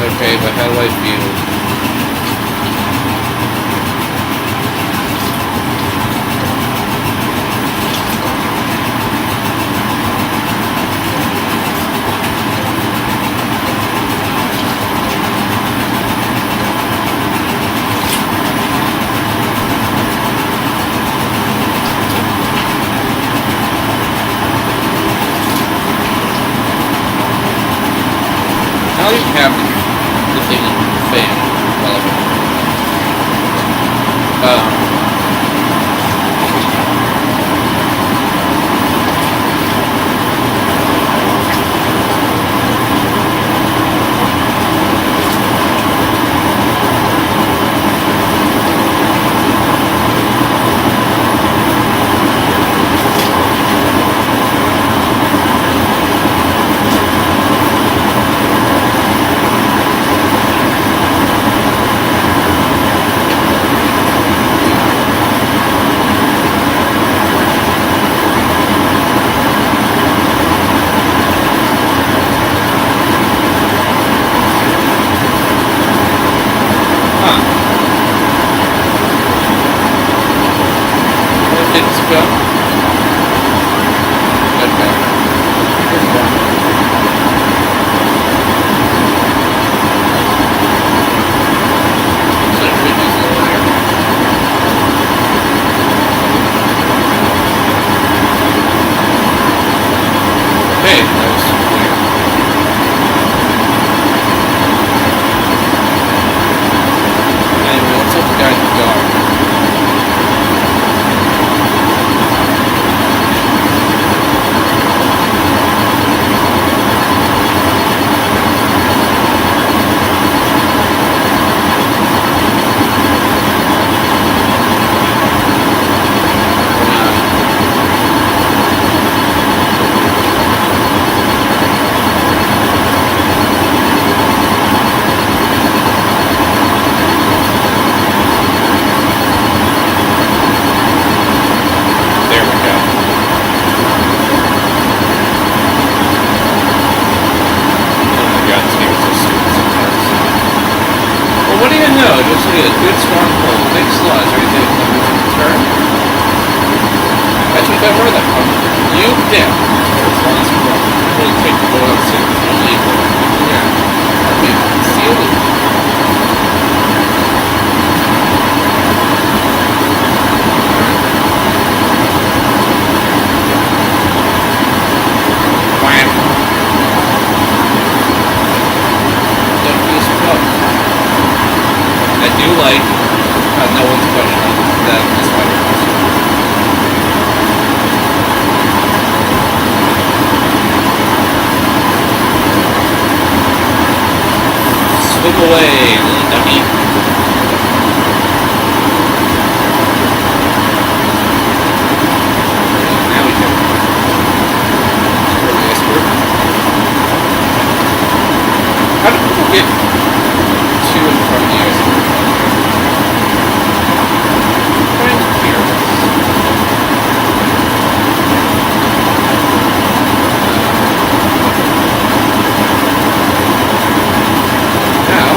Okay, but how do I feel? How do you have the thing fan? Actually, a good strong pull. Big slush. Are you doing a turn? I think I've heard that one. You dip. As long as you really take the boil soon. Yeah. I mean, seal it. do like, no one's questioning that the spider costume. Swim away, little ducky. Now we can. How do people get two in front of the iceberg? Trying to clear this. Now,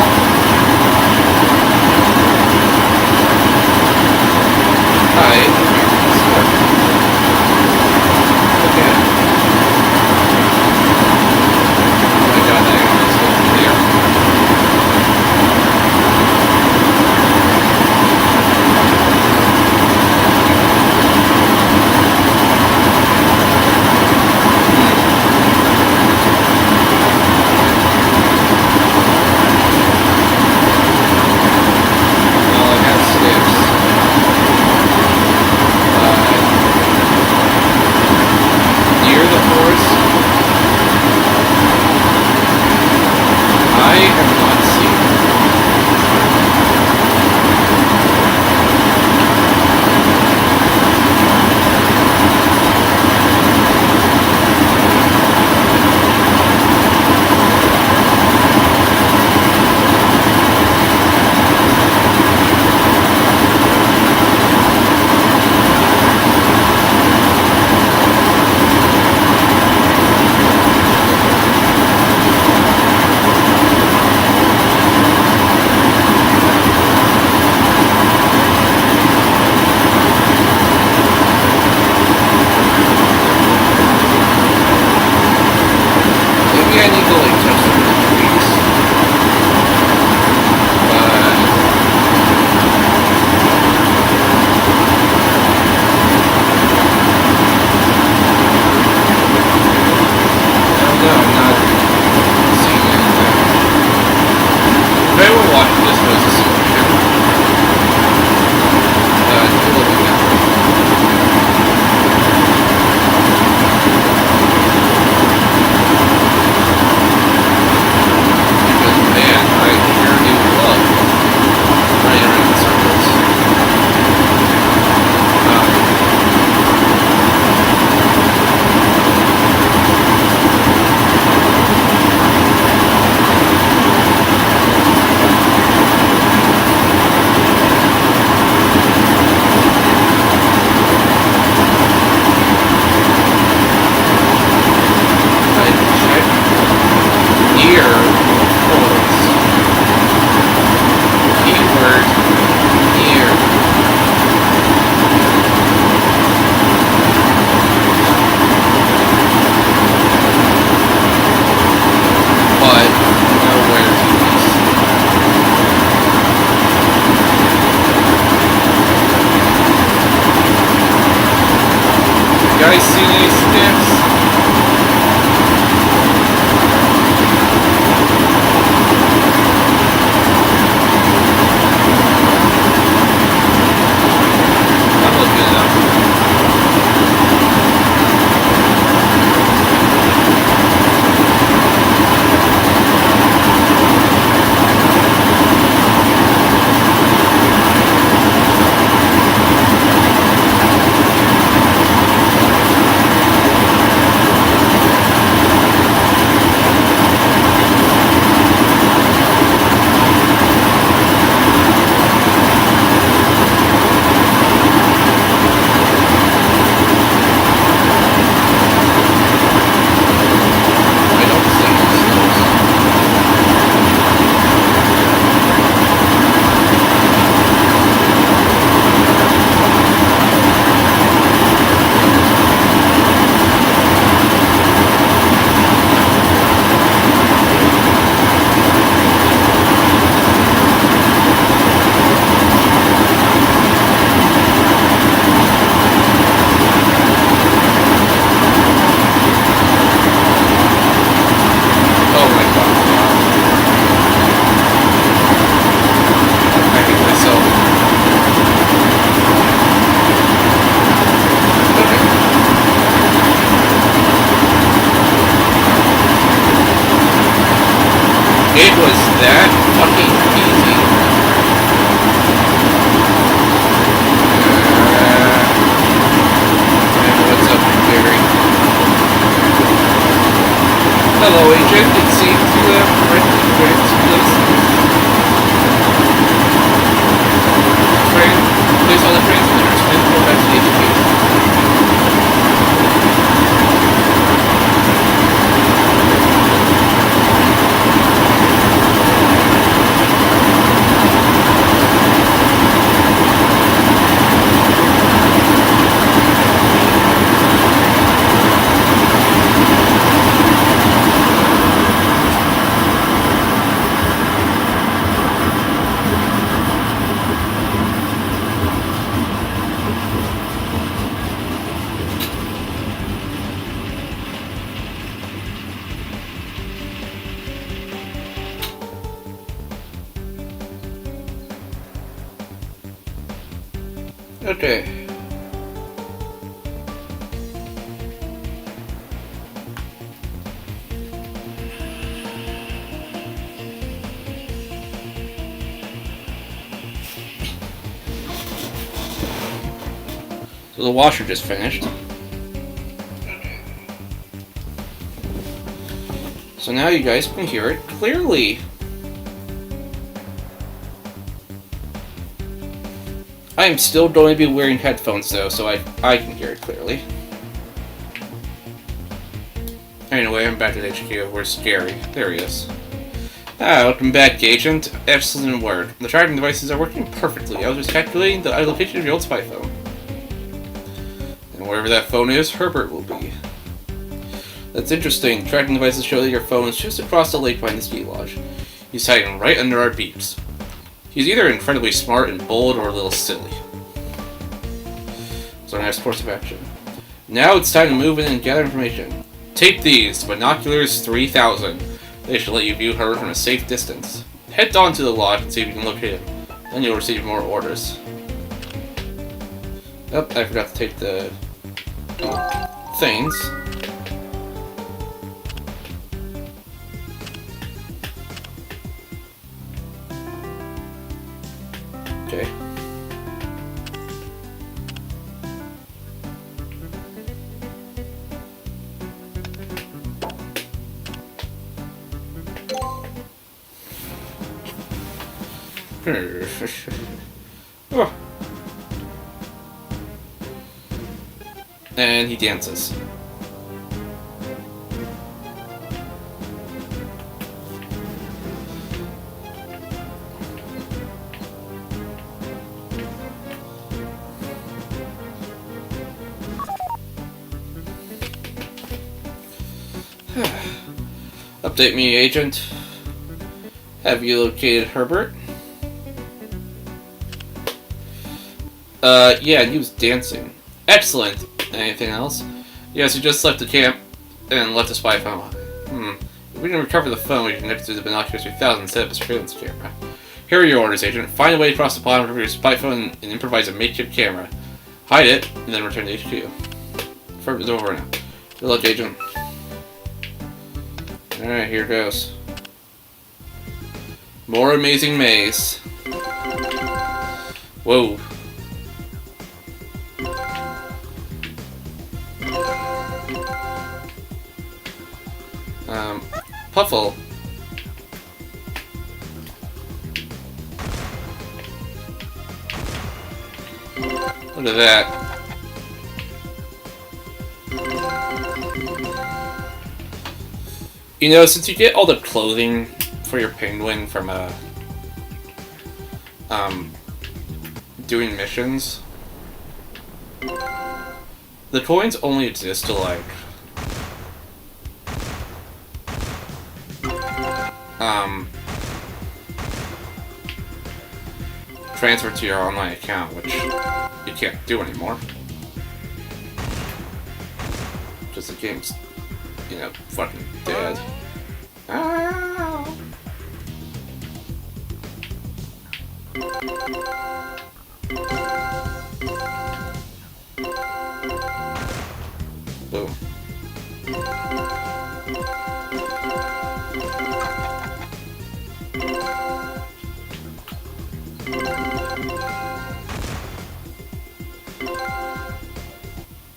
Okay. So the washer just finished. So now you guys can hear it clearly. I am still going to be wearing headphones though, so I can hear it clearly. Anyway, I'm back at HQ. Where's Gary? There he is. Welcome back, Agent. Excellent work. The tracking devices are working perfectly. I was just calculating the location of your old spy phone. And wherever that phone is, Herbert will be. That's interesting. The tracking devices show that your phone is just across the lake behind the ski lodge. He's hiding right under our beeps. He's either incredibly smart and bold or a little silly. So next course of action. Now it's time to move in and gather information. Take these, binoculars 3000. They should let you view Herbert from a safe distance. Head on to the lodge and see if you can locate him. Then you'll receive more orders. Oh, I forgot to take the things. Okay. Oh. And he dances. Update me, Agent. Have you located Herbert? Yeah, he was dancing. Excellent. Anything else? Yes, he just left the camp and left a spy phone. If we can recover the phone, we can connect it to the binoculars 3000 and set up a surveillance camera. Here are your orders, Agent. Find a way across the pond, recover your spy phone, and improvise a makeshift camera. Hide it, and then return to HQ. Firm is over now. Good luck, Agent. Alright, here goes. More amazing maze. Whoa. Puffle. Look at that. You know, since you get all the clothing for your penguin from doing missions, the coins only exist to like transfer to your online account, which you can't do anymore. Because the game's, you know, fucking dead. Ow. Boom.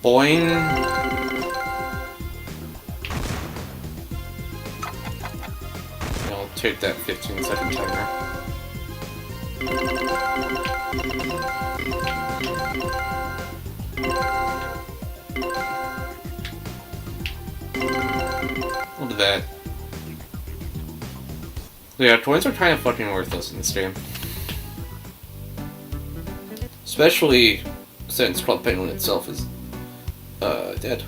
Boing. I'll take that 15-second timer. Look at that. Yeah, coins are kind of fucking worthless in this game. Especially since Club Penguin itself is dead.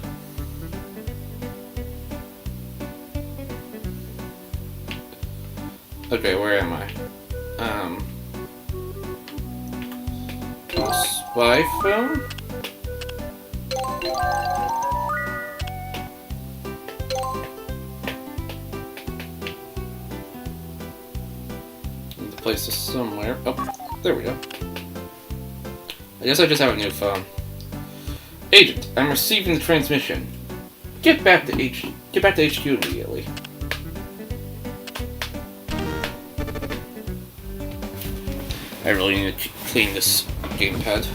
Okay, where am I? Spy phone? Need to place this somewhere. Oh, there we go. I guess I just have a new phone. Agent, I'm receiving the transmission. Get back to HQ immediately. I really need to clean this gamepad.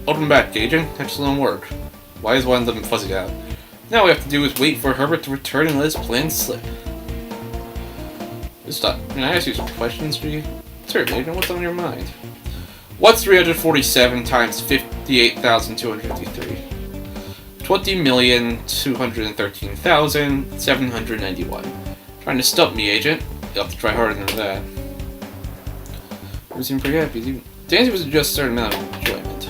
Welcome back, Agent. Excellent work. Why is one of them fuzzing out? Now all we have to do is wait for Herbert to return and let his plan slip. Stop. Can I ask you some questions, G? Certainly, Agent. What's on your mind? What's 347 times 58,253? 20,213,791. Trying to stump me, Agent. You'll have to try harder than that. You seem pretty happy. Dancy was just a certain amount of enjoyment.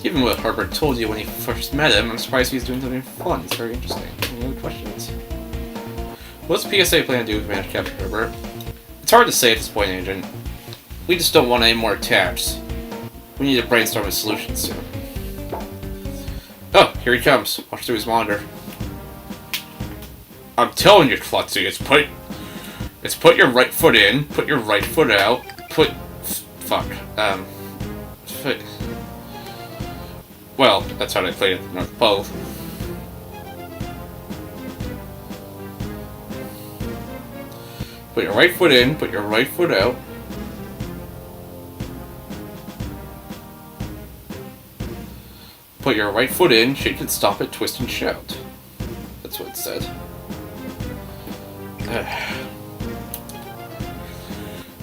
Given what Herbert told you when you first met him, I'm surprised he's doing something fun. It's very interesting. Any other questions? What's PSA plan to do with manage Captain Herbert? It's hard to say at this point, Agent. We just don't want any more attacks. We need to brainstorm a solution soon. Oh, here he comes. Watch through his monitor. I'm telling you, Klutzy, it's put your right foot in, put your right foot out, well, that's how they played at the North Pole. Put your right foot in, put your right foot out. Put your right foot in, shake and stop it, twist and shout. That's what it said.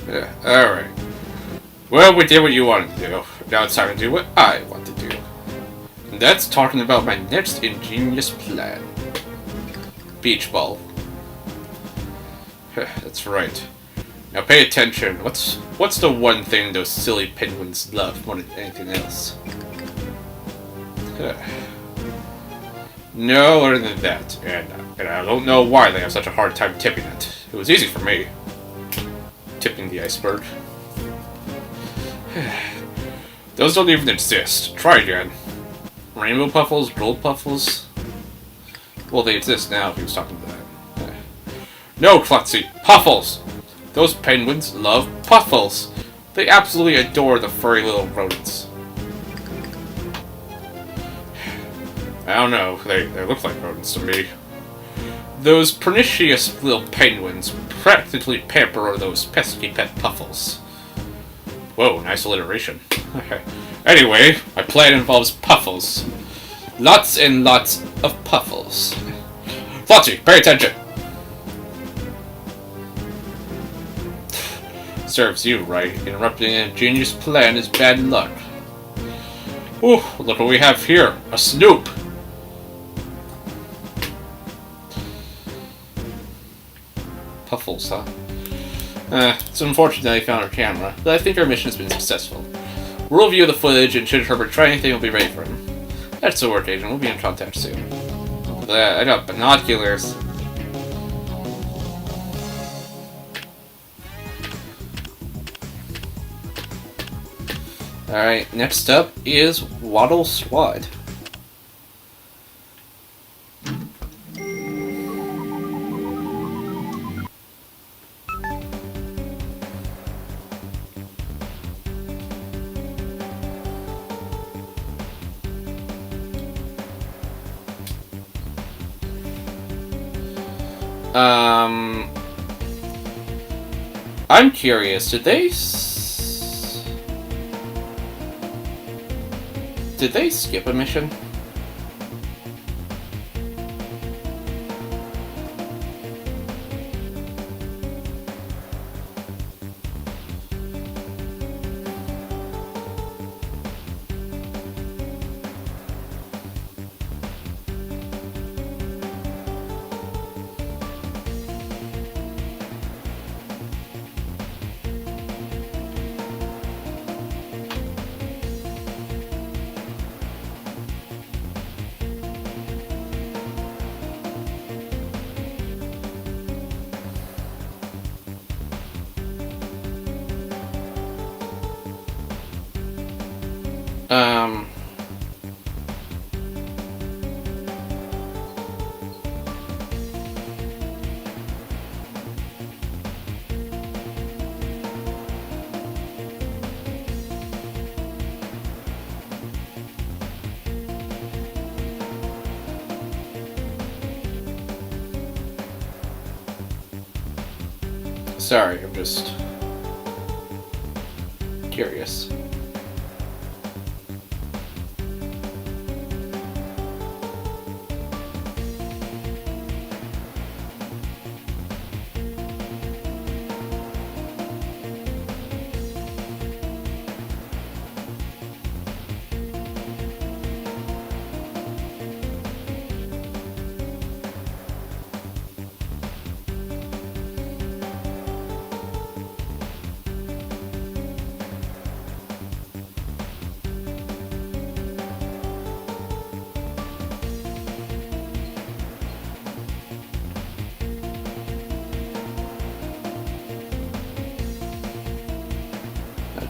Yeah, alright. Well, we did what you wanted to do. Now it's time to do what I want to do. And that's talking about my next ingenious plan. Beach ball. That's right. Now pay attention. What's the one thing those silly penguins love more than anything else? No other than that. And I don't know why they have such a hard time tipping it. It was easy for me. Tipping the iceberg. Those don't even exist. Try again. Rainbow puffles, gold puffles. Well, they exist now if he was talking about that. No, Klutzy! Puffles! Those penguins love puffles! They absolutely adore the furry little rodents. I don't know, they look like rodents to me. Those pernicious little penguins practically pamper those pesky pet puffles. Whoa, nice alliteration. Anyway, my plan involves puffles. Lots and lots of puffles. Flotzy, pay attention! Serves you right. Interrupting an ingenious plan is bad luck. Ooh, look what we have here. A snoop! Puffles, huh? It's unfortunate I found our camera, but I think our mission has been successful. We'll review the footage, and should Herbert try anything, we'll be ready for him. That's the work, Agent. We'll be in contact soon. I got binoculars. Alright, next up is Waddle Swad. I'm curious, did they skip a mission? Sorry, I'm just curious.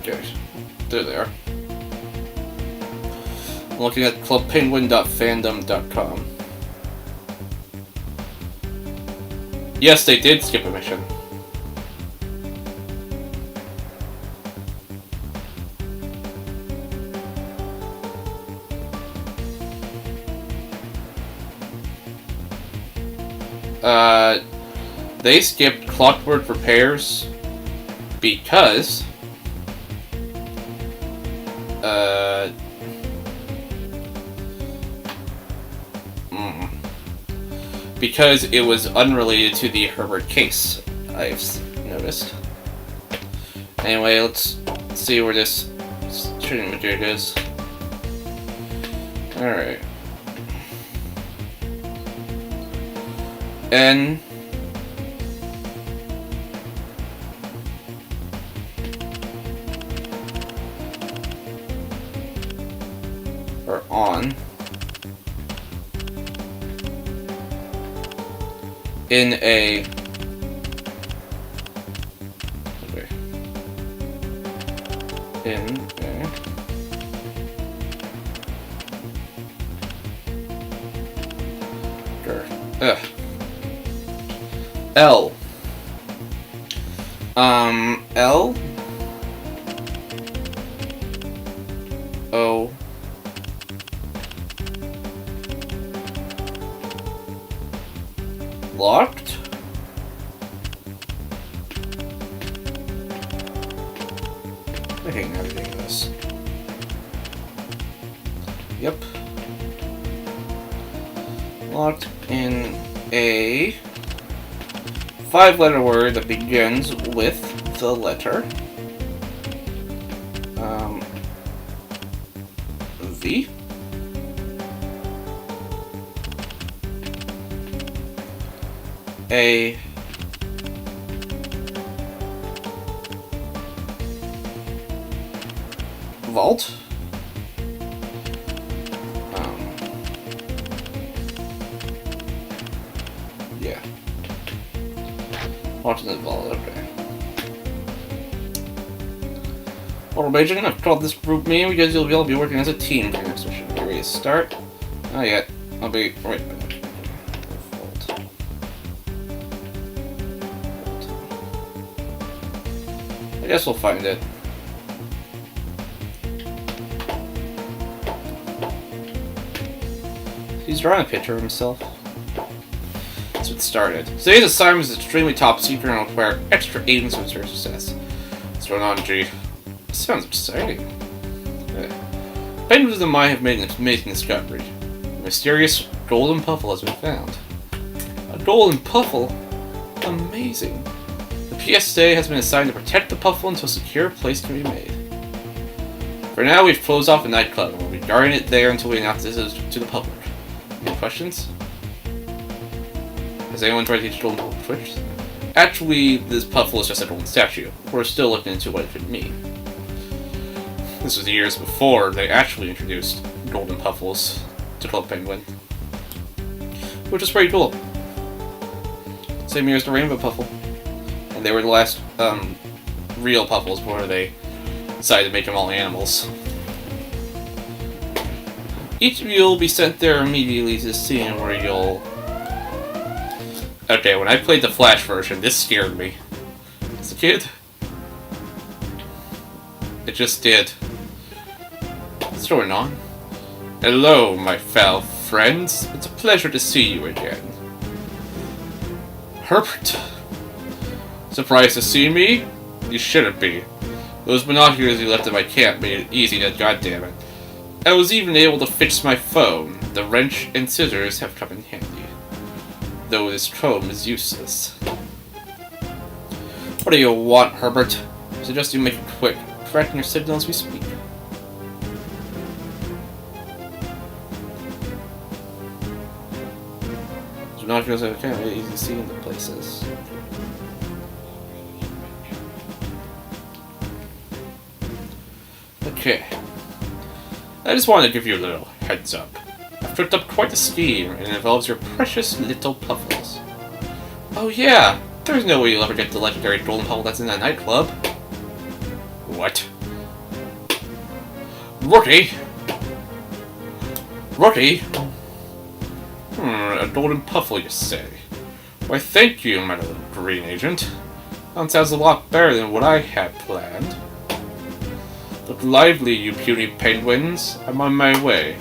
Okay, there they are. I'm looking at clubpenguin.fandom.com. Yes, they did skip a mission. They skipped Clockwork Repairs because because it was unrelated to the Herbert case, I've noticed. Anyway, let's see where this shooting material is. Alright. N. Or on. In a. Okay. In a. Sure. Ugh. L. L. O. Locked? I hate navigating this. Yep. Locked in a 5-letter word that begins with the letter V. A vault. Yeah. Watching the vault, okay. Well, Major, I've called this group meeting because you'll all be working as a team during next mission. Are you ready to start? Not yet. I'll be right back. I guess we'll find it. He's drawing a picture of himself. That's what started. Today's assignment is extremely top secret and will require extra agents to ensure success. What's going on, G? Sounds exciting. Penguins and I have made an amazing discovery. A mysterious golden puffle has been found. A golden puffle? Amazing. The PSA has been assigned to protect the puffle until a secure place can be made. For now, we've closed off the nightclub and we'll be guarding it there until we announce this to the public. Any questions? Has anyone tried to teach golden puffle tricks? Actually, this puffle is just a golden statue. We're still looking into what it could mean. This was years before they actually introduced golden puffles to Club Penguin. Which is pretty cool. Same year as the rainbow puffle. And they were the last real puffles before they decided to make them all animals. Each of you will be sent there immediately to the scene where you'll... Okay, when I played the Flash version, this scared me. As a kid. It just did. What's going on? Hello, my foul friends. It's a pleasure to see you again. Herbert. Surprised to see me? You shouldn't be. Those binoculars you left at my camp made it easy to goddammit. I was even able to fix my phone. The wrench and scissors have come in handy. Though this comb is useless. What do you want, Herbert? I suggest you make it quick. Tracking your signal as we speak. Binoculars are kind of easy to see in the places. Okay. I just wanted to give you a little heads up. I've cooked up quite a scheme, and it involves your precious little puffles. Oh yeah! There's no way you'll ever get the legendary golden puffle that's in that nightclub. What? Rookie? Rookie? A golden puffle, you say? Why, thank you, my little green agent. That sounds a lot better than what I had planned. Look lively, you puny penguins. I'm on my way.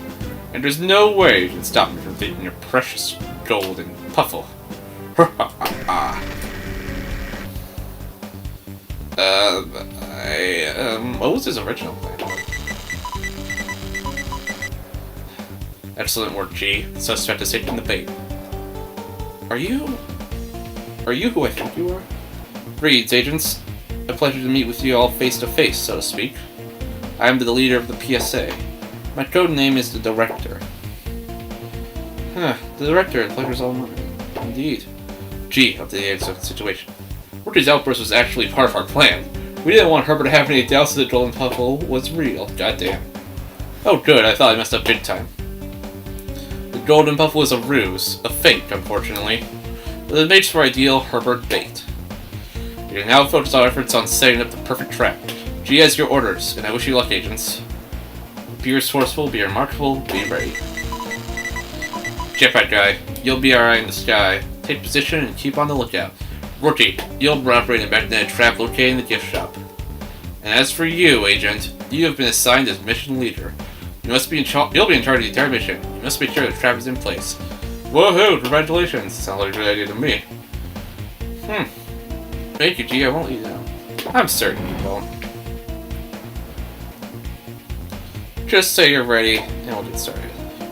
And there's no way you can stop me from taking your precious golden puffle. What was his original plan? Excellent work, G. The suspect is taking the bait. Are you who I think you are? Greetings, agents. A pleasure to meet with you all face to face, so to speak. I am the leader of the PSA. My code name is the Director. The Director, the pleasure's all mine. Indeed. G, up to the situation. Rookie's outburst was actually part of our plan. We didn't want Herbert to have any doubts that the golden puffle was real. Goddamn. Oh good, I thought I messed up big time. The golden puffle is a ruse. A fake, unfortunately. But it makes for ideal Herbert bait. We can now focus our efforts on setting up the perfect trap. G has your orders, and I wish you luck, agents. Be resourceful, be remarkable, be ready. Jetpack guy, you'll be our eye in the sky. Take position and keep on the lookout. Rookie, you'll be operating a magnetic trap locating the gift shop. And as for you, agent, you have been assigned as mission leader. You'll be in charge of the entire mission. You must make sure the trap is in place. Woohoo! Congratulations! Sounds like a good idea to me. Thank you, G. I won't let you down. I'm certain you won't. Just say you're ready, and we'll get started.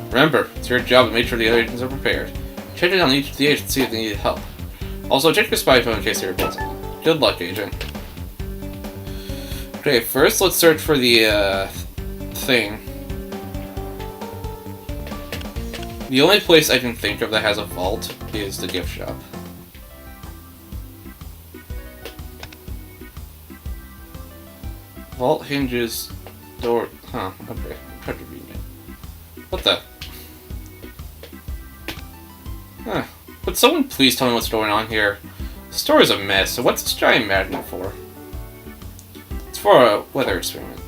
Remember, it's your job to make sure the other agents are prepared. Check in on each of the agents to see if they need help. Also, check your spy phone in case they report something. Good luck, agent. Okay, first let's search for the, thing. The only place I can think of that has a vault is the gift shop. Vault hinges, door, okay, try to read it. What the? Would someone please tell me what's going on here? The store is a mess, so what's this giant magnet for? It's for a weather experiment.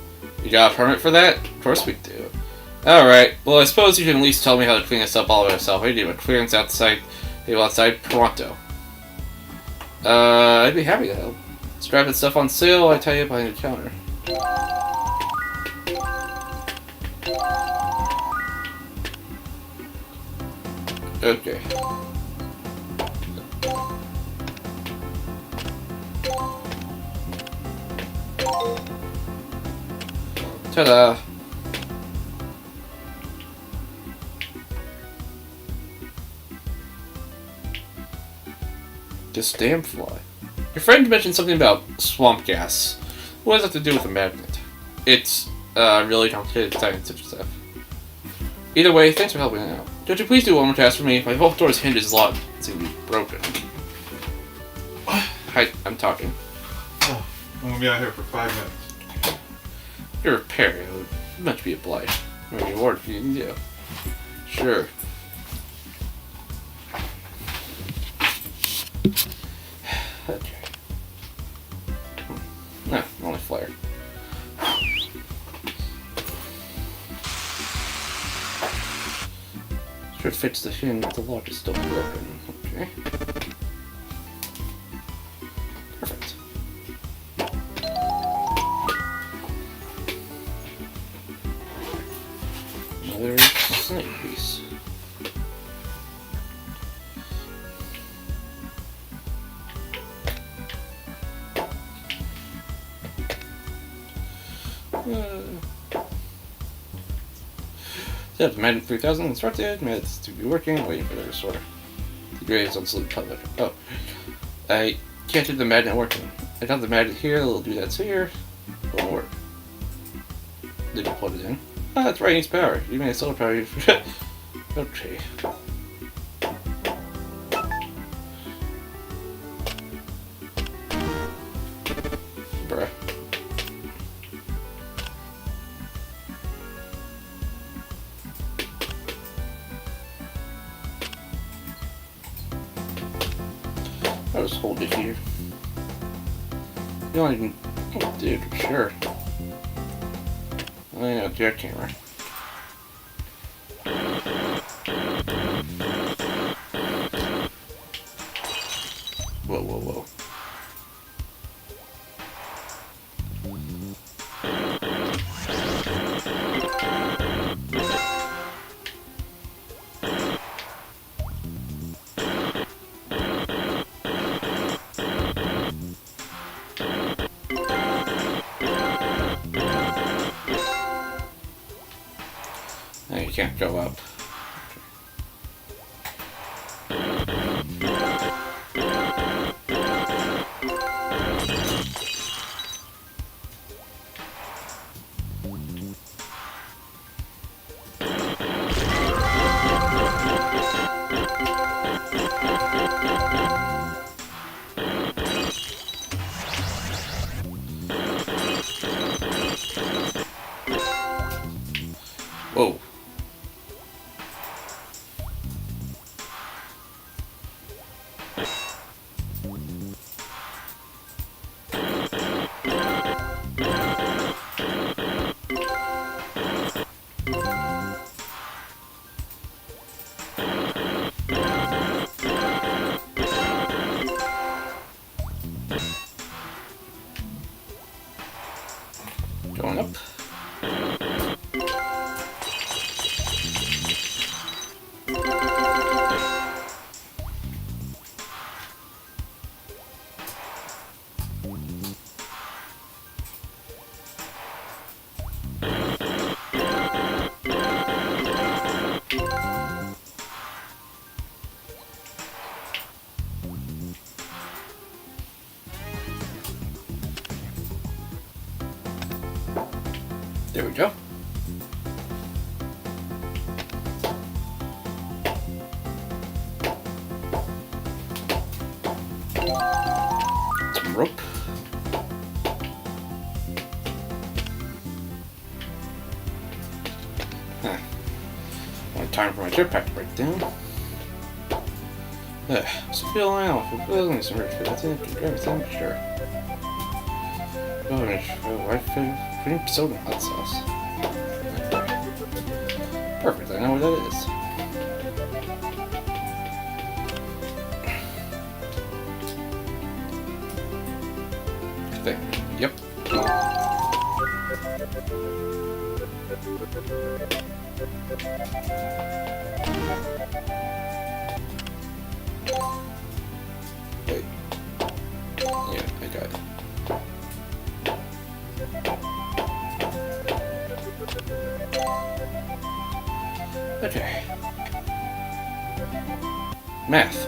You got a permit for that? Of course we do. Alright, well I suppose you can at least tell me how to clean this up all by yourself. I need a clearance outside, pronto. I'd be happy to help. Let's grab that stuff on sale, I tell you behind the counter. Okay. Ta-da! This damn fly. Your friend mentioned something about swamp gas. What does that have to do with a magnet? It's, really complicated scientific stuff. Either way, thanks for helping out. Could you please do one more task for me? My vault door's hinge is locked. It seems to be broken. Hi, I'm talking. Oh, I'm gonna be out here for 5 minutes. Your repair, I would much be obliged. Maybe a reward for you can do. Sure. Okay. Only flare. Should fix the hinge, the lock is still broken. Okay. Perfect. Another snake piece. Set up Magnet 3000 instructed. Magnets to be working. Waiting for the restore. The gray is absolute public. Oh. I can't do the magnet working. I got the magnet here. It'll do that here. It won't work. Did you plug it in? Ah, that's right. It needs power. You made solar power. Okay. Bruh. I'll just hold it here. You don't even... Oh, dude, sure. Oh yeah, jet camera. Whoa, whoa, whoa. No, you can't go up. Whoa. Going up. There we go. Some rope. Huh. One time for my jetpack to break down. Spill out for building some rich food. That's it. Drive it, sure. Oh, I feel cream soda hot sauce. Perfect, I know what that is. I think. Yep. Wait. Yeah, I got it. Okay. Math.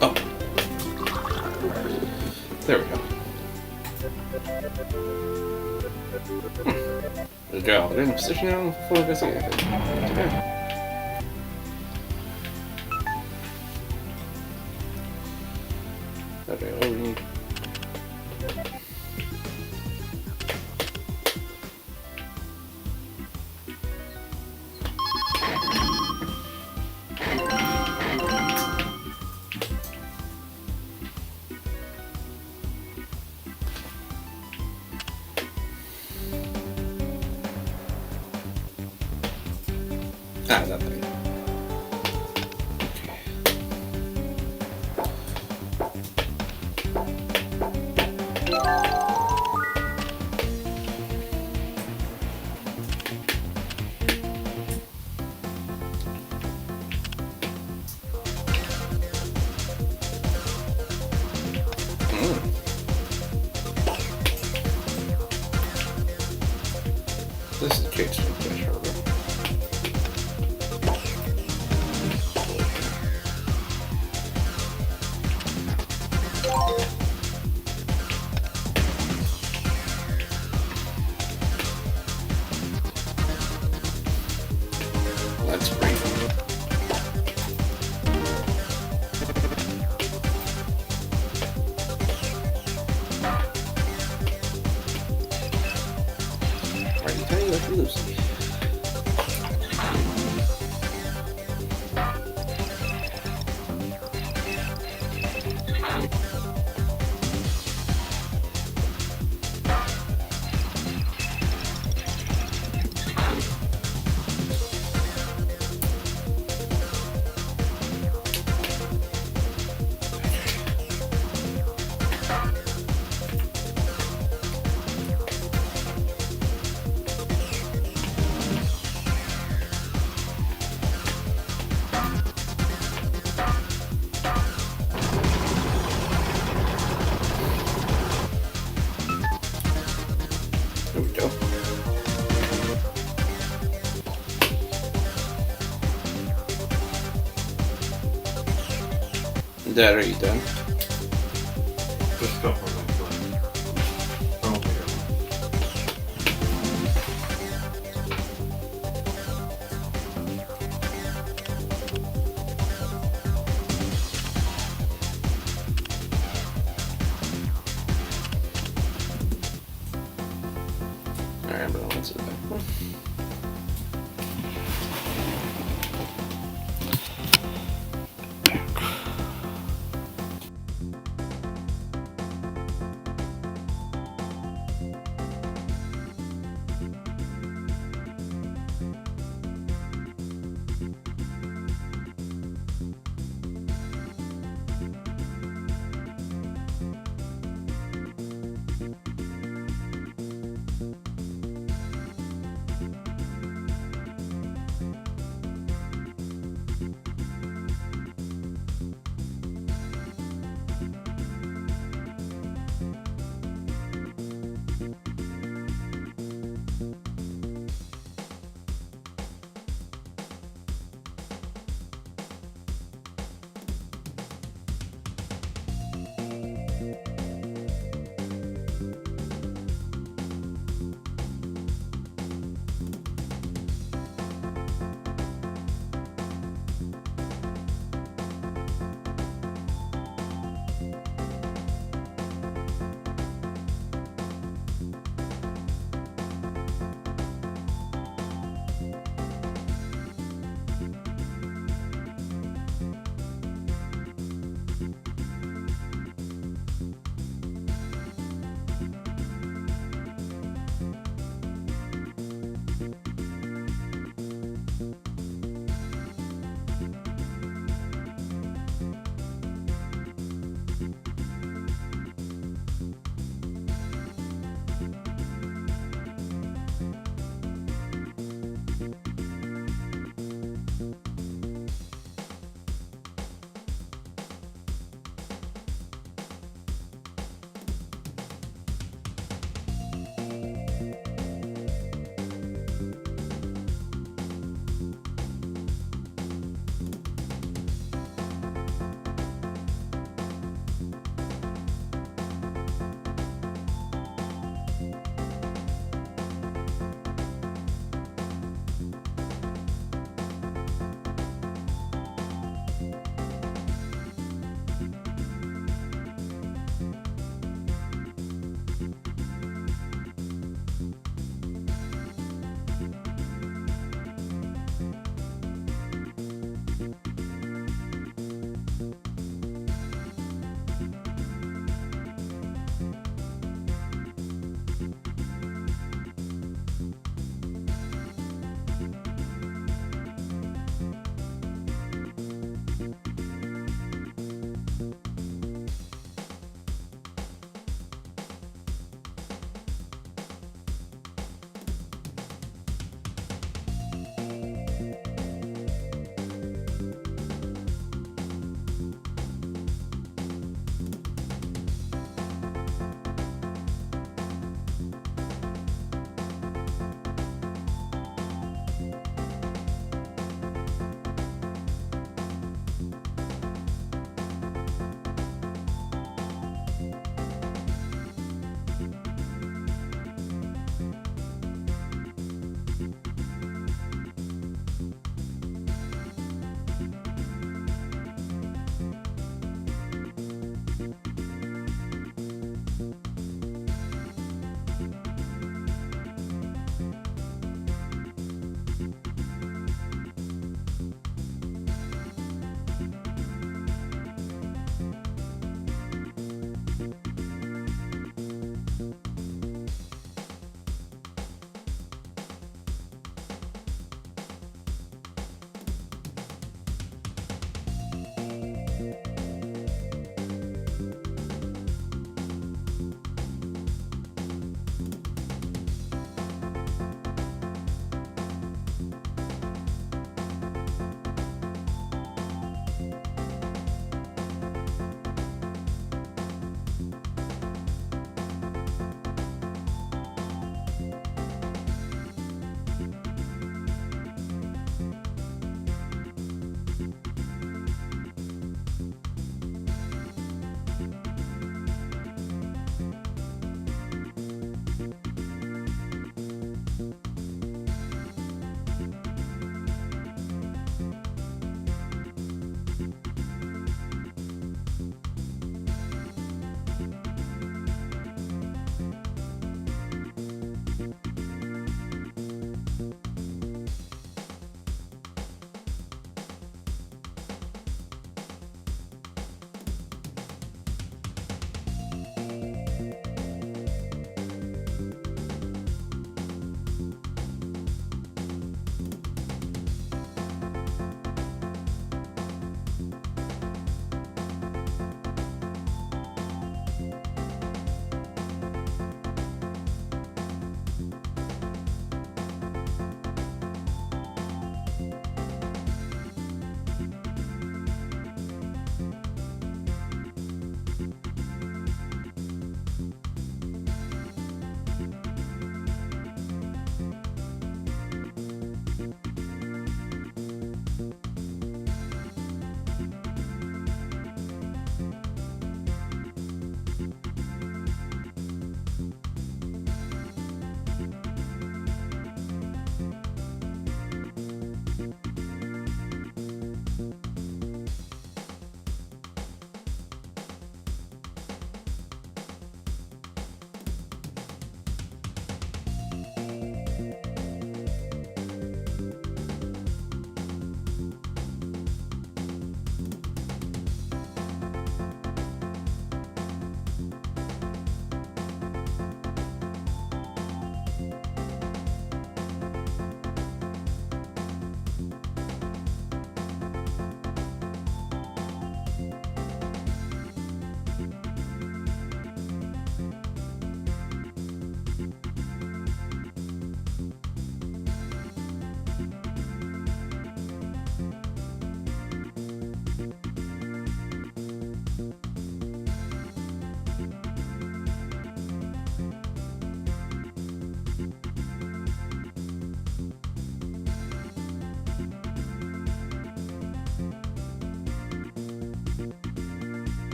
Oh. There we go. Good job. They're in position now. Full investigation. Yeah. Okay, what do we need? Ah, that thing. This is Jake's fish, Herbert. Let's breathe. Lucy. There you done. Just a couple of minutes left. Don't be Alright, but let's do that.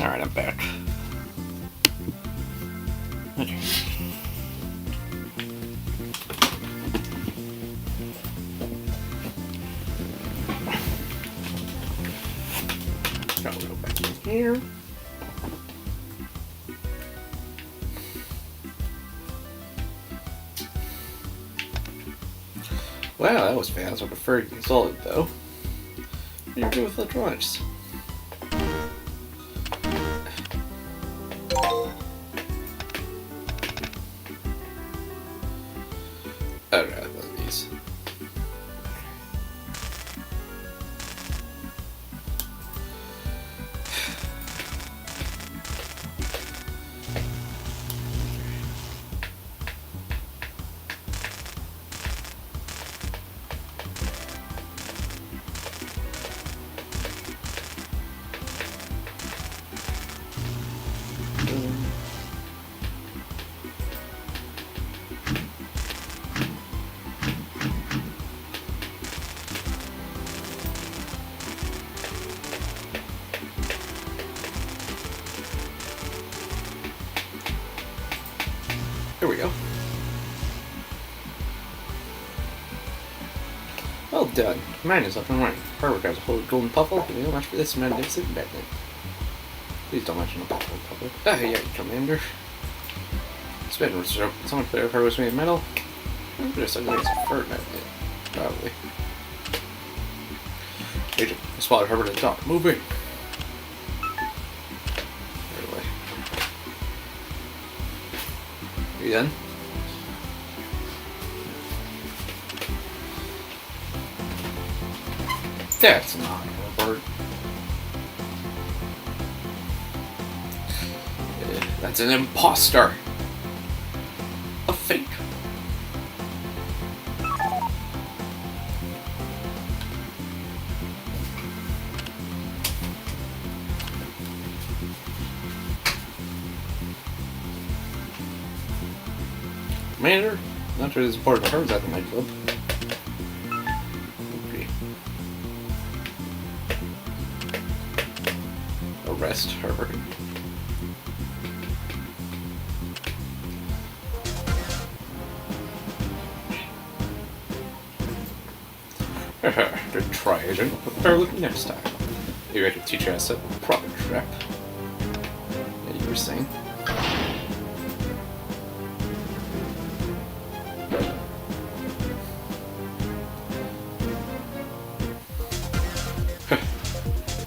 Alright, I'm back. Okay. I'll go back in here. Wow, that was fast. I prefer using solid though. What do you do with electronics? Oh, no, it wasn't these. Here we go. Well done. Mine is up and running. Herbert grabs a hold of golden puffle, and we'll match for this magnificent magnet. Please don't mention the public. Ah, yeah, Commander. It's been reserved. Someone put her was made of metal. I'm just like it's a fur magnet. Probably. Agent, I spotted Herbert at the dock. Moving! Right away. Are you done? That's not Herbert. That's an imposter! A fake. Commander, not sure this is important to Herbert's at the nightclub. Okay. Arrest Herbert. Good try, Agent. Better look next time. Maybe I could teach you how to set a proper trap. Yeah, you were saying.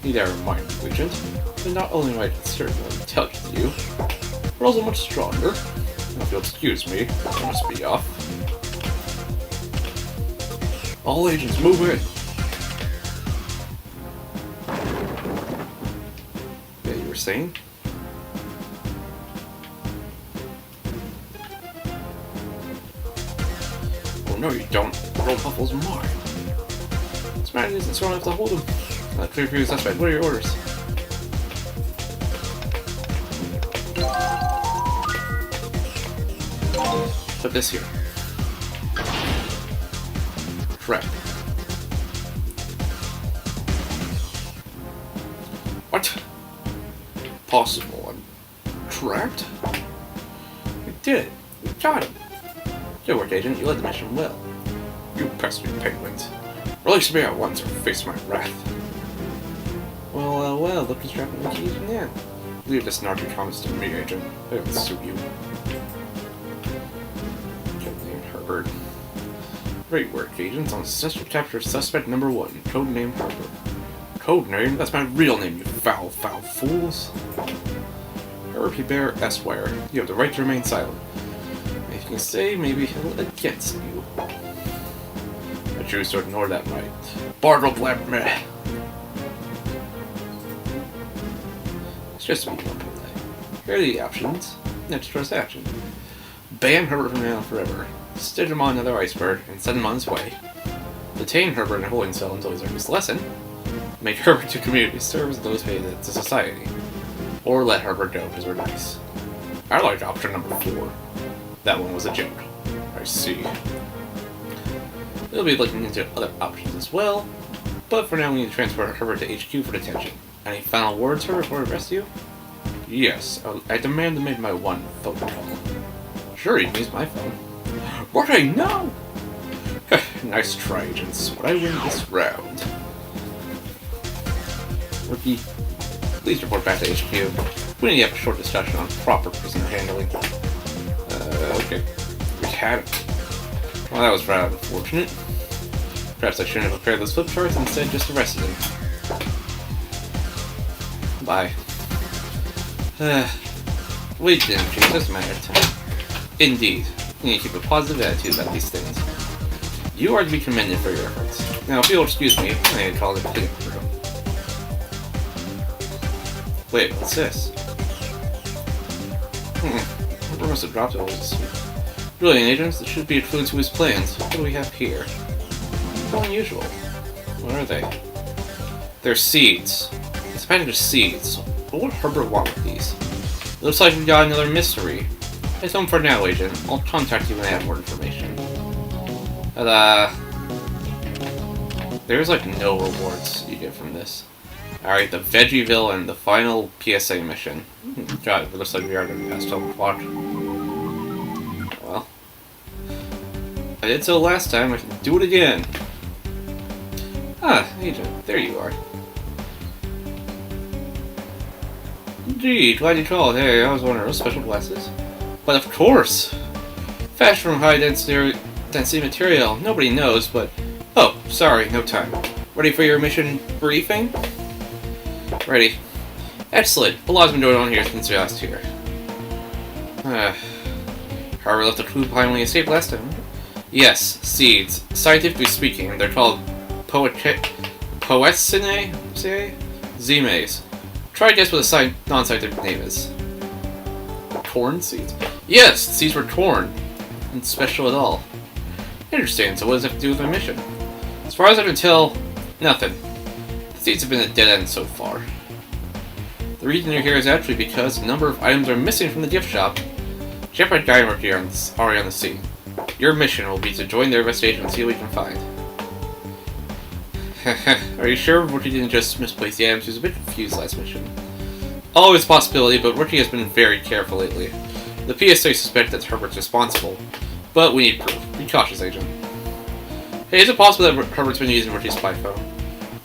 Need I remind you, Agent, that not only am I considerably more intelligent than you, but also much stronger. If you'll excuse me, I must be off. All agents, move in! Yeah, you were saying? Oh no, you don't. Roll Puffle's mine. This man isn't strong enough to hold him. Clear for you, suspect. What are your orders? Put this here. Trap. What? Possible. I'm trapped? You did it. You got him. Good work, Agent. You led the mission well. You pesky penguins. Release me at once or face my wrath. Well, look who's trapping the keys now. Leave this snarky comments to me, Agent. They don't suit you. Codename Herbert. Great work, Agents. On successful capture suspect number 1. Codename Herbert. Codename? That's my real name, you foul fools. Herbert P. Bear, Esquire. You have the right to remain silent. If you can say, maybe he'll against you. I choose to ignore that right. Bartle blab meh. It's just a medium play. Here are the options. Next course action. Ban Herbert from now forever. Stitch him on another iceberg and send him on his way. Detain Herbert in a holding cell until he's learned his lesson. Make Herbert to community service and those paid to society. Or let Herbert go because we're nice. I like option number 4. That one was a joke. I see. We'll be looking into other options as well, but for now we need to transfer Herbert to HQ for detention. Any final words, Herbert, before I arrest you? Yes, I demand to make my one phone call. Sure, you can use my phone. What I know! Nice try, agents. Would I win this round? Rookie, please report back to HQ. We need to have a short discussion on proper prisoner handling. Okay. We had it. Well, that was rather unfortunate. Perhaps I shouldn't have prepared those flip charts and instead just arrested him. Bye. We didn't choose, just a matter of time. Indeed. You need to keep a positive attitude about these things. You are to be commended for your efforts. Now, if you'll excuse me, I need to call the cleaning room. Wait, what's this? Herbert must have dropped it all this week. Brilliant, agents. This should be a clue to his plans. What do we have here? So unusual. What are they? They're seeds. It's a package of seeds. What would Herbert want with these? It looks like we got another mystery. It's home for now, Agent. I'll contact you when I have more information. But, there's like no rewards you get from this. Alright, the Veggieville and the final PSA mission. God, it looks like we are going to be past 12 o'clock. Well. I did so last time, I can do it again. Ah, Agent, there you are. Indeed, glad you called. Hey, I was wondering, those special glasses. But of course! Fashion from high density material. Nobody knows, but... Oh, sorry, no time. Ready for your mission briefing? Ready. Excellent. A lot's been going on here since we last here. Herbert left a clue behind when he escaped last time. Yes, seeds. Scientifically speaking, they're called Poecinae? Zimes. Try to guess what the non-scientific name is. Corn seeds? Yes, seeds were corn. Nothing special at all. Interesting, so what does that have to do with my mission? As far as I can tell, nothing. The seeds have been a dead end so far. The reason you're here is actually because a number of items are missing from the gift shop. Jeff and Guy are here already on the scene. Your mission will be to join their investigation and see what we can find. Are you sure Ricky didn't just misplace the items? He was a bit confused last mission. Always a possibility, but Ricky has been very careful lately. The PSA suspect that Herbert's responsible, but we need proof. Be cautious, Agent. Hey, is it possible that Herbert's been using Ricky's spy phone?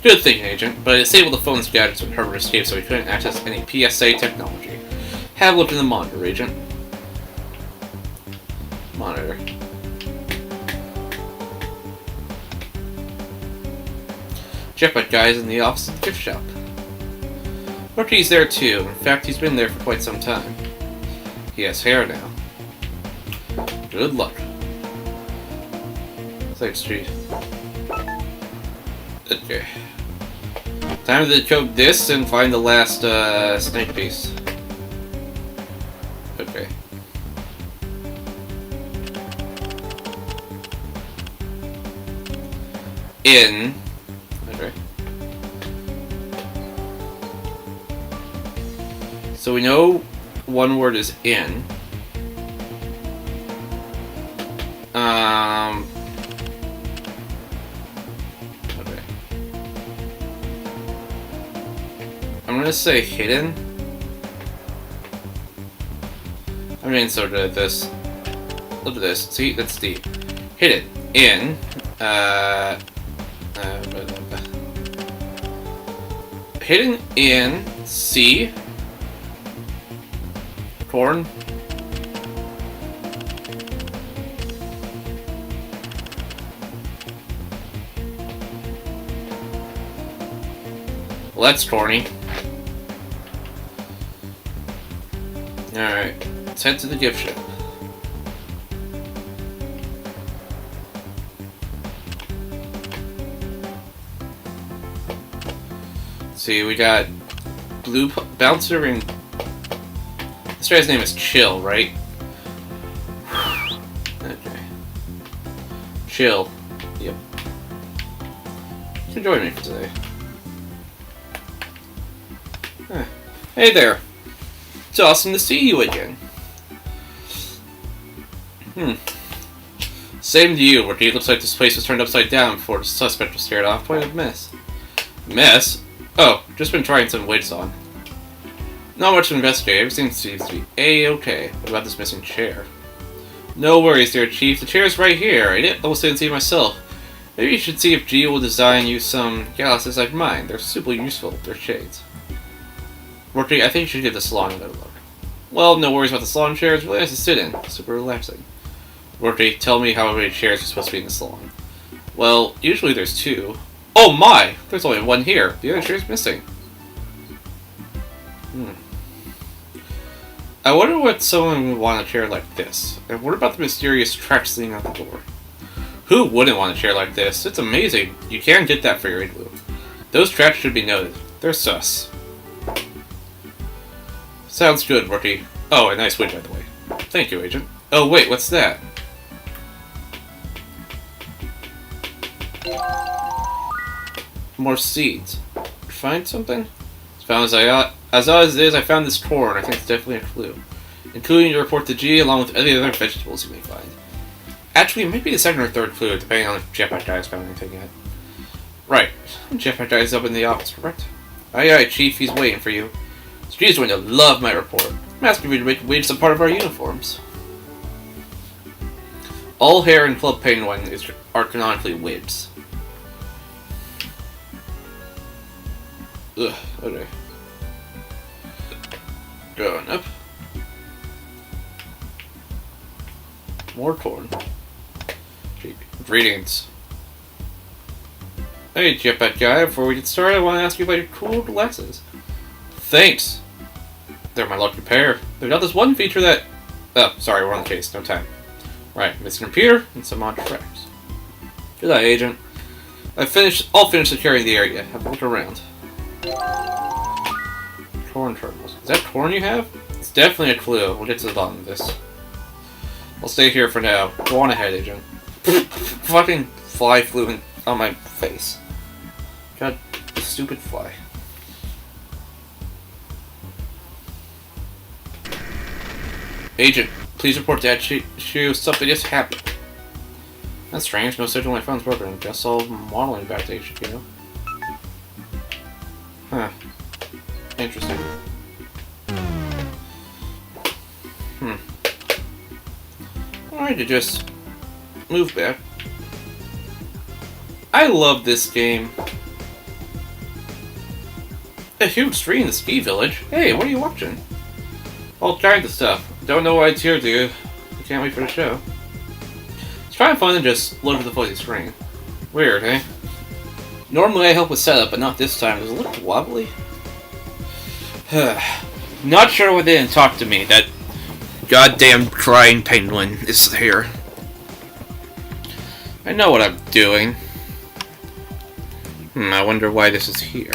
Good thinking, Agent, but it disabled the phone's gadgets when Herbert escaped, so he couldn't access any PSA technology. Have a look in the monitor, Agent. Monitor. Jetpack Guy's in the office of the gift shop. Ricky's there too. In fact, he's been there for quite some time. He has hair now. Good luck. Side street. Okay. Time to decode this and find the last snake piece. Okay. In. Okay. So we know one word is in. Okay. I'm gonna say hidden. I mean, so good at this. Look at this. See, that's deep. Hidden in. Hidden in C. Corn. Well, that's corny. Alright, let's head to the gift shop. See, we got Blue Bouncer and this guy's name is Chill, right? Okay. Chill. Yep. You can join me for today. Huh. Hey there. It's awesome to see you again. Same to you, Ricky. It looks like this place was turned upside down before the suspect was scared off. What a mess. Mess? Oh, just been trying some weights on. Not much to investigate. Everything seems to be A-okay. What about this missing chair? No worries there, Chief. The chair's right here. I almost didn't see it myself. Maybe you should see if G will design you some glasses like mine. They're super useful. They're shades. Ricky, I think you should give the salon a better look. Well, no worries about the salon chair. It's really nice to sit in. Super relaxing. Ricky, tell me how many chairs are supposed to be in the salon. Well, usually there's 2. Oh my! There's only 1 here. The other chair's missing. I wonder what someone would want a chair like this. And what about the mysterious tracks sitting out the door? Who wouldn't want a chair like this? It's amazing. You can get that for your igloo. Those tracks should be noted. They're sus. Sounds good, Rookie. Oh, a nice wig, by the way. Thank you, Agent. Oh, wait, what's that? More seeds. Find something? As odd as it is, I found this corn. I think it's definitely a clue. Including your report to G, along with any other vegetables you may find. Actually, it might be the 2nd or 3rd clue, depending on if Jetpack Guy has found anything yet. Right. Jetpack Guy is up in the office, correct? Aye, aye, Chief, he's waiting for you. So G's going to love my report. I'm asking you to make wigs a part of our uniforms. All hair in Club Penguin are canonically wigs. Ugh, okay. Going up. More corn. Ingredients. Hey, jetpack guy, before we get started, I want to ask you about your cool glasses. Thanks! They're my lucky pair. They've got this one feature that... Oh, sorry, we're on the case. No time. Right, missing a computer and some odd tracks. Good eye, Agent. I'll finish securing the area. Have a look around. Corn turtles. Is that corn you have? It's definitely a clue. We'll get to the bottom of this. I'll stay here for now. Go on ahead, Agent. Fucking fly flew in on my face. God, stupid fly. Agent, please report to HQ. Something just happened. That's strange. No signal on my phone's broken. Guess I'll modeling back to HQ. Huh. Interesting. I need to just move back. I love this game. A huge stream in the ski village. Hey, what are you watching? All kinds of stuff. Don't know why it's here, dude. I can't wait for the show. It's kind of fun to just look at the floating screen. Weird, eh? Normally I help with setup, but not this time. Does it look wobbly? Not sure why they didn't talk to me. That goddamn crying penguin is here. I know what I'm doing. I wonder why this is here.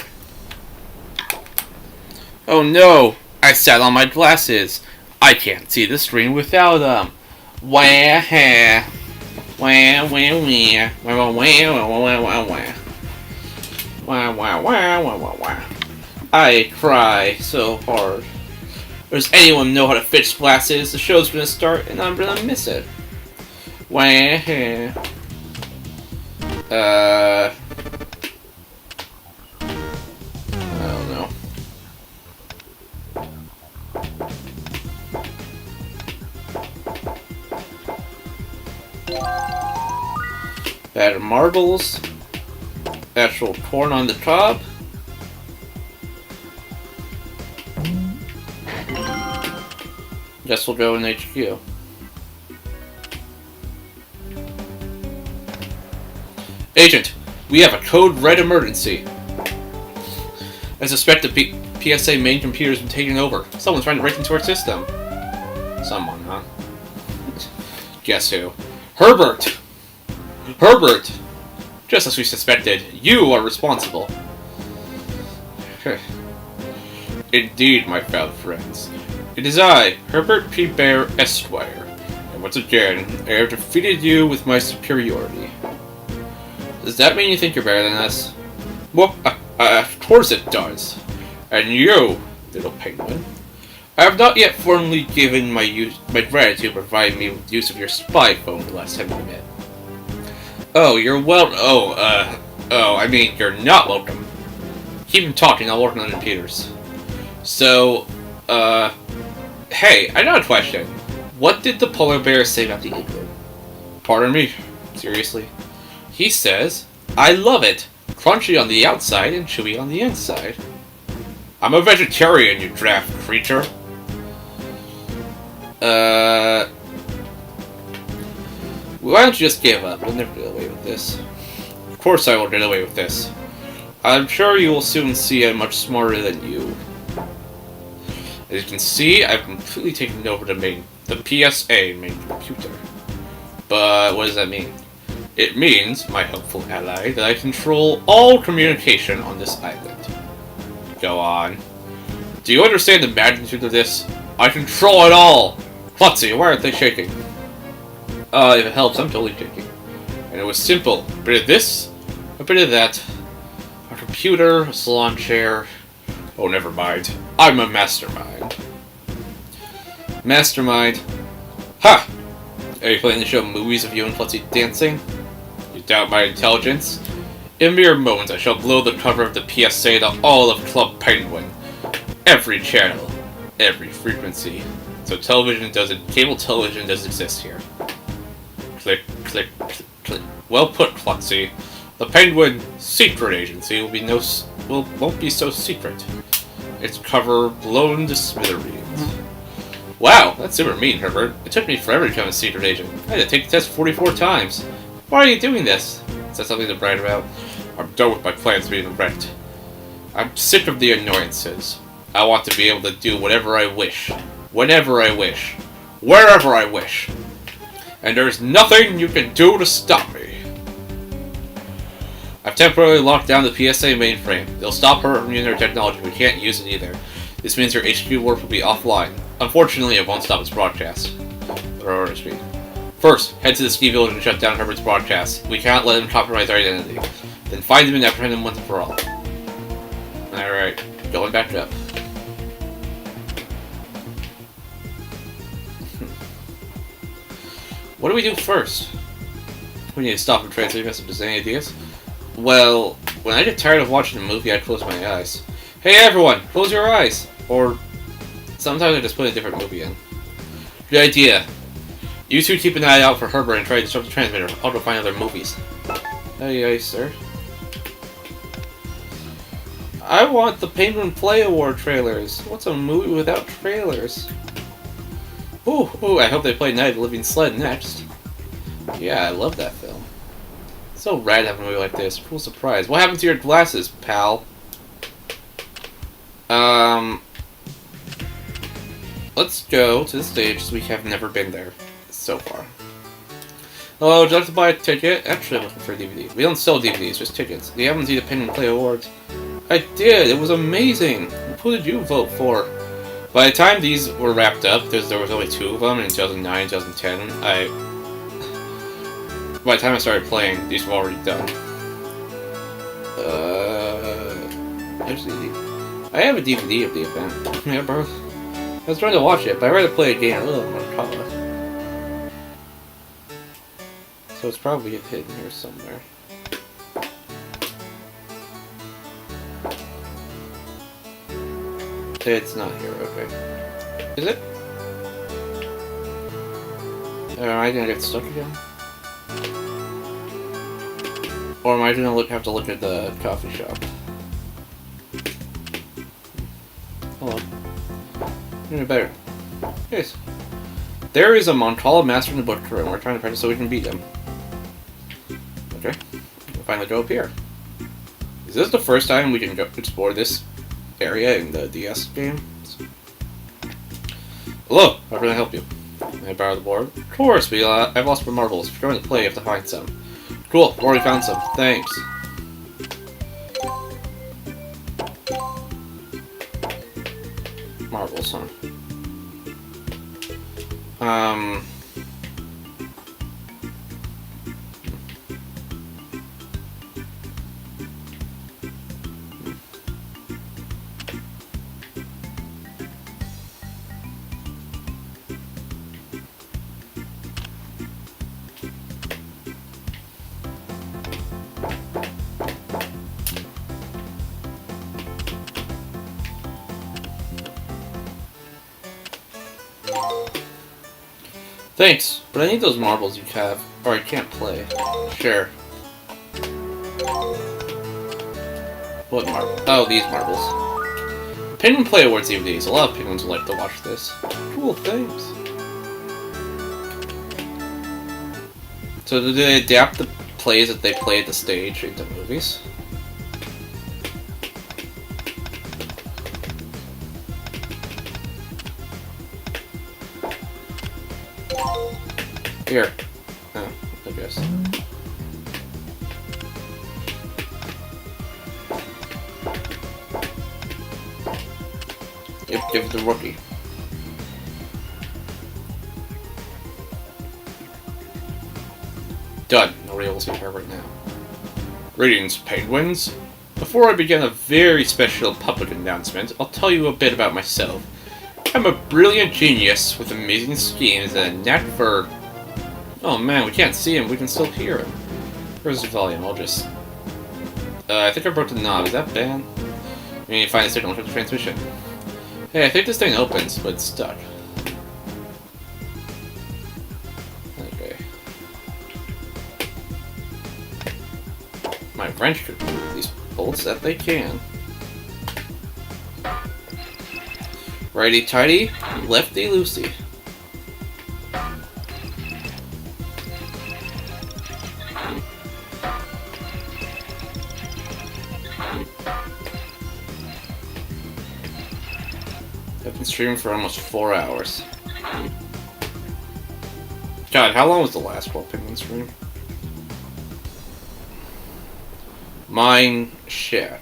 Oh no! I sat on my glasses. I can't see the screen without them. Wah ha. Wah wah wah. Wah wah wah wah wah. Wah wah wah wah wah wah. I cry so hard. Does anyone know how to fix glasses? The show's gonna start and I'm gonna miss it. Wah ha. I don't know. Add marbles. Actual corn on the top. Guess we'll go in HQ. Agent, we have a code red emergency. I suspect the PSA main computer's been taken over. Someone's trying to break into our system. Someone, huh? Guess who? Herbert! Herbert! Just as we suspected, you are responsible. Indeed, my foul friends. It is I, Herbert P. Bear Esquire, and once again, I have defeated you with my superiority. Does that mean you think you're better than us? Well, of course it does. And you, little penguin, I have not yet formally given my gratitude for providing me with use of your spy phone the last time we met. Oh, you're I mean, you're not welcome. Keep him talking, I'll work on the computers. So, hey, I got a question. What did the polar bear say about the igloo? Pardon me, seriously? He says, I love it. Crunchy on the outside and chewy on the inside. I'm a vegetarian, you draft creature. Why don't you just give up? You'll never get away with this. Of course I will get away with this. I'm sure you will soon see I'm much smarter than you. As you can see, I've completely taken over the PSA main computer. But what does that mean? It means, my helpful ally, that I control all communication on this island. Go on. Do you understand the magnitude of this? I control it all! Klutzy, why aren't they shaking? If it helps, I'm totally shaking. And it was simple. A bit of this, a bit of that. A computer, a salon chair. Oh, never mind. I'm a mastermind. Mastermind. Ha! Are you planning to show movies of you and Klutzy dancing? You doubt my intelligence? In mere moments, I shall blow the cover of the PSA to all of Club Penguin. Every channel. Every frequency. So cable television does exist here. Click, click, click, click. Well put, Klutzy. The Penguin Secret Agency won't be so secret. Its cover blown to smithereens. Wow, that's super mean, Herbert. It took me forever to become a secret agent. I had to take the test 44 times. Why are you doing this? Is that something to brag about? I'm done with my plans being wrecked. I'm sick of the annoyances. I want to be able to do whatever I wish. Whenever I wish. Wherever I wish. And there's nothing you can do to stop me. I've temporarily locked down the PSA mainframe. It'll stop her from using her technology, but we can't use it either. This means her HQ warp will be offline. Unfortunately, it won't stop its broadcast. What are orders be? First, head to the ski village and shut down Herbert's broadcast. We cannot let him compromise our identity. Then find him and apprehend him once and for all. Alright, going back up. What do we do first? We need to stop him transmitting messages. Any ideas? Well, when I get tired of watching a movie, I close my eyes. Hey everyone, close your eyes! Or sometimes I just put a different movie in. Good idea. You two keep an eye out for Herbert and try to disrupt the transmitter. I'll go find other movies. Aye, aye, sir. I want the Penguin Play Award trailers. What's a movie without trailers? Ooh, I hope they play Night of the Living Sled next. Yeah, I love that film. So rad to have a movie like this. Cool surprise. What happened to your glasses, pal? Let's go to the stage as we have never been there so far. Hello, would you like to buy a ticket? Actually, I'm looking for a DVD. We don't sell DVDs, just tickets. Do you happen to see the Penguin Play Awards? I did! It was amazing! Who did you vote for? By the time these were wrapped up, because there was only 2 of them in 2009 and 2010, by the time I started playing, these were already done. Actually, I have a DVD of the event. Yeah, bro. I was trying to watch it, but I'd rather play a game. So it's probably hidden here somewhere. It's not here, okay. Is it? Am I gonna get stuck again? Or am I gonna have to look at the coffee shop? Hello. Doing better. Yes. There is a Montala master in the book room. We're trying to practice so we can beat him. Okay. We'll finally go up here. Is this the first time we can go explore this area in the DS game? Hello, how can I help you? Can I borrow the board? Of course, I've lost my marbles. If you're going to play, you have to find some. Cool, already found some. Thanks. Marbles, huh? Thanks, but I need those marbles you have, or I can't play. Sure. What marble? Oh, these marbles. Penguin Play Awards DVDs. A lot of penguins would like to watch this. Cool, thanks. So do they adapt the plays that they play at the stage into movies? Here. Oh, I guess. Give the rookie. Done. Nobody will see Herbert now. Greetings, penguins. Before I begin a very special public announcement, I'll tell you a bit about myself. I'm a brilliant genius with amazing schemes and a knack for... Oh man, we can't see him, we can still hear him. Where's the volume? I'll just... I think I broke the knob, is that bad? We need to find a signal for the transmission. Hey, I think this thing opens, but it's stuck. Okay. My wrench could move these bolts that they can. Righty tighty, lefty loosey. I've been streaming for almost 4 hours. God, how long was the last World Penguin stream? Mine Shack.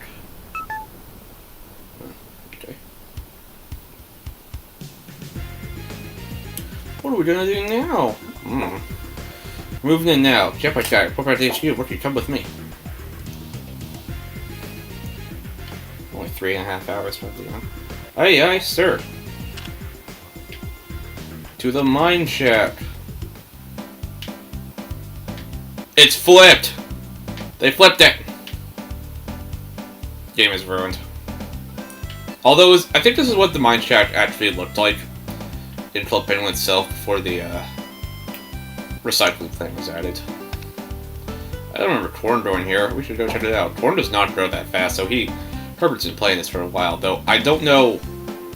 Okay. What are we gonna do now? Moving in now. Jetpack guy, report back to HQ. Rookie, come with me. Only 3.5 hours from the end. Aye, aye, sir. To the mine shack. It's flipped! They flipped it! Game is ruined. Although, I think this is what the mine shack actually looked like in Club Penguin itself before the recycling thing was added. I don't remember Corn growing here. We should go check it out. Corn does not grow that fast, so Herbert's been playing this for a while, though I don't know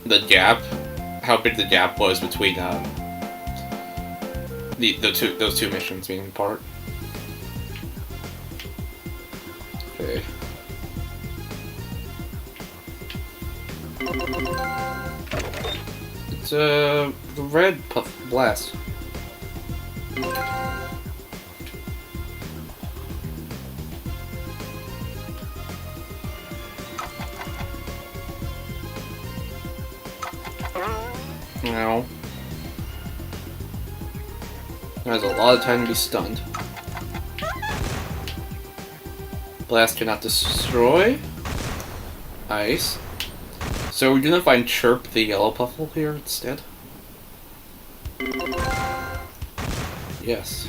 the gap, how big the gap was between those two missions being apart. Okay. It's the red puff blast. No. There's a lot of time to be stunned. Blast cannot destroy. Ice. So we're gonna find Chirp the yellow puffle here instead? Yes.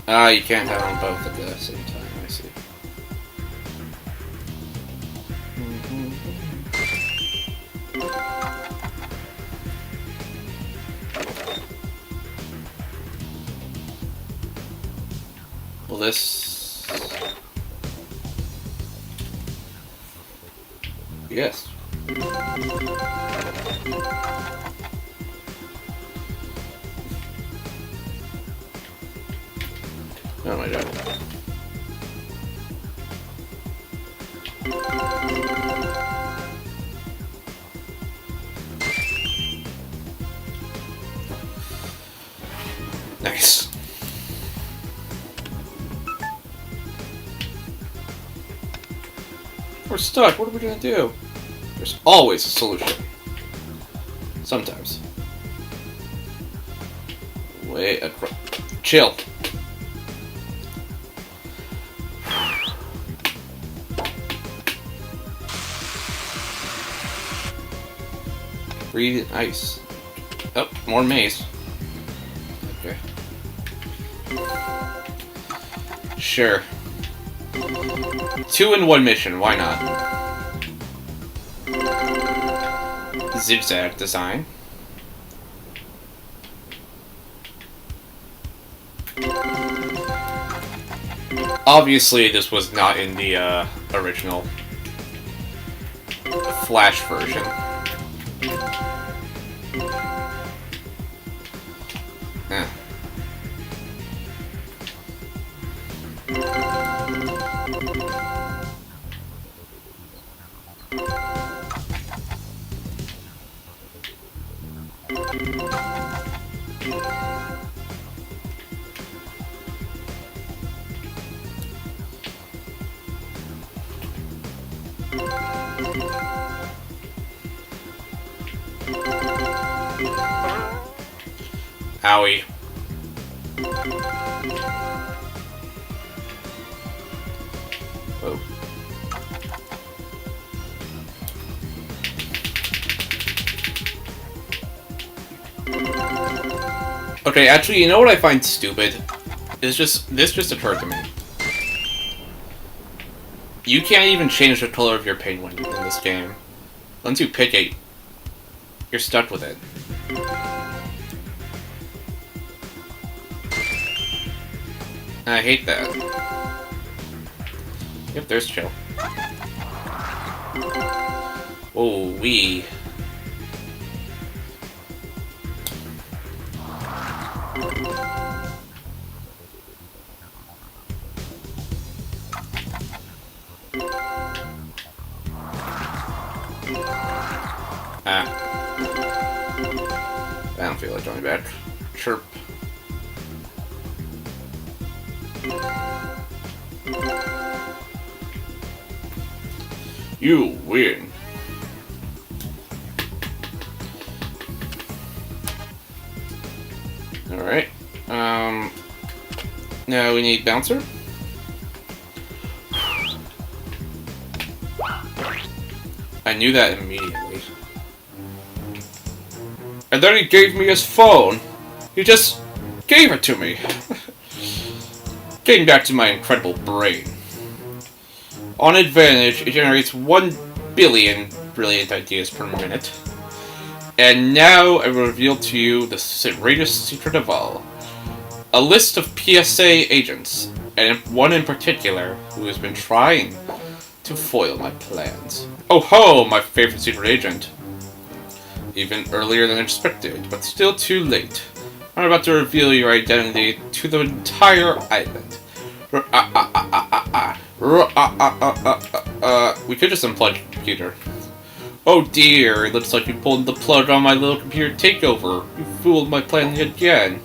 Ah, you can't have them both at the same time, I see. Well, this... Yes. Oh my god. Nice. We're stuck. What are we gonna do? There's always a solution. Sometimes. Wait, chill. Breathe ice. Oh, more maze. Okay. Sure. 2-in-1 mission, why not? Zigzag design. Obviously, this was not in the original Flash version. Owie. Whoa. Okay, actually, you know what I find stupid? This just occurred to me. You can't even change the color of your penguin in this game. Once you pick it, you're stuck with it. I hate that. Yep, there's chill. Oh, we. I don't feel like going back. Chirp. You win. Alright. Now we need bouncer. I knew that immediately. And then he gave me his phone. He just gave it to me. Getting back to my incredible brain. On advantage, it generates 1 billion brilliant ideas per minute. And now I will reveal to you the greatest secret of all. A list of PSA agents, and one in particular who has been trying to foil my plans. Oh ho, my favorite secret agent. Even earlier than expected, but still too late. I'm about to reveal your identity to the entire island. We could just unplug the computer. Oh dear, it looks like you pulled the plug on my little computer takeover. You fooled my plan again.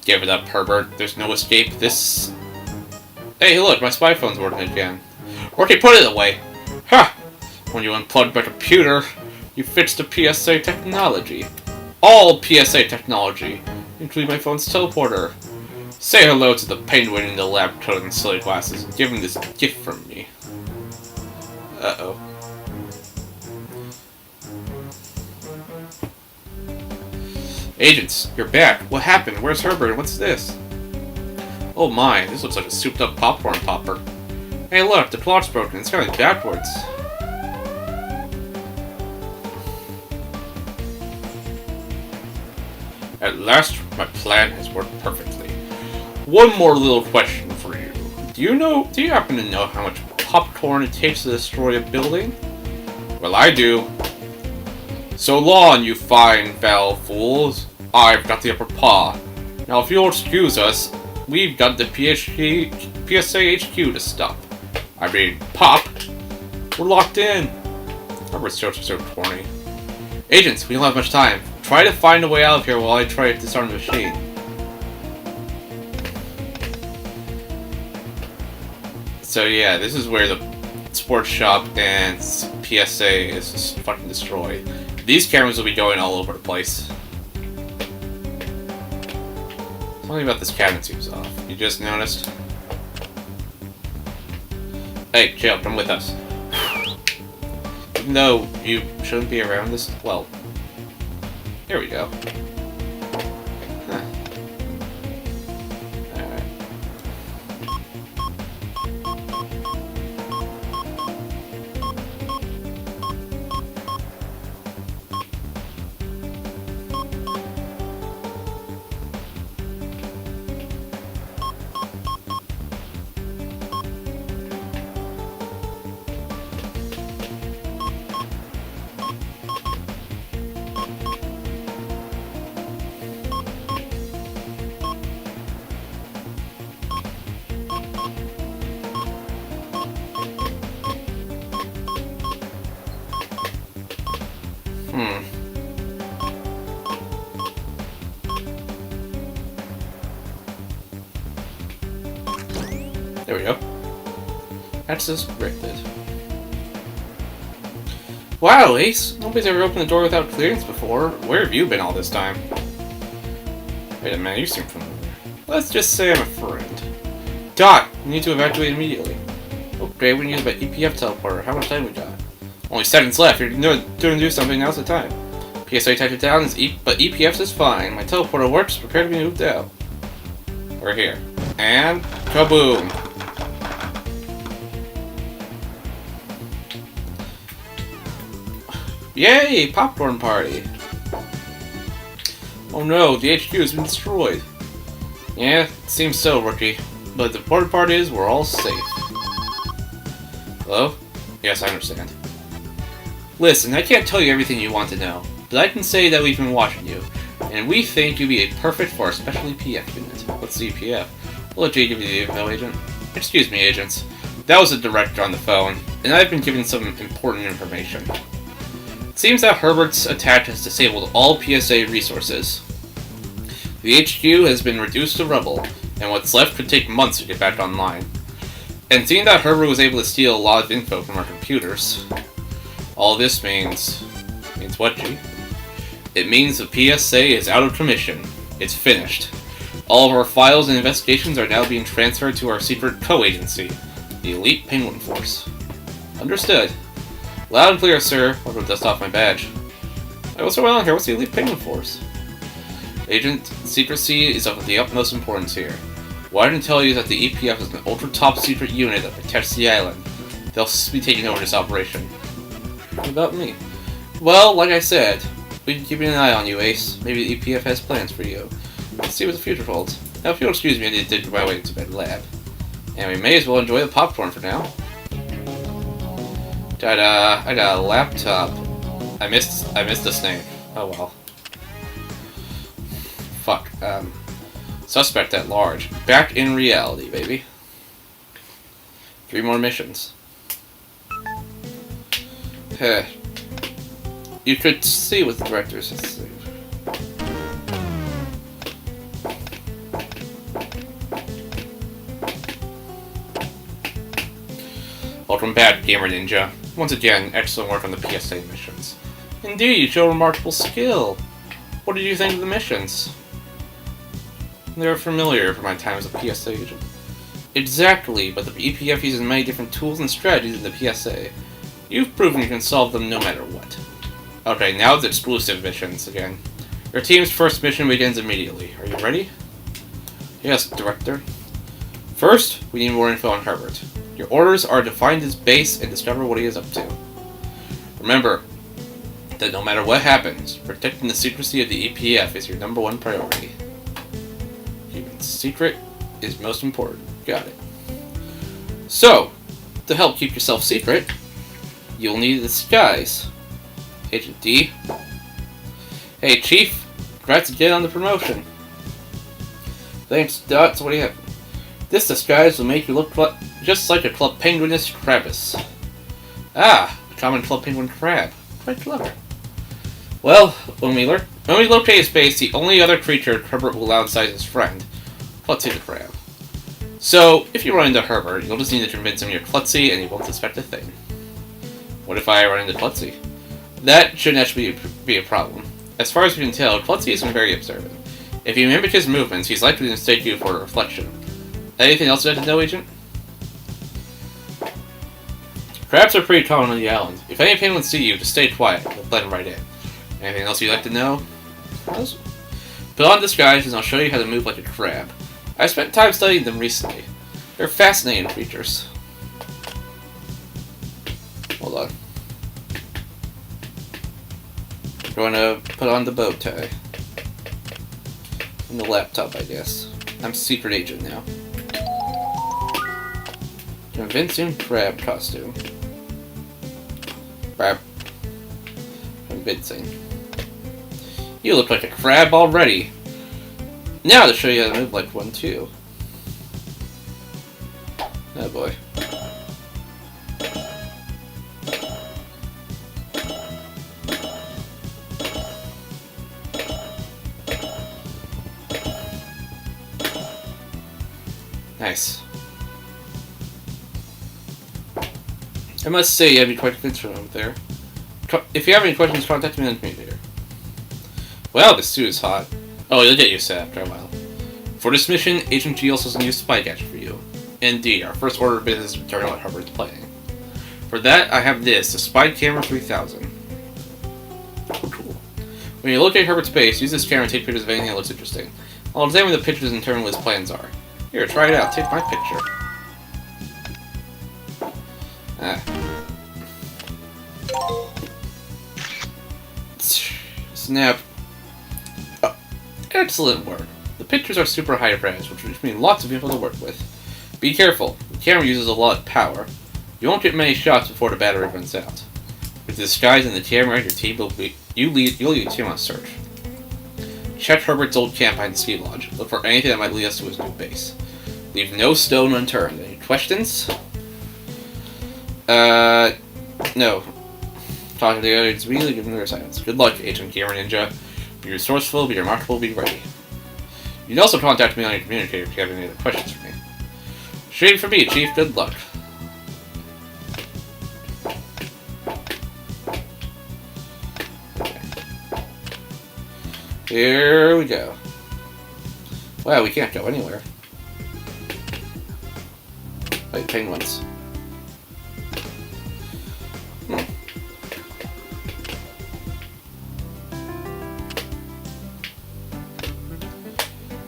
Give it up, Herbert. There's no escape. This... Hey, look, my spy phone's working again. Okay, put it away. Ha! When you unplugged my computer, you fixed the PSA technology. All PSA technology, including my phone's teleporter. Say hello to the penguin in the lab coat and silly glasses and give him this gift from me. Uh-oh. Agents, you're back. What happened? Where's Herbert? What's this? Oh my, this looks like a souped up popcorn popper. Hey look, the clock's broken. It's going backwards. At last, my plan has worked perfectly. One more little question for you. Do you happen to know how much popcorn it takes to destroy a building? Well, I do. So long, you fine, foul fools. I've got the upper paw. Now, if you'll excuse us, we've got the PSA HQ to stop. I mean, pop. We're locked in. Herbert's jokes are so corny. Agents, we don't have much time. Try to find a way out of here while I try to disarm the machine. So yeah, this is where the sports shop and PSA is just fucking destroyed. These cameras will be going all over the place. Something about this cabinet seems off. You just noticed? Hey, chill, come with us. Even though you shouldn't be around this, well, here we go. Huh. Alright. There we go. Access granted. Wow, Ace! Nobody's ever opened the door without clearance before. Where have you been all this time? Wait a minute, you seem familiar. Let's just say I'm a friend. Doc, we need to evacuate immediately. Okay, we need my EPF teleporter. How much time we got? Only seconds left. You're doing to do something. Now's the time. PSA typed it down, but EPF is fine. My teleporter works. Prepare to be moved out. We're here. And kaboom! Yay! Popcorn party! Oh no, the HQ has been destroyed. Yeah, it seems so, Rookie. But the important part is we're all safe. Hello? Yes, I understand. Listen, I can't tell you everything you want to know, but I can say that we've been watching you, and we think you'd be a perfect for our special EPF unit. What's the EPF? We'll let Jay give you the info, Agent. Excuse me, agents. That was the director on the phone, and I've been given some important information. It seems that Herbert's attack has disabled all PSA resources. The HQ has been reduced to rubble, and what's left could take months to get back online. And seeing that Herbert was able to steal a lot of info from our computers, all this means what, G? It means the PSA is out of commission. It's finished. All of our files and investigations are now being transferred to our secret co-agency, the Elite Penguin Force. Understood. Loud and clear, sir. I'll go dust off my badge. Hey, what's going on here? What's the Elite Penguin Force? Agent, secrecy is of the utmost importance here. What I can tell you is that the EPF is an ultra-top secret unit that protects the island. They'll be taking over this operation. What about me? Well, like I said, we've been keeping an eye on you, Ace. Maybe the EPF has plans for you. Let's see what the future holds. Now, if you'll excuse me, I need to dig my way to my lab. And we may as well enjoy the popcorn for now. I got a laptop. I missed this name. Oh well. Fuck. Suspect at large. Back in reality, baby. 3 more missions. Heh. You could see what the director says. Welcome back, Gamer Ninja. Once again, excellent work on the PSA missions. Indeed, you show remarkable skill. What did you think of the missions? They were familiar from my time as a PSA agent. Exactly, but the EPF uses many different tools and strategies in the PSA. You've proven you can solve them no matter what. Okay, now it's exclusive missions again. Your team's first mission begins immediately. Are you ready? Yes, Director. First, we need more info on Herbert. Your orders are to find his base and discover what he is up to. Remember that no matter what happens, protecting the secrecy of the EPF is your #1 priority. Keeping secret is most important. Got it. So, to help keep yourself secret, you'll need a disguise. Agent D. Hey, Chief. Congrats again on the promotion. Thanks, Dots. What do you have? This disguise will make you look just like a Club Penguinist Krabbus. Ah, a common Club Penguin crab. Quite clever. Well, when we locate his base, the only other creature Herbert will allow inside his friend, Klutzy the Crab. So, if you run into Herbert, you'll just need to convince him you're Klutzy and he won't suspect a thing. What if I run into Klutzy? That shouldn't actually be a problem. As far as we can tell, Klutzy isn't very observant. If you mimic his movements, he's likely to mistake you for a reflection. Anything else you'd like to know, Agent? Crabs are pretty common on the island. If any penguins see you, just stay quiet. They'll blend right in. Anything else you'd like to know? Put on disguise and I'll show you how to move like a crab. I've spent time studying them recently. They're fascinating creatures. Hold on. I'm going to put on the bow tie. And the laptop, I guess. I'm secret agent now. Convincing crab costume. Crab. Convincing. You look like a crab already. Now to show you how to move like one too. Oh boy. Nice. I must say, you have me quite convinced from over there. If you have any questions, contact me on the communicator. Well, this suit is hot. Oh, you'll get used to it after a while. For this mission, Agent G also has a new spy gadget for you. Indeed, our first order of business is returning what Herbert's planning. For that, I have this, the Spy Camera 3000. Cool. When you locate Herbert's base, use this camera and take pictures of anything that looks interesting. I'll examine the pictures and determine what his plans are. Here, try it out. Take my picture. Ah. Snap. Oh, excellent work. The pictures are super high res, which means lots of people to work with. Be careful. The camera uses a lot of power. You won't get many shots before the battery runs out. With the disguise and the camera, your team will be you'll lead the team on a search. Check Herbert's old camp behind the ski lodge. Look for anything that might lead us to his new base. Leave no stone unturned. Any questions? No. Talk to the others, really give them their silence. Good luck, Agent Gamer Ninja. Be resourceful, be remarkable, be ready. You can also contact me on your communicator if you have any other questions for me. Straight for me, Chief. Good luck. Okay. Here we go. Wow, we can't go anywhere. Wait, penguins.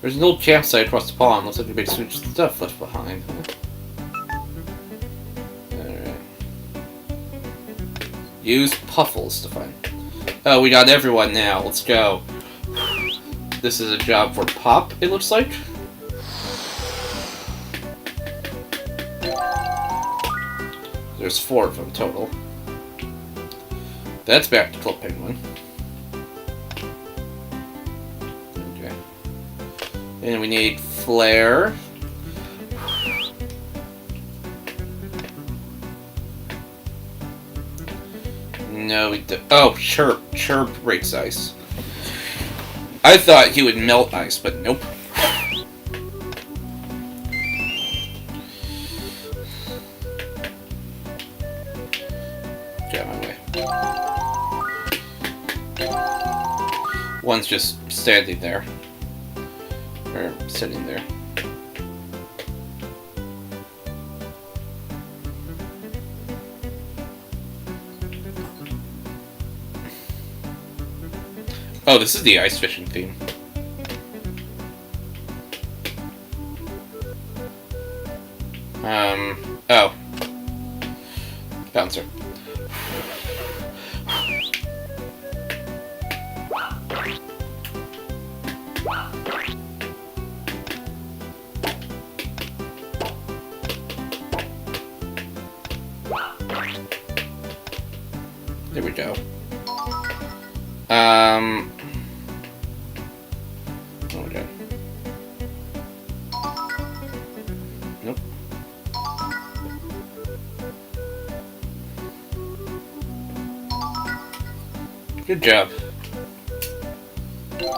There's an old campsite across the pond. Looks like a big switch of stuff left behind. Alright. Use puffles to find. Oh, we got everyone now. Let's go. This is a job for Pop, it looks like. There's 4 of them total. That's back to Club Penguin. Okay. And we need Flare. No, we don't. Oh, Chirp. Chirp breaks ice. I thought he would melt ice, but nope. Get out of my way. One's just standing there. Or sitting there. Oh, this is the ice fishing theme. Oh. Bouncer. There we go. Oh my god. Nope. Good job. This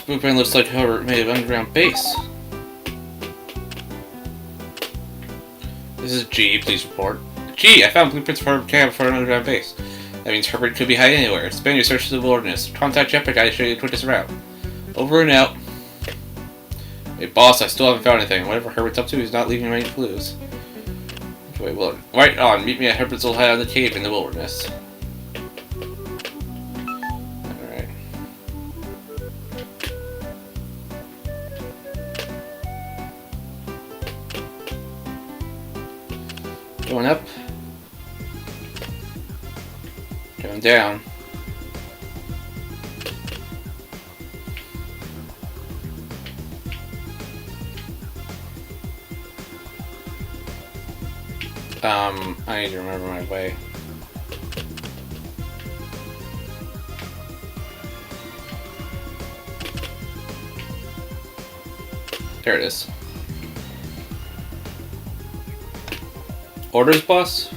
blueprint looks like Herbert made an underground base. This is G, please report. G, I found blueprints for Herbert camp for an underground base. That means Herbert could be hiding anywhere. Expand your search to the wilderness. Contact Jetpack Guy to show you the quickest route. Over and out. Hey boss, I still haven't found anything. Whatever Herbert's up to, he's not leaving any clues. Wait, well, right on. Meet me at Herbert's old hideout in the cave in the wilderness. Alright. Going up. Going down. I need to remember my way. There it is. Orders, boss?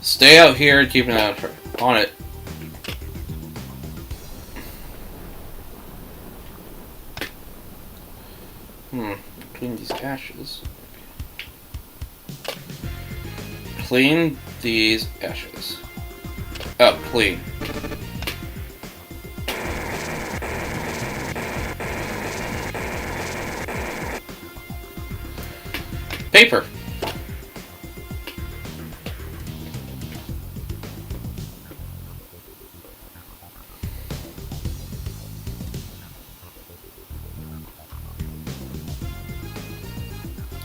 Stay out here and keep an eye on it. Clean these ashes. Clean these ashes. Oh, clean. Paper.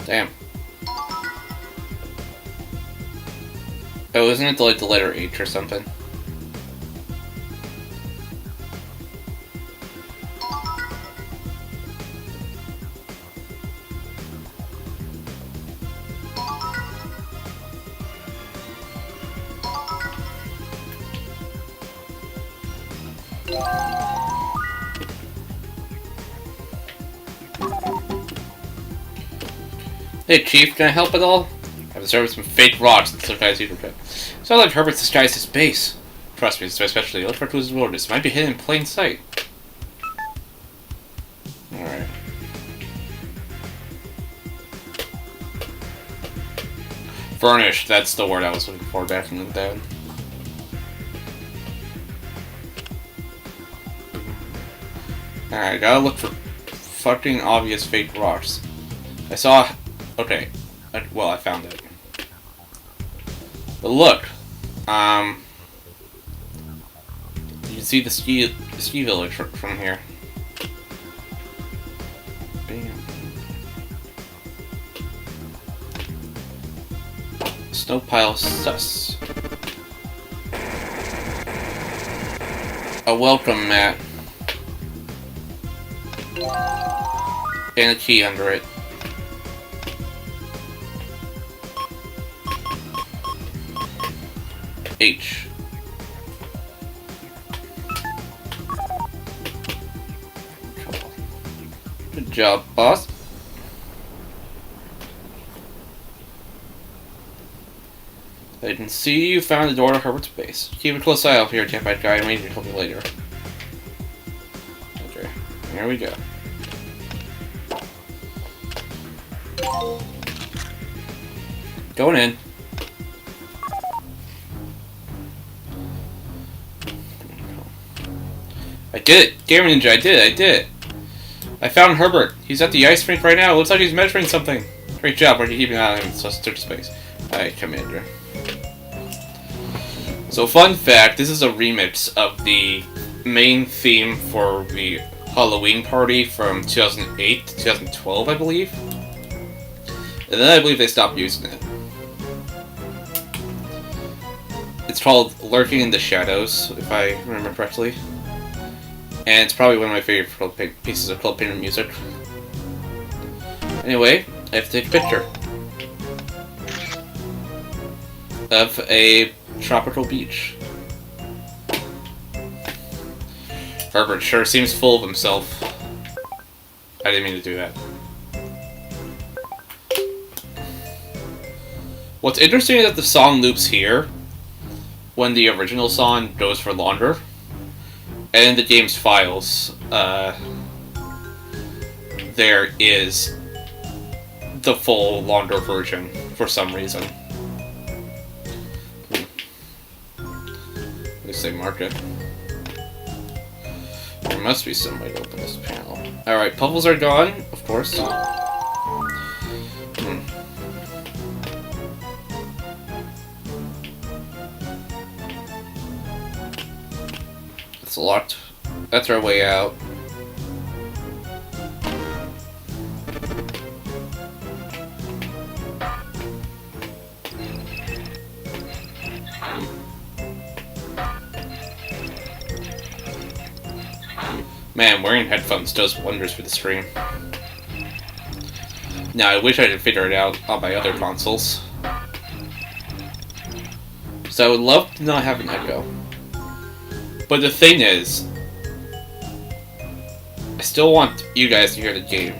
Damn. Oh, isn't it like the letter H or something? Hey Chief, can I help at all? I've observed some fake rocks in some guy's pit. So like Herbert's disguised his base. Trust me, especially look for clues and orders. It might be hidden in plain sight. Alright. Furnished, that's the word I was looking for back in the day. Alright, gotta look for fucking obvious fake rocks. I saw... Okay. Well, I found it. But look. You can see the ski village from here. Bam. Snow pile sus. A welcome mat. And a key under it. H. Good job, boss. I can see you found the door to Herbert's base. Keep a close eye out here, Tempat guy, and maybe help you later. Okay, here we go. Going in. I did it! GamerNinja, I did it! I found Herbert. He's at the ice rink right now. Looks like he's measuring something. Great job, we're keeping an eye on him, so search space. Alright, Commander. So, fun fact, this is a remix of the main theme for the Halloween party from 2008 to 2012, I believe. And then I believe they stopped using it. It's called Lurking in the Shadows, if I remember correctly. And it's probably one of my favorite pieces of Club Painter music. Anyway, I have to take a picture of a tropical beach. Herbert sure seems full of himself. I didn't mean to do that. What's interesting is that the song loops here when the original song goes for longer. And in the game's files, there is the full longer version for some reason. At least they mark it. There must be some way to open this panel. Alright, puzzles are gone, of course. It's locked. That's our way out. Man, wearing headphones does wonders for the stream. Now, I wish I could figure it out on my other consoles. So I would love to not have an echo. But the thing is, I still want you guys to hear the game.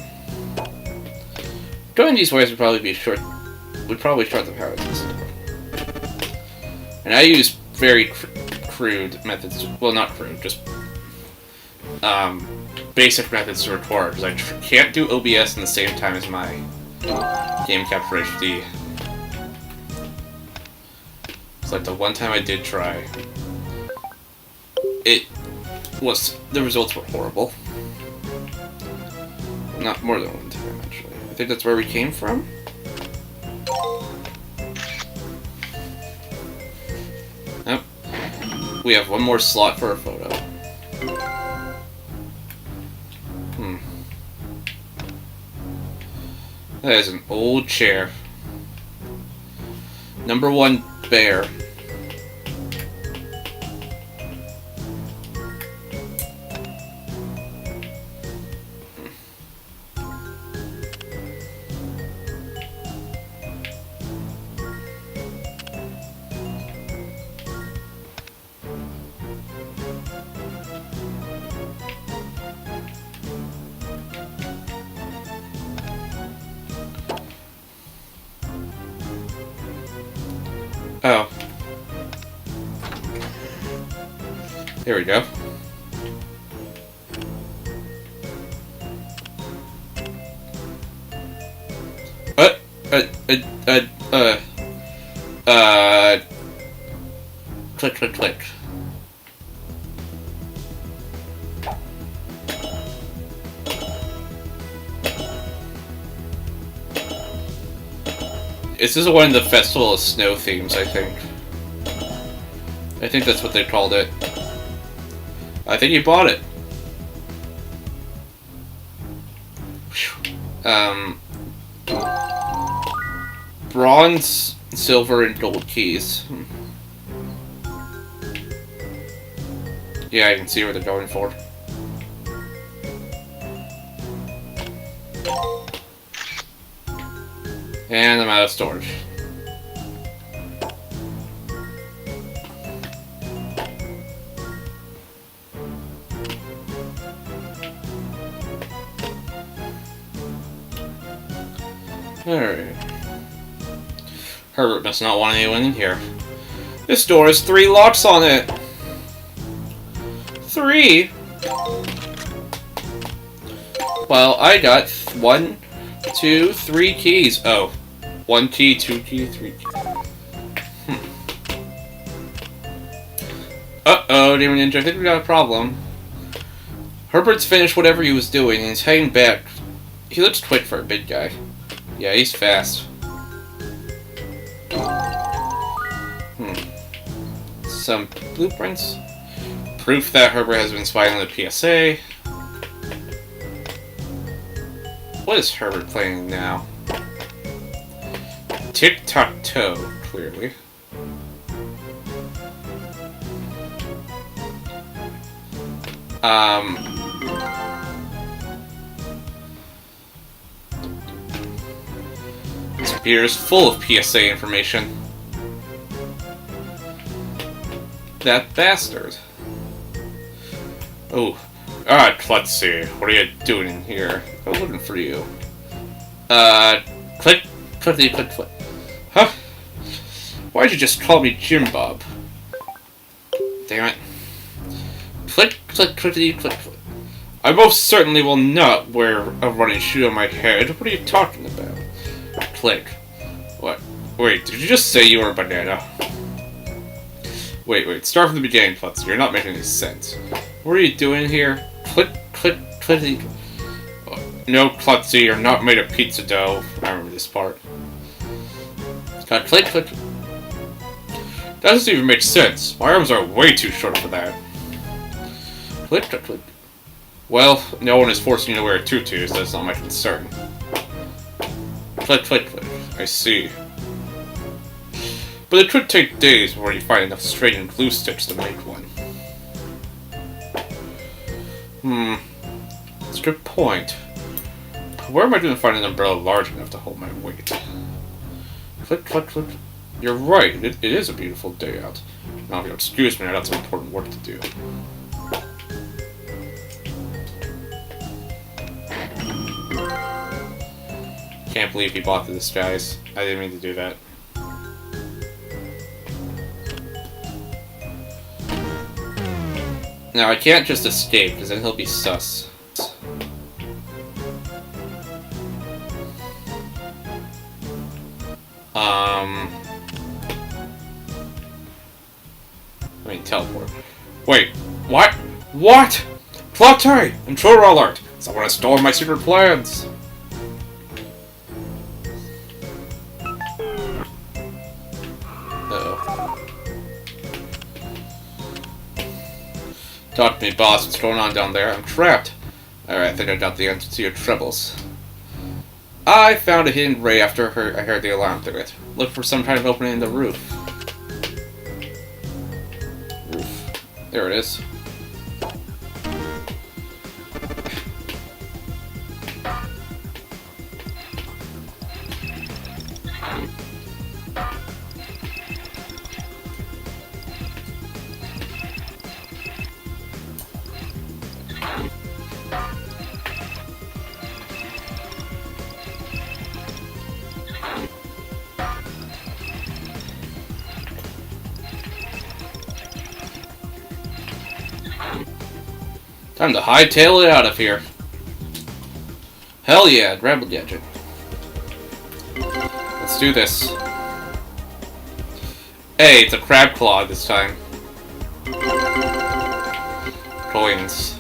Going these ways would probably short the power of this. And I use very crude methods. Well, not crude, just basic methods to record, because I can't do OBS in the same time as my game capture HD. It's like the one time I did try. The results were horrible. Not more than one time, actually. I think that's where we came from. Yep. We have one more slot for a photo. That is an old chair. Number 1 bear. There we go. Click, click, click. This is one of the Festival of Snow themes, I think. I think that's what they called it. I think you bought it. Bronze, silver, and gold keys. Yeah, I can see what they're going for. And I'm out of storage. Alright. Herbert must not want anyone in here. This door has 3 locks on it! 3? Well, I got 1, 2, 3 keys. Oh. 1 key, 2 key, 3 key. Uh-oh, Gamer Ninja, I think we got a problem. Herbert's finished whatever he was doing, and he's heading back. He looks quick for a big guy. Yeah, he's fast. Some blueprints. Proof that Herbert has been spying on the PSA. What is Herbert playing now? Tic-tac-toe, clearly. This beer is full of PSA information. That bastard. Oh. Let's see. What are you doing in here? I'm looking for you. Click, click, click, click. Huh? Why'd you just call me Jim Bob? Damn it. Click, click, clickety, click, click. I most certainly will not wear a running shoe on my head. What are you talking about? Click. What? Wait, did you just say you were a banana? Wait, start from the beginning, Klutzy. You're not making any sense. What are you doing here? Click, click, clickety. No, Klutzy, you're not made of pizza dough. I remember this part. Click, click, click. That doesn't even make sense. My arms are way too short for that. Click, click, click. Well, no one is forcing you to wear a tutu, so that's not my concern. Click, click, click. I see. But it could take days before you find enough string and glue sticks to make one. That's a good point. Where am I going to find an umbrella large enough to hold my weight? Click, click, click. You're right, it is a beautiful day out. Now, if you'll excuse me, I got some important work to do. Can't believe he bought this, guys. I didn't mean to do that. Now, I can't just escape, because then he'll be sus. I mean, teleport. Wait, what? What? Plotty! Intruder alert! Someone has stolen my secret plans! Uh-oh. Talk to me, boss. What's going on down there? I'm trapped. Alright, I think I got the answer to your troubles. I found a hidden ray after I heard the alarm through it. Look for some kind of opening in the roof. There it is. Time to hightail it out of here. Hell yeah, grab a gadget. Let's do this. Hey, it's a crab claw this time. Coins.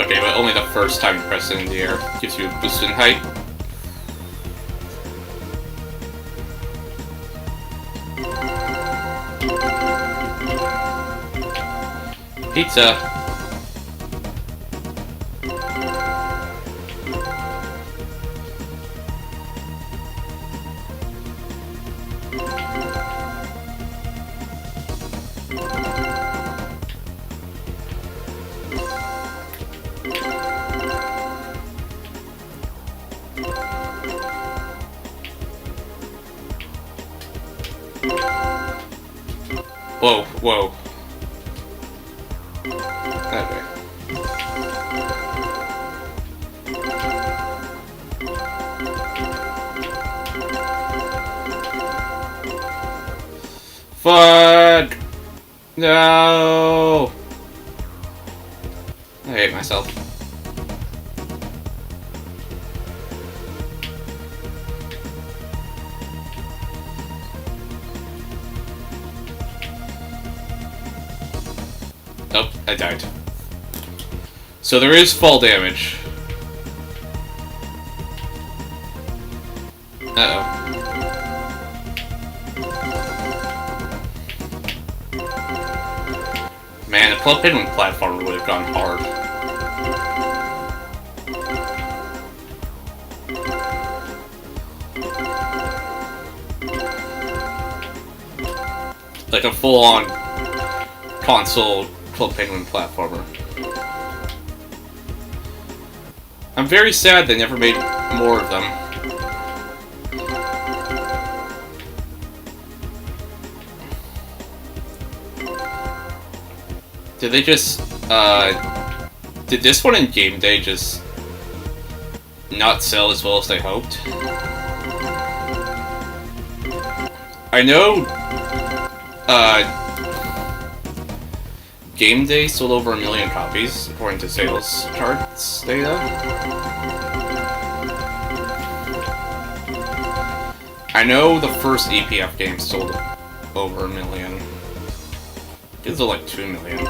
Okay, but only the first time you press it in the air. Gives you a boost in height. Pizza. Whoa, whoa. Okay. Fuck! No! I hate myself. Nope, I died. So there is fall damage. Uh-oh. Man, a Club Penguin platformer would have gone hard. Like a full-on console Club Penguin platformer. I'm very sad they never made more of them. Did they just, did this one in Game Day just not sell as well as they hoped? I know, Game Day sold over 1 million copies, according to sales charts data. I know the first EPF game sold over 1 million. It sold like 2 million.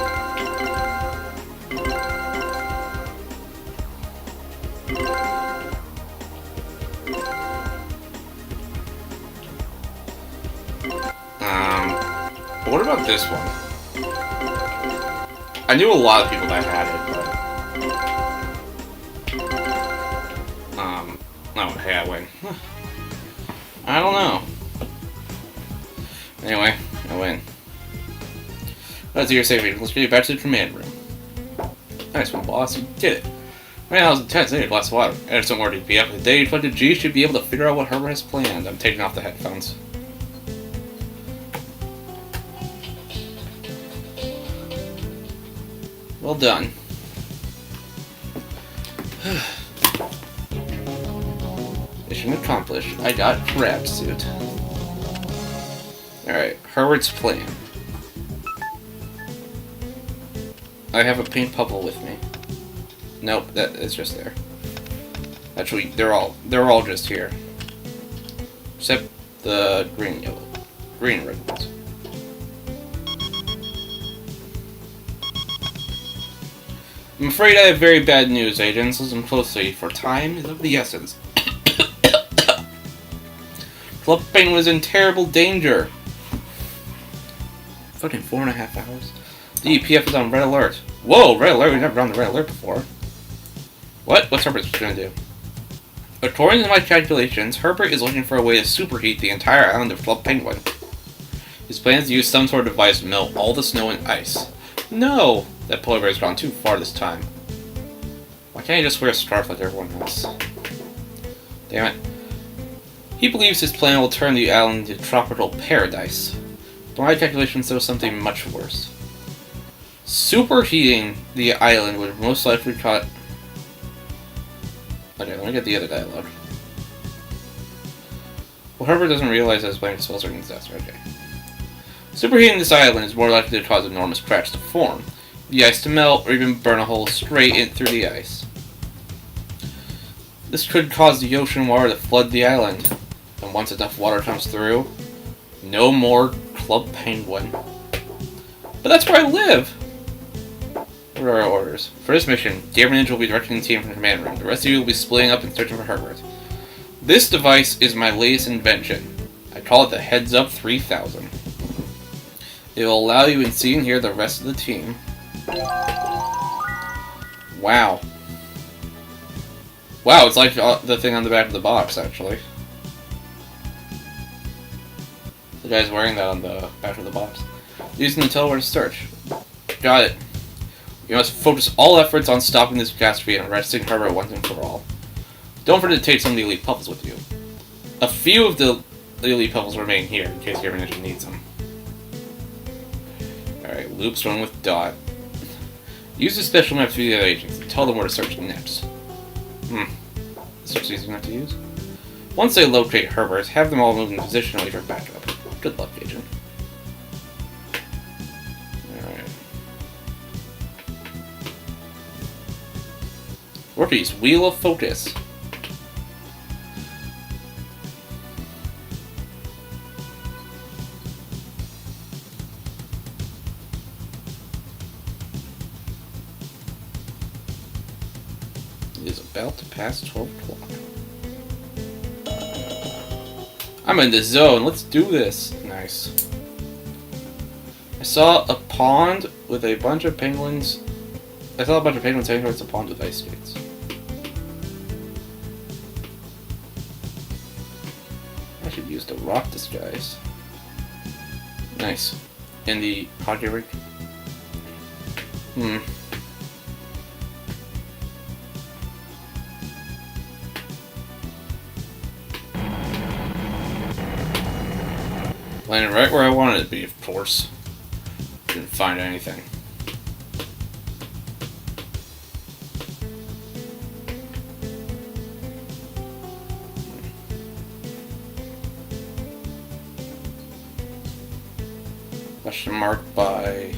What about this one? I knew a lot of people that had it, but... oh, hey, I win. I don't know. Anyway, I win. That's your saving. Let's get you back to the command room. Nice one, boss. You did it. Man, that was intense. I need a glass of water. Add some more DPF. The day inflected G should be able to figure out what Herbert has planned. I'm taking off the headphones. Well done. Mission accomplished. I got crab suit. Alright, Herbert's plan. I have a pink puzzle with me. Nope, that is just there. Actually, they're all just here. Except the green and red ones. I'm afraid I have very bad news, agents. Listen closely, for time is of the essence. Club Penguin was in terrible danger. Fucking 4.5 hours. The EPF is on red alert. Whoa, red alert? We've never been on the red alert before. What? What's Herbert gonna do? According to my calculations, Herbert is looking for a way to superheat the entire island of Club Penguin. His plan is to use some sort of device to melt all the snow and ice. No! That polar bear has gone too far this time. Why can't he just wear a scarf like everyone else? Damn it. He believes his plan will turn the island into a tropical paradise. But my calculations show something much worse. Superheating the island would most likely cause... Okay, let me get the other dialogue. Well, Herbert doesn't realize that his plan to spell certain disaster. Okay. Superheating this island is more likely to cause enormous cracks to form, the ice to melt, or even burn a hole straight in through the ice. This could cause the ocean water to flood the island, and once enough water comes through, no more Club Penguin. But that's where I live! What are our orders? For this mission, GamerNinja will be directing the team from the command room. The rest of you will be splitting up and searching for Herbert. This device is my latest invention. I call it the Heads Up 3000. It will allow you to see and hear the rest of the team. Wow. Wow, it's like the thing on the back of the box, actually. The guy's wearing that on the back of the box. Using the tell where to search. Got it. You must focus all efforts on stopping this catastrophe and arresting Herbert once and for all. Don't forget to take some of the elite puffles with you. A few of the elite puffles remain here in case GamerNinja needs them. Alright, Loop's run with Dot. Use the special map to the other agents and tell them where to search next. This looks easy enough to use. Once they locate Herbert, have them all move in position and wait for backup. Good luck, Agent. Alright. Rookies, Wheel of Focus. It is about to pass 12 o'clock. I'm in the zone. Let's do this. Nice. I saw a pond with a bunch of penguins. I saw a bunch of penguins heading towards a pond with ice skates. I should use the rock disguise. Nice. In the hockey rink. Landed right where I wanted it to be, of course. Didn't find anything. Question mark by...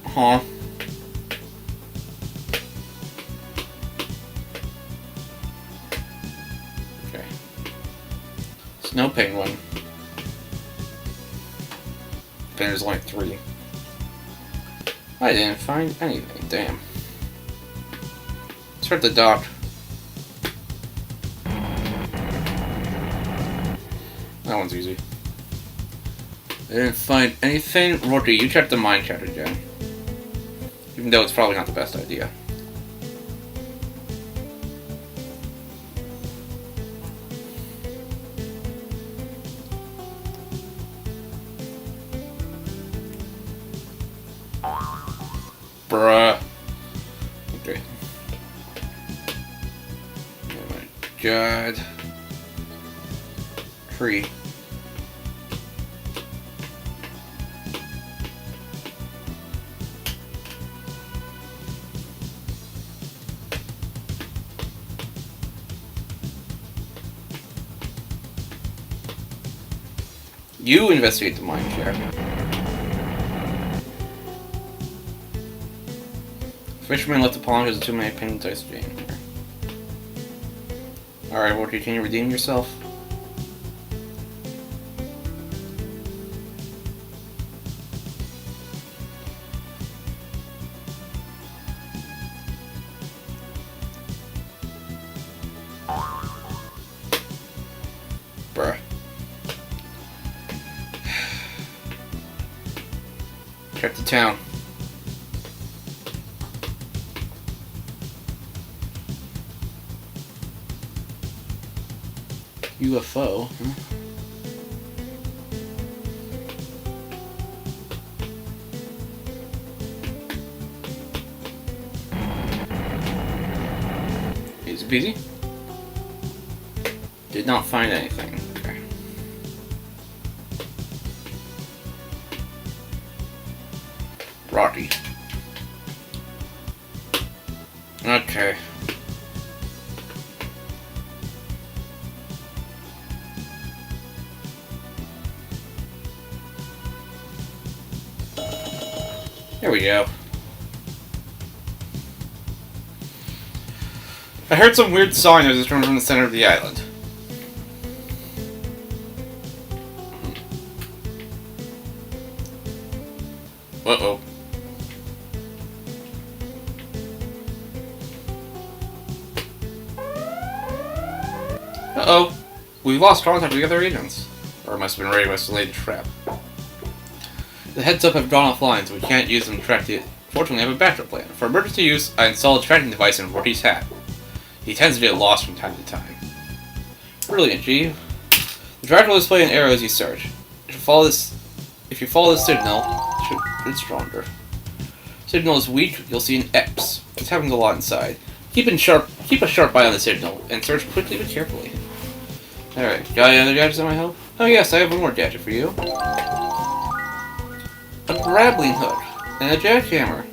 Huh. Okay. Snow penguin. There's only 3. I didn't find anything, damn. Let's hurt the dock. That one's easy. I didn't find anything. Rookie, you check the mine chat again. Even though it's probably not the best idea. Bruh. Okay. Oh my god. Tree. You investigate the mine shaft. Fisherman left the pond because of too many penguins ice jam here. Alright, Walker, can you redeem yourself? Bruh. Check the town. UFO, huh? Easy peasy. Did not find anything. Okay. Rocky. Okay. There we go. I heard some weird sawing noises coming from the center of the island. Uh-oh. Uh-oh. We've lost contact with the other agents. Or must have been ready to lay the trap. The heads-up have gone offline, so we can't use them to track the... Fortunately, I have a backup plan. For emergency use, I installed a tracking device in Morty's hat. He tends to get lost from time to time. Brilliant, G. The tracker will display an arrow as you search. If you follow this signal, it's stronger. Signal is weak, you'll see an X. This happens a lot inside. Keep a sharp eye on the signal, and search quickly but carefully. Alright, got any other gadgets that might help? Oh yes, I have one more gadget for you. A grappling hook, and a jackhammer.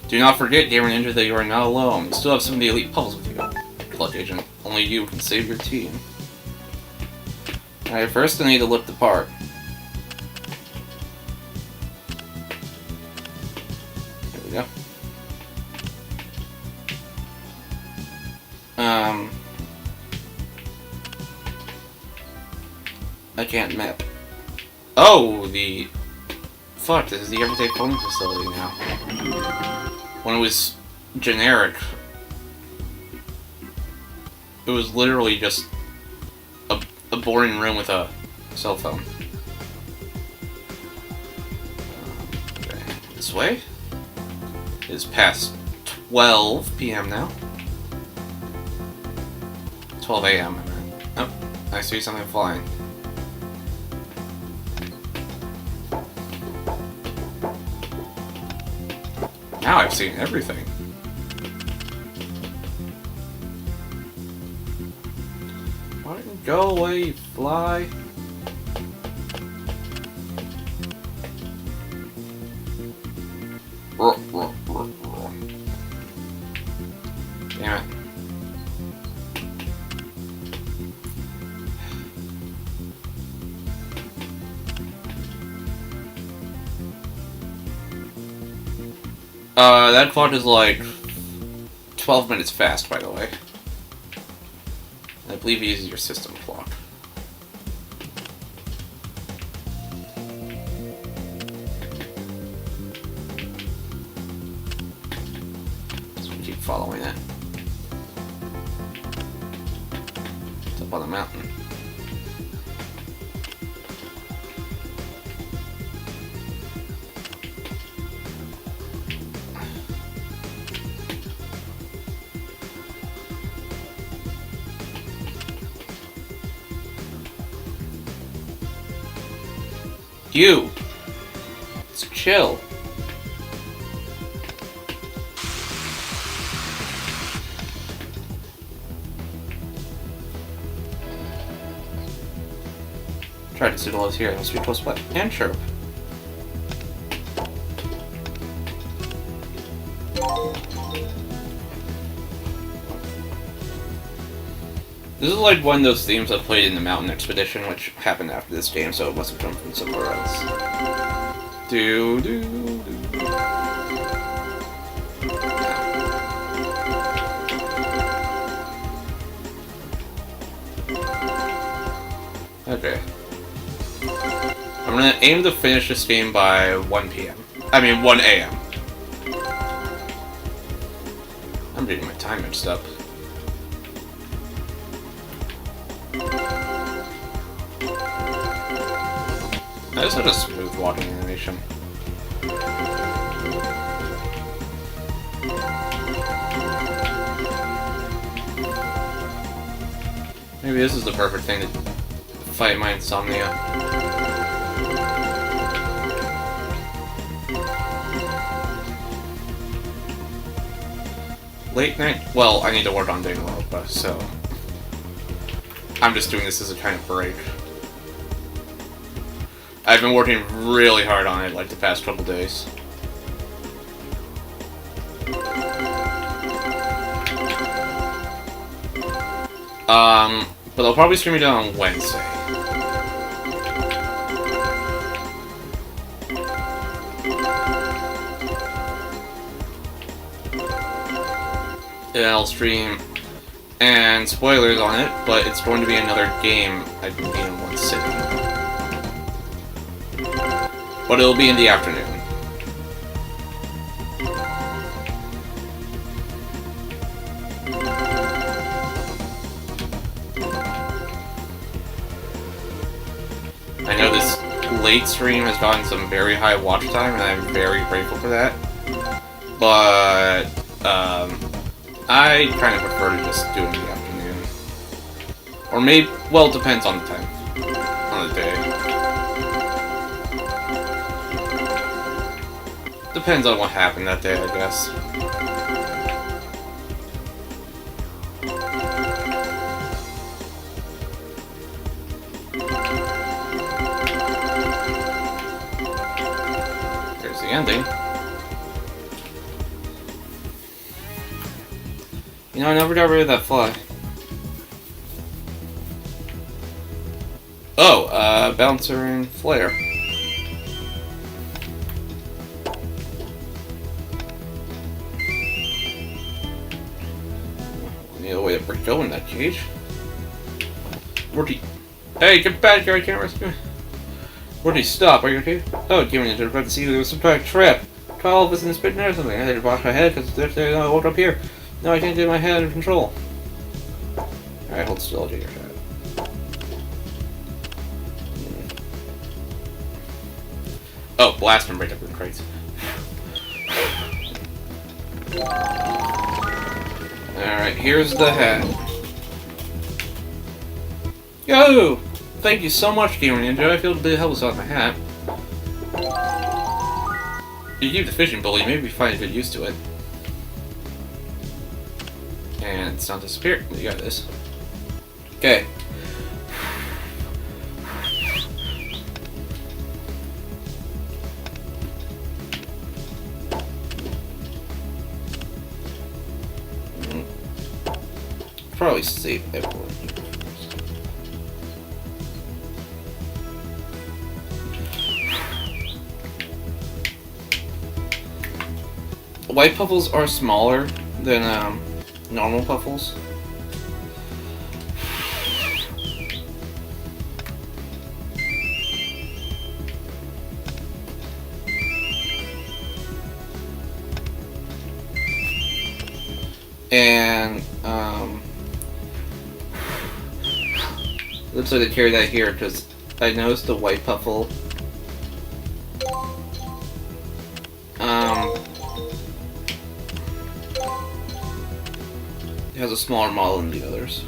Do not forget, Gamer Ninja, that you are not alone. You still have some of the elite puzzles with you. Good luck, Agent. Only you can save your team. Alright, first I need to lift the part. There we go. I can't map. Oh, the... Fuck, this is the everyday cloning facility now. When it was generic, it was literally just a boring room with a cell phone. Okay, this way? It is past 12 p.m. now. 12 a.m. Oh, I see something flying. Now I've seen everything. Why don't you go away, fly? Damn it. That clock is like 12 minutes fast, by the way. I believe it uses your system clock. So we keep following it. It's up on the mountain. You! Let's chill. Try to signal us here. It must be close by. And chirp. This is like one of those themes I played in the Mountain Expedition, which happened after this game, so it must have come from somewhere else. Do do do. Okay. I'm gonna aim to finish this game by 1 p.m. I mean 1 a.m. I'm getting my time mixed up. I just had a smooth walking animation. Maybe this is the perfect thing to fight my insomnia. Late night? Well, I need to work on day world, but so... I'm just doing this as a kind of break. I've been working really hard on it, like, the past couple days. But I'll probably stream it on Wednesday. Yeah, I'll stream, and spoilers on it, but it's going to be another game I can beat in one sitting. But it'll be in the afternoon. I know this late stream has gotten some very high watch time, and I'm very grateful for that. But, I kind of prefer to just do it in the afternoon. Or maybe, well, it depends on the time. On the day. Depends on what happened that day, I guess. There's the ending. You know, I never got rid of that fly. Oh, bouncer and flare. Need a way to break open that cage. Morty. Hey, get back here, I can't rescue. Morty, stop, are you okay? Oh, give me a about to see there was some kind of trap. 12 is in the spit or something. I had to wash my head because there's no hold up here. No, I can't get my head under control. Alright, hold still, I'll take your shot. Oh, blast and break up the crates. Alright, here's the hat. Yo! Thank you so much, GamerNinja. I feel the hell was on my hat. You keep the fishing bully, maybe find a good use to it. And it's not disappeared. You got this. Okay. Probably save everyone here first. White puffles are smaller than normal puffles. And looks like they carry that here because I noticed the white puffle it has a smaller model than the others.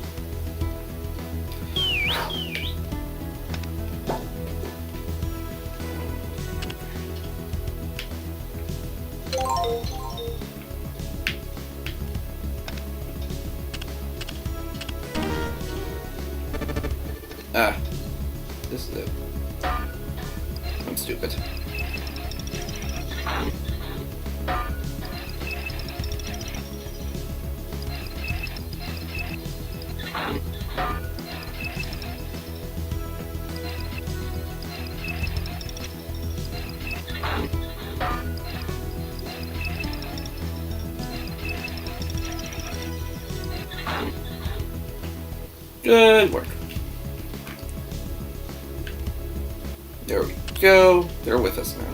Ah, this is it. I'm stupid. Good work. There we go. They're with us now.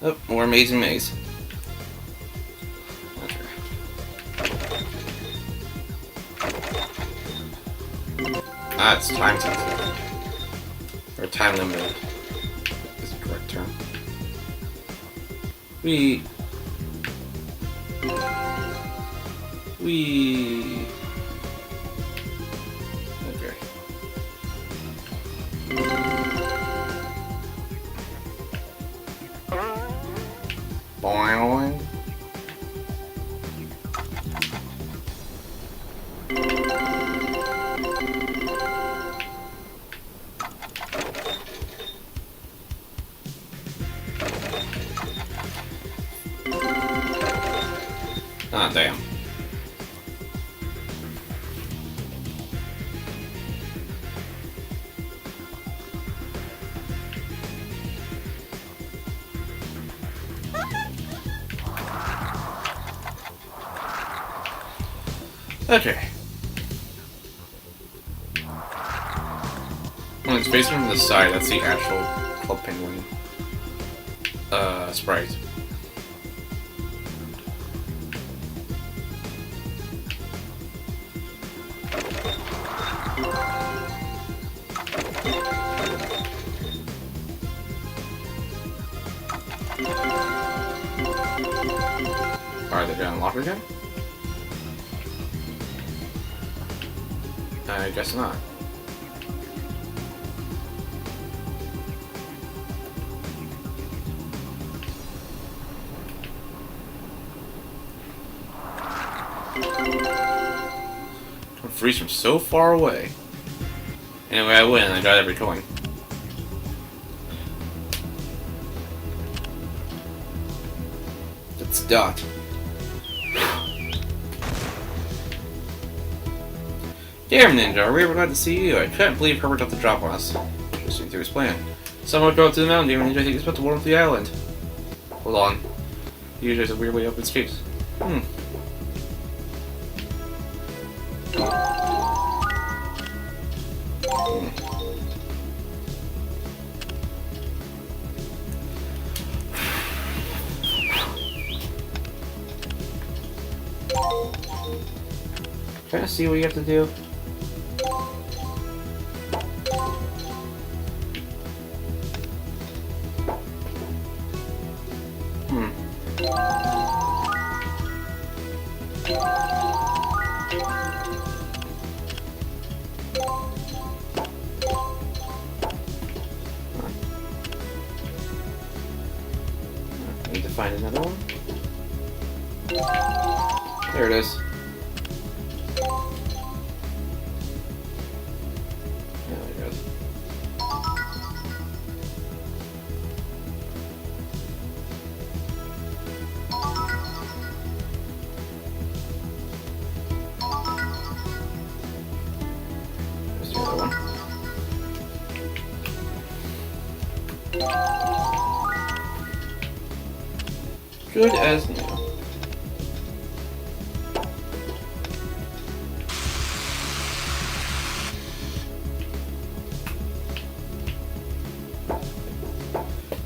Oh, more Amazing Maze. Okay. Ah, it's time sensitive. Or time limited is the correct term. We... Okay. Boing. Ah, damn. Okay. When it's facing from the side, that's the actual Club Penguin sprite. Alright, they're gonna unlock it again? I guess not. I'm freeze from so far away. Anyway, I win. I got every coin. It's Dot. Damn, Ninja, are we ever glad to see you? I couldn't believe Herbert left the drop on us. Just seemed through his plan. Someone would go up to the mountain, Damn Ninja. I think he's about to warm up the island. Hold on. Usually there's a weird way up its case. Trying to see what you have to do. Need to find another one. There it is. There it goes. There's the other one. Good as new.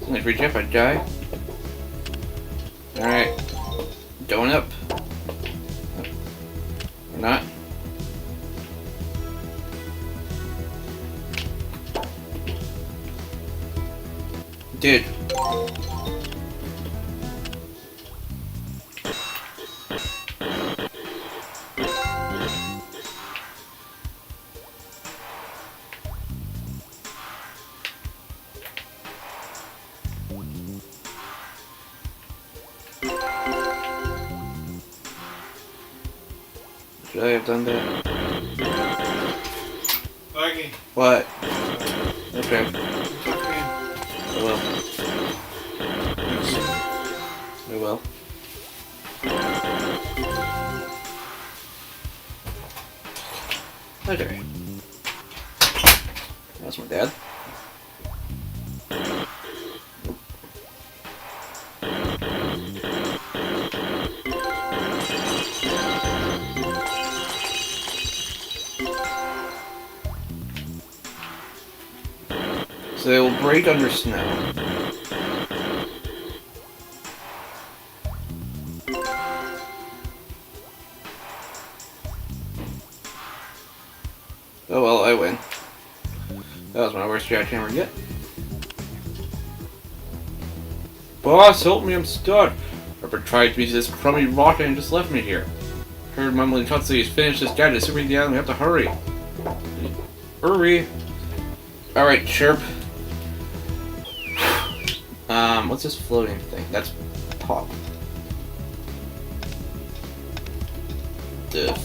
Only free jump, I'd die. Alright. Going up. Or not. Dude. Should I have done that? Aggie. What? Okay. I will. I will. Okay. That's my dad. So they will break under snow. Oh well, I win. That was my worst jackhammer yet. Boss, help me, I'm stuck. Herbert tried to use this crummy rocket and just left me here. Heard mumbling constantly, he's finished this guy to super the island, we have to hurry. Hurry. Alright, chirp. What's this floating thing? That's pop. Duh.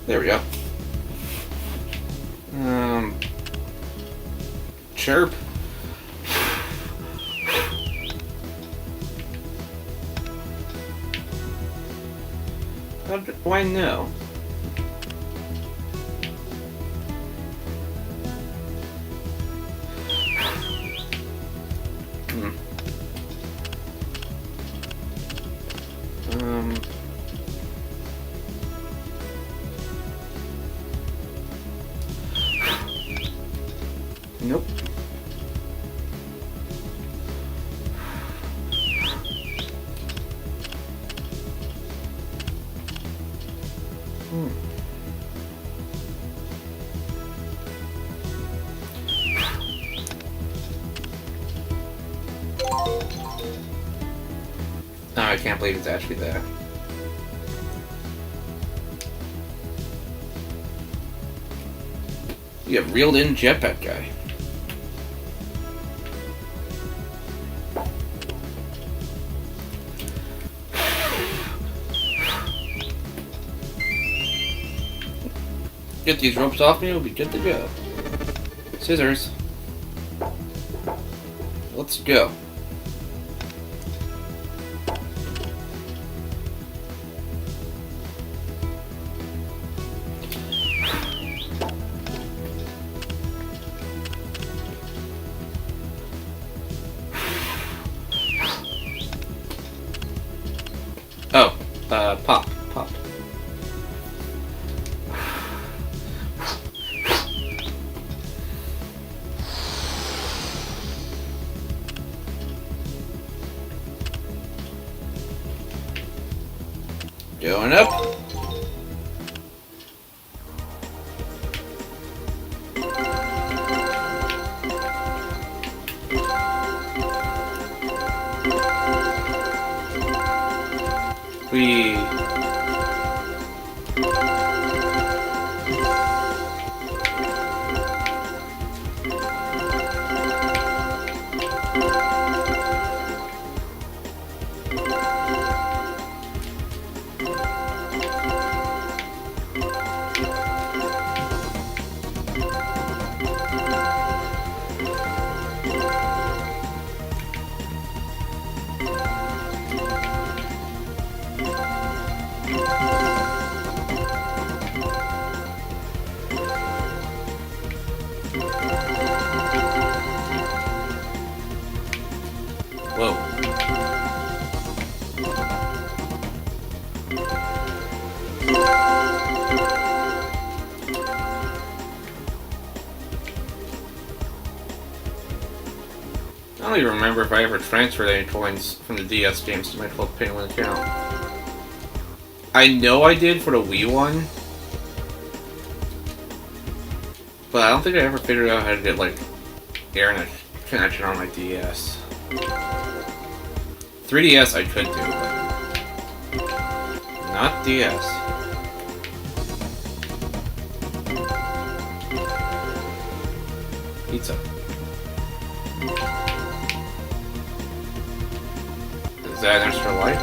There we go. Chirp. How do I know? No, I can't believe it's actually there. You have reeled in jetpack guy. Get these ropes off me, we'll be good to go. Scissors. Let's go. Oh, pop. Going up. We. Whoa. I don't even remember if I ever transferred any coins from the DS games to my 12 Penguin account. I know I did for the Wii one, but I don't think I ever figured out how to get, like, internet connection on my DS. 3DS I could do, but not DS. Pizza. Is that an extra life?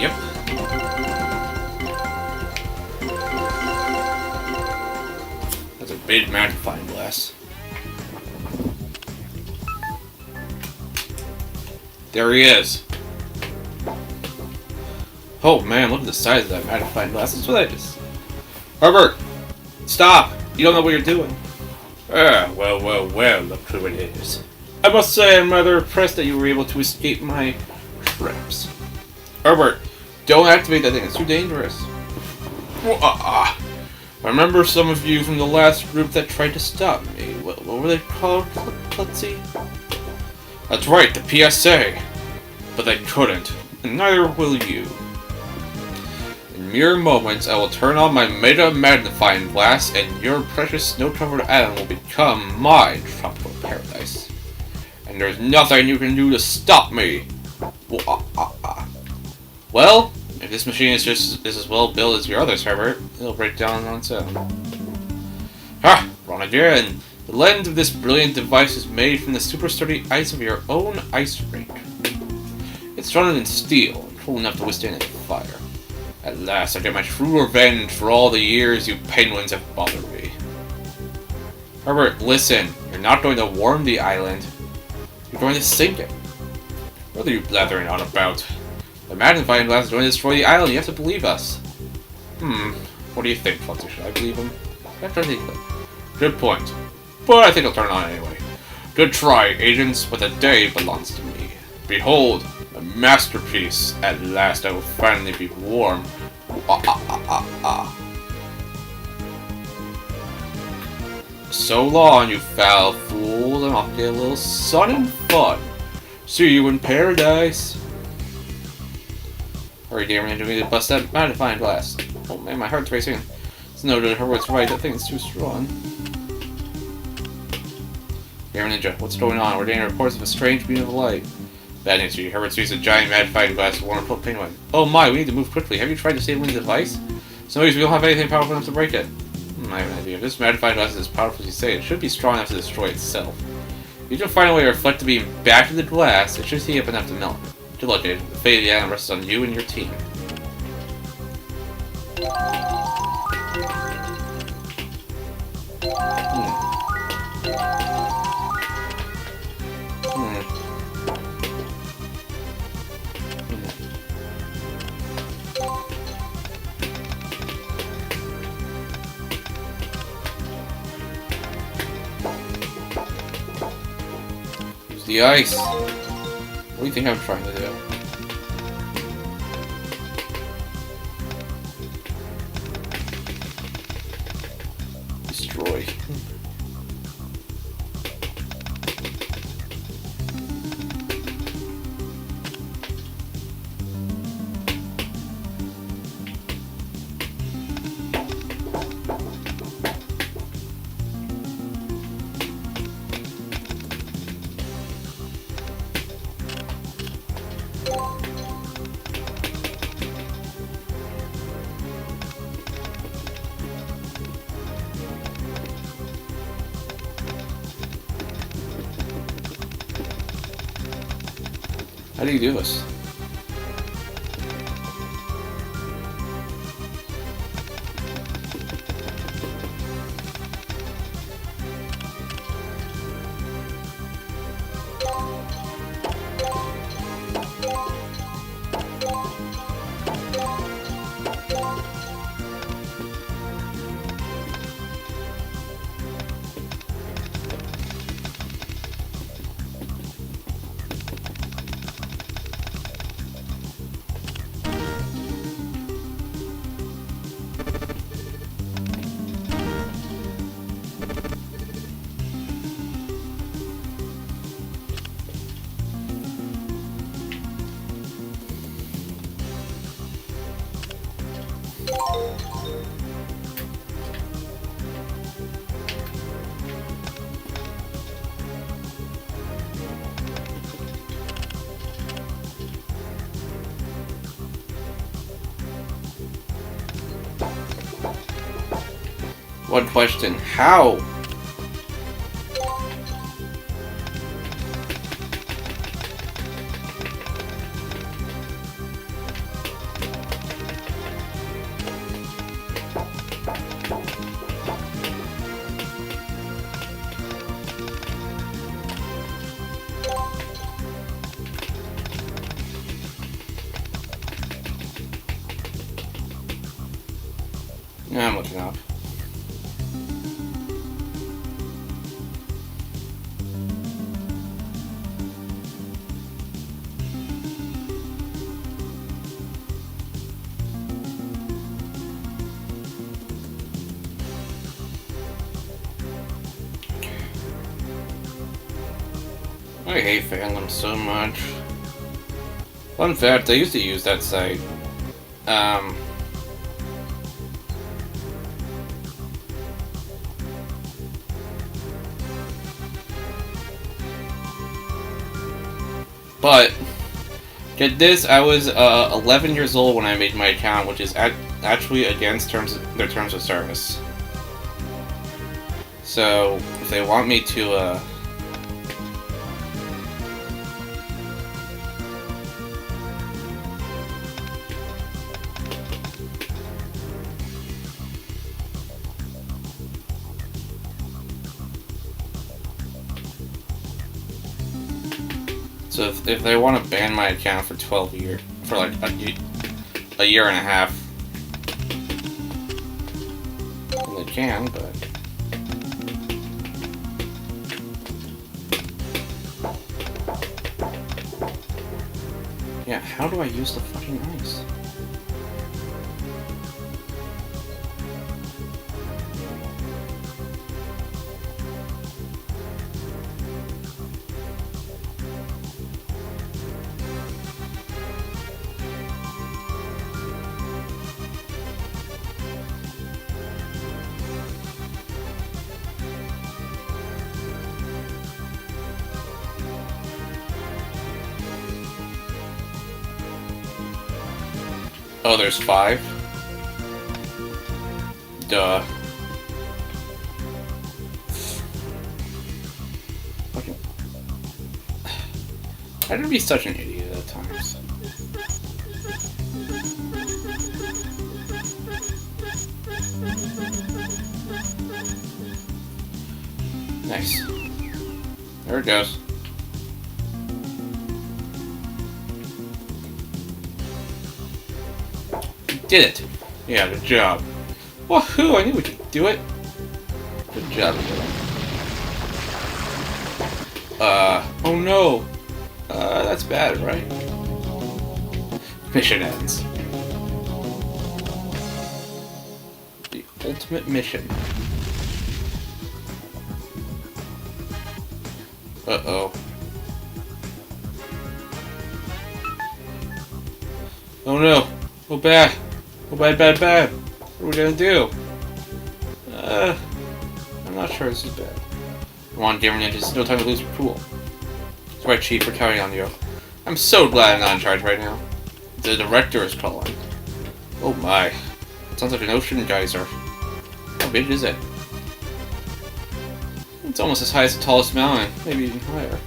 Yep. That's a big magnifying glass. There he is. Oh man, look at the size of that magnifying glass. That's what I just... Herbert! Stop! You don't know what you're doing. Ah, well, look who it is. I must say I'm rather impressed that you were able to escape my traps. Herbert, don't activate that thing, it's too dangerous. I remember some of you from the last group that tried to stop me. What were they called? Let's see. That's right, the PSA. But they couldn't, and neither will you. In mere moments, I will turn on my Mega Magnifying Glass, and your precious snow-covered island will become my tropical paradise. And there's nothing you can do to stop me. Well, if this machine is just as well built as your others, Herbert, it'll break down on its own. Ha! Wrong again. The lens of this brilliant device is made from the super sturdy ice of your own ice rink. It's stronger than steel and cool enough to withstand any fire. At last, I get my true revenge for all the years you penguins have bothered me. Herbert, listen. You're not going to warm the island. You're going to sink it. What are you blathering on about? The magnifying glass is going to destroy the island. You have to believe us. What do you think, Flutzy? Should I believe him? Good point. But I think I'll turn it on anyway. Good try, agents, but the day belongs to me. Behold, a masterpiece. At last I will finally be warm. So long, you foul fools, and I'll get a little sun and fun. See you in paradise. Hurry, Gamer Ninja, we need to bust that magnifying glass. Oh man, my heart's racing. It's noted Herbert's right, that thing's too strong. Gamer Ninja, what's going on? We're getting reports of a strange beam of light. Bad news to you. Herbert's used a giant magnifying glass to warn a penguin. Oh my, we need to move quickly. Have you tried disabling the device? So we don't have anything powerful enough to break it. I have an idea. If this magnifying glass is as powerful as you say, it should be strong enough to destroy itself. If you can find a way to reflect the beam back to the glass, it should heat up enough to melt. Good luck, Jade. The fate of the island rests on you and your team. Use the ice. What do you think I'm trying to do? Destroy. How do you do this? One question. How? I'm looking up. I hate Fandom so much. Fun fact, I used to use that site. But, get this, I was 11 years old when I made my account, which is actually against their terms of service. So, if they want me to, So if they want to ban my account for 12 years, for like a year and a half, then they can, but... Yeah, how do I use the fucking ice? Oh, there's 5? Duh. Okay. I did be such an idiot at times. Nice. There it goes. Did it! Yeah, good job. Woohoo! I knew we could do it. Good job, everyone. Oh no! That's bad, right? Mission ends. The ultimate mission. Uh-oh. Oh no! Oh bad! Oh bad, bad, bad! What are we gonna do? I'm not sure this is bad. Come on, GamerNinja, there's no time to lose. Cool. That's right, Chief, we're counting on you. I'm so glad I'm not in charge right now. The director is calling. Oh my. It sounds like an ocean geyser. How big is it? It's almost as high as the tallest mountain, maybe even higher.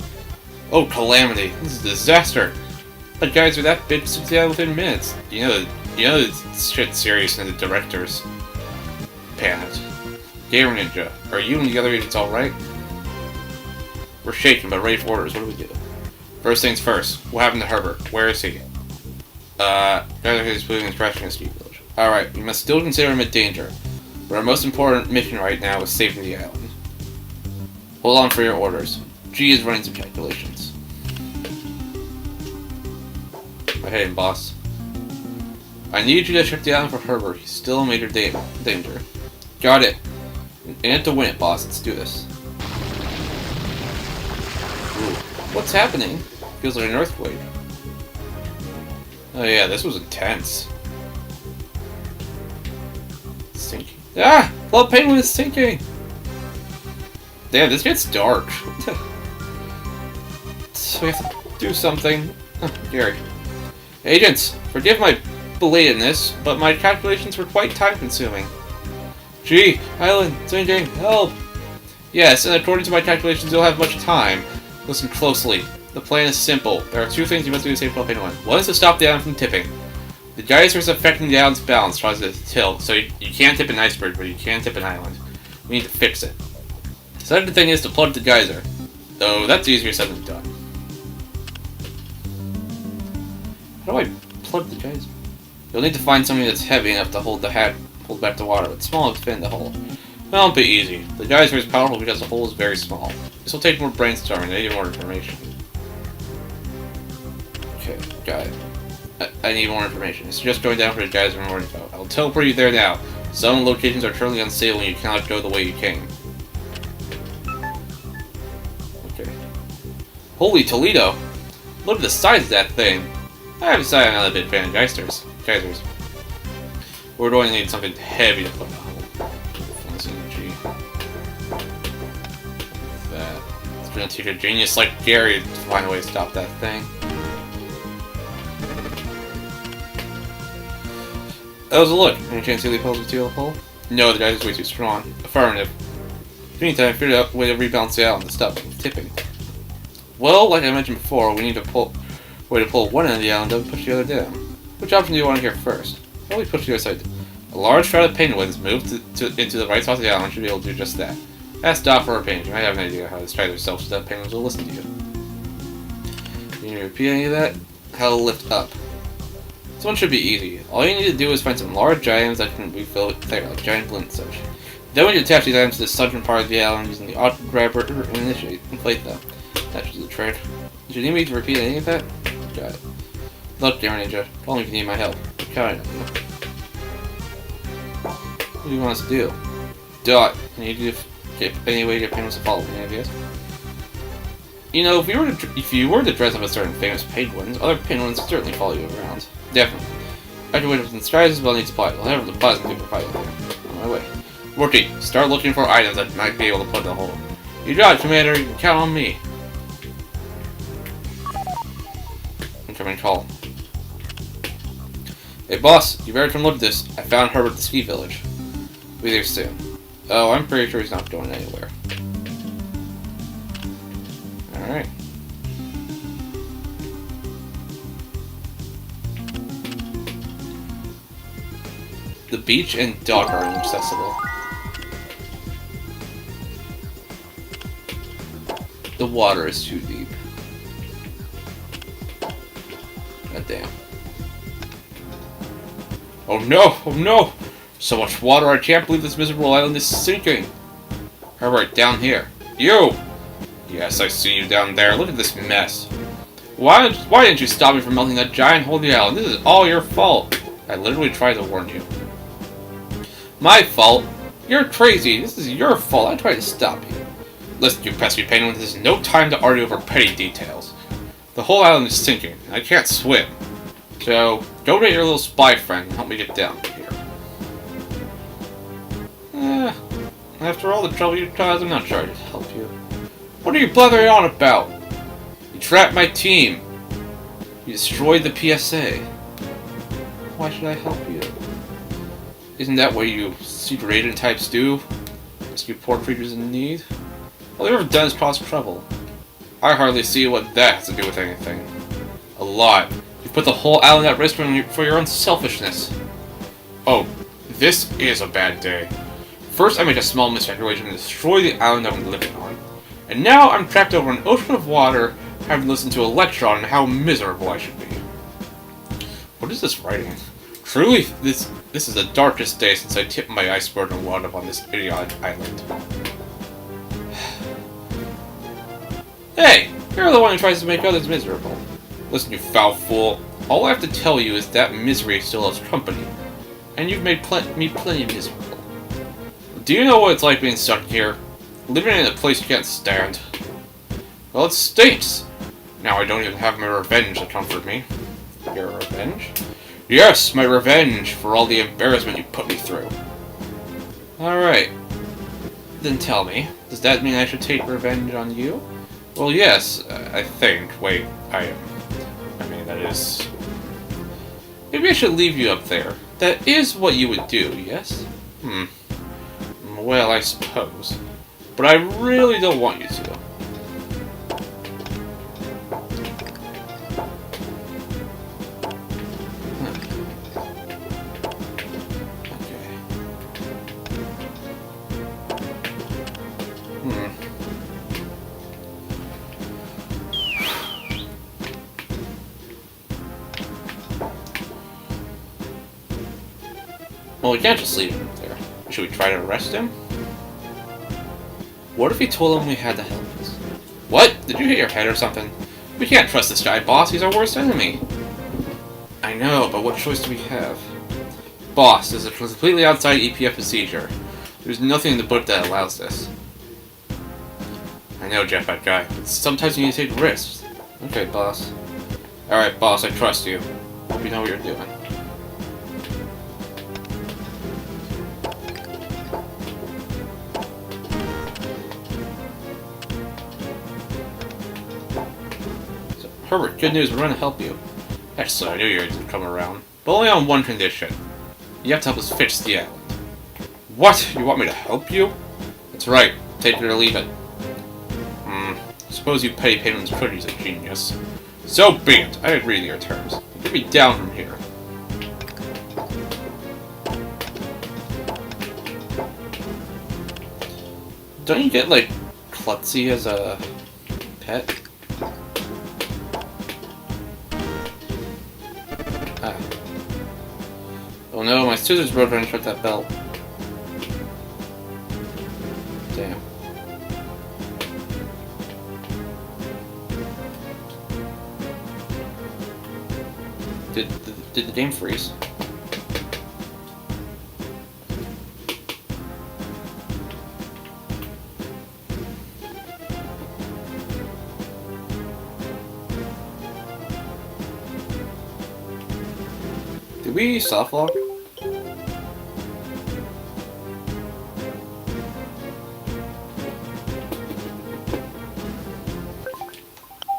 Oh, calamity! This is a disaster! The geyser that big sits down within minutes. You know it's shit serious and the directors panicked. GamerNinja, are you and the other agents alright? We're shaken, but ready for orders. What do we do? First things first. What happened to Herbert? Where is he? He's putting his trash in a ski village. Alright, we must still consider him a danger. But our most important mission right now is saving the island. Hold on for your orders. G is running some calculations. Hey, boss. I need you to check the island for Herbert. He's still in major danger. Got it. You have to win it, boss. Let's do this. Ooh. What's happening? Feels like an earthquake. Oh yeah, this was intense. Sinking. Ah! Club Penguin is sinking! Damn, this gets dark. So we have to do something. Gary. Agents, forgive my belatedness, but my calculations were quite time-consuming. Gee, Island, sinking, help! Yes, and according to my calculations, you'll have much time. Listen closely. The plan is simple. There are 2 things you must do to save Club Penguin. One is to stop the island from tipping. The geyser is affecting the island's balance, causes it to tilt, so you can't tip an iceberg, but you can tip an island. We need to fix it. The second thing is to plug the geyser. Though that's easier said than done. How do I plug the geyser? You'll need to find something that's heavy enough to hold back the water, but small enough to fit in the hole. Well, it'll be easy. The geyser is powerful because the hole is very small. This will take more brainstorming. I need more information. Okay, got it. I need more information. It's just going down for the geyser and more info. I'll teleport you there now. Some locations are currently unstable and you cannot go the way you came. Okay. Holy Toledo! Look at the size of that thing! I have decided I'm not a big fan of geysers. We're going to need something heavy to put in the hole. That. It's gonna take a genius like Gary to find a way to stop that thing. That was a look. Any chance you leave holes with the hole? No, the geyser's way too strong. Affirmative. Meantime, I figured out a way to rebalance the island and stop it from tipping. Well, like I mentioned before, we need to pull one end of the island up and push the other down. Which option do you want to hear first? How do we push the other side? A large shroud of penguins moved into the right side of the island should be able to do just that. Ask Doc for her opinion. You might have an idea how this tries herself so that penguins will listen to you. You need to repeat any of that? How to lift up. This one should be easy. All you need to do is find some large items that can be filled with air, like giant balloons and such. Then we need to attach these items to the southern part of the island using the auto grabber and inflate them. That's just the trick. Do you need me to repeat any of that? Got it. Look, GamerNinja, call me if you need my help. I'm counting on you. What do you want us to do? Dot, I need you to get any way to get penguins to follow me. Any ideas? You know, if you were to dress up as certain famous penguins, other penguins would certainly follow you around. Definitely. After waiting for the disguises, well, I need supply. I'll have the plasma to provide it here. On my way. Rookie, start looking for items that might be able to put in the hole. You got it, Commander. You can count on me. Incoming call. Hey boss, you better come look at this. I found Herbert at the ski village. Be there soon. Oh, I'm pretty sure he's not going anywhere. Alright. The beach and dock are inaccessible. The water is too deep. God damn. Oh no! Oh no! So much water, I can't believe this miserable island is sinking! Herbert, down here. You! Yes, I see you down there. Look at this mess. Why didn't you stop me from melting that giant hole in the island? This is all your fault. I literally tried to warn you. My fault? You're crazy. This is your fault. I tried to stop you. Listen, you pesky penguin, this is no time to argue over petty details. The whole island is sinking, and I can't swim. So, go get your little spy friend and help me get down here. After all the trouble you caused, I'm not trying to help you. What are you blathering on about? You trapped my team. You destroyed the PSA. Why should I help you? Isn't that what you secret agent types do? Rescue poor creatures in need? All you've ever done is cause trouble. I hardly see what that has to do with anything. A lot. You've put the whole island at risk for your own selfishness. Oh, this is a bad day. First I made a small miscalculation and destroyed the island I'm living on. And now I'm trapped over an ocean of water, having listened to a lecture on how miserable I should be. What is this writing? Truly, this is the darkest day since I tipped my iceberg and wound up on this idiotic island. Hey! You're the one who tries to make others miserable. Listen, you foul fool. All I have to tell you is that misery still has company. And you've made me plenty miserable. Do you know what it's like being stuck here? Living in a place you can't stand? Well, it stinks! Now I don't even have my revenge to comfort me. Your revenge? Yes, my revenge for all the embarrassment you put me through. Alright. Then tell me, does that mean I should take revenge on you? Well, yes, I think. Wait, I mean, that is... Maybe I should leave you up there. That is what you would do, yes? Well, I suppose. But I really don't want you to. Well, we can't just leave him there. Should we try to arrest him? What if we told him we had to help us? What? Did you hit your head or something? We can't trust this guy, boss. He's our worst enemy. I know, but what choice do we have? Boss, this is completely outside EPF procedure. There's nothing in the book that allows this. I know, Jeff, that guy, but sometimes you need to take risks. Okay, boss. Alright, boss, I trust you. Hope you know what you're doing. Herbert, good news, we're going to help you. Excellent, I knew you were going to come around. But only on one condition. You have to help us fix the island. What? You want me to help you? That's right. Take it or leave it. Suppose you petty penguins could use a genius. So be it. I agree to your terms. Get me down from here. Don't you get, like, Klutzy as a pet? Ah. Oh no, my scissors broke when I shut that belt. Damn. Did the game freeze? Did we soft lock?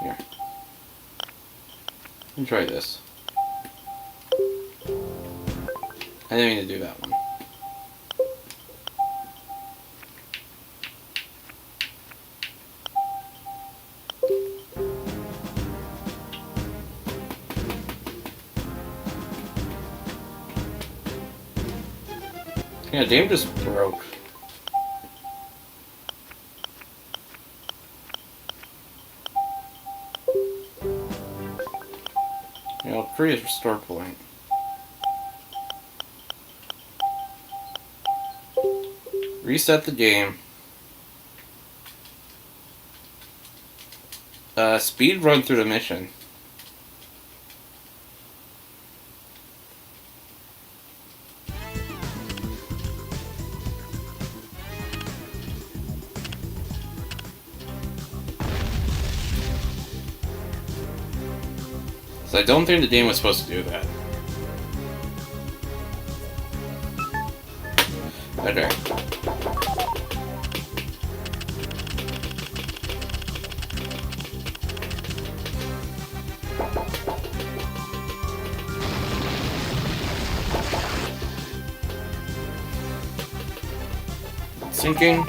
Here. Let me try this. I didn't mean to do that one. Yeah, game just broke. You know, previous restore point. Reset the game. Speed run through the mission. So I don't think the game was supposed to do that. Okay. Sinking.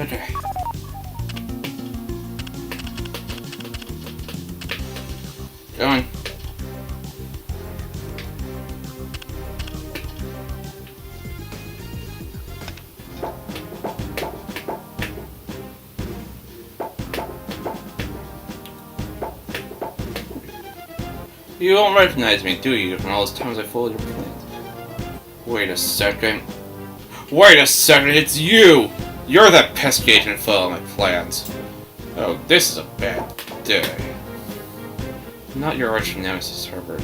Okay. Going. You don't recognize me, do you, from all those times I followed your plans? Wait a second. Wait a second, it's you! You're that pesky agent following my plans. Oh, this is a bad day. Not your arch nemesis, Herbert.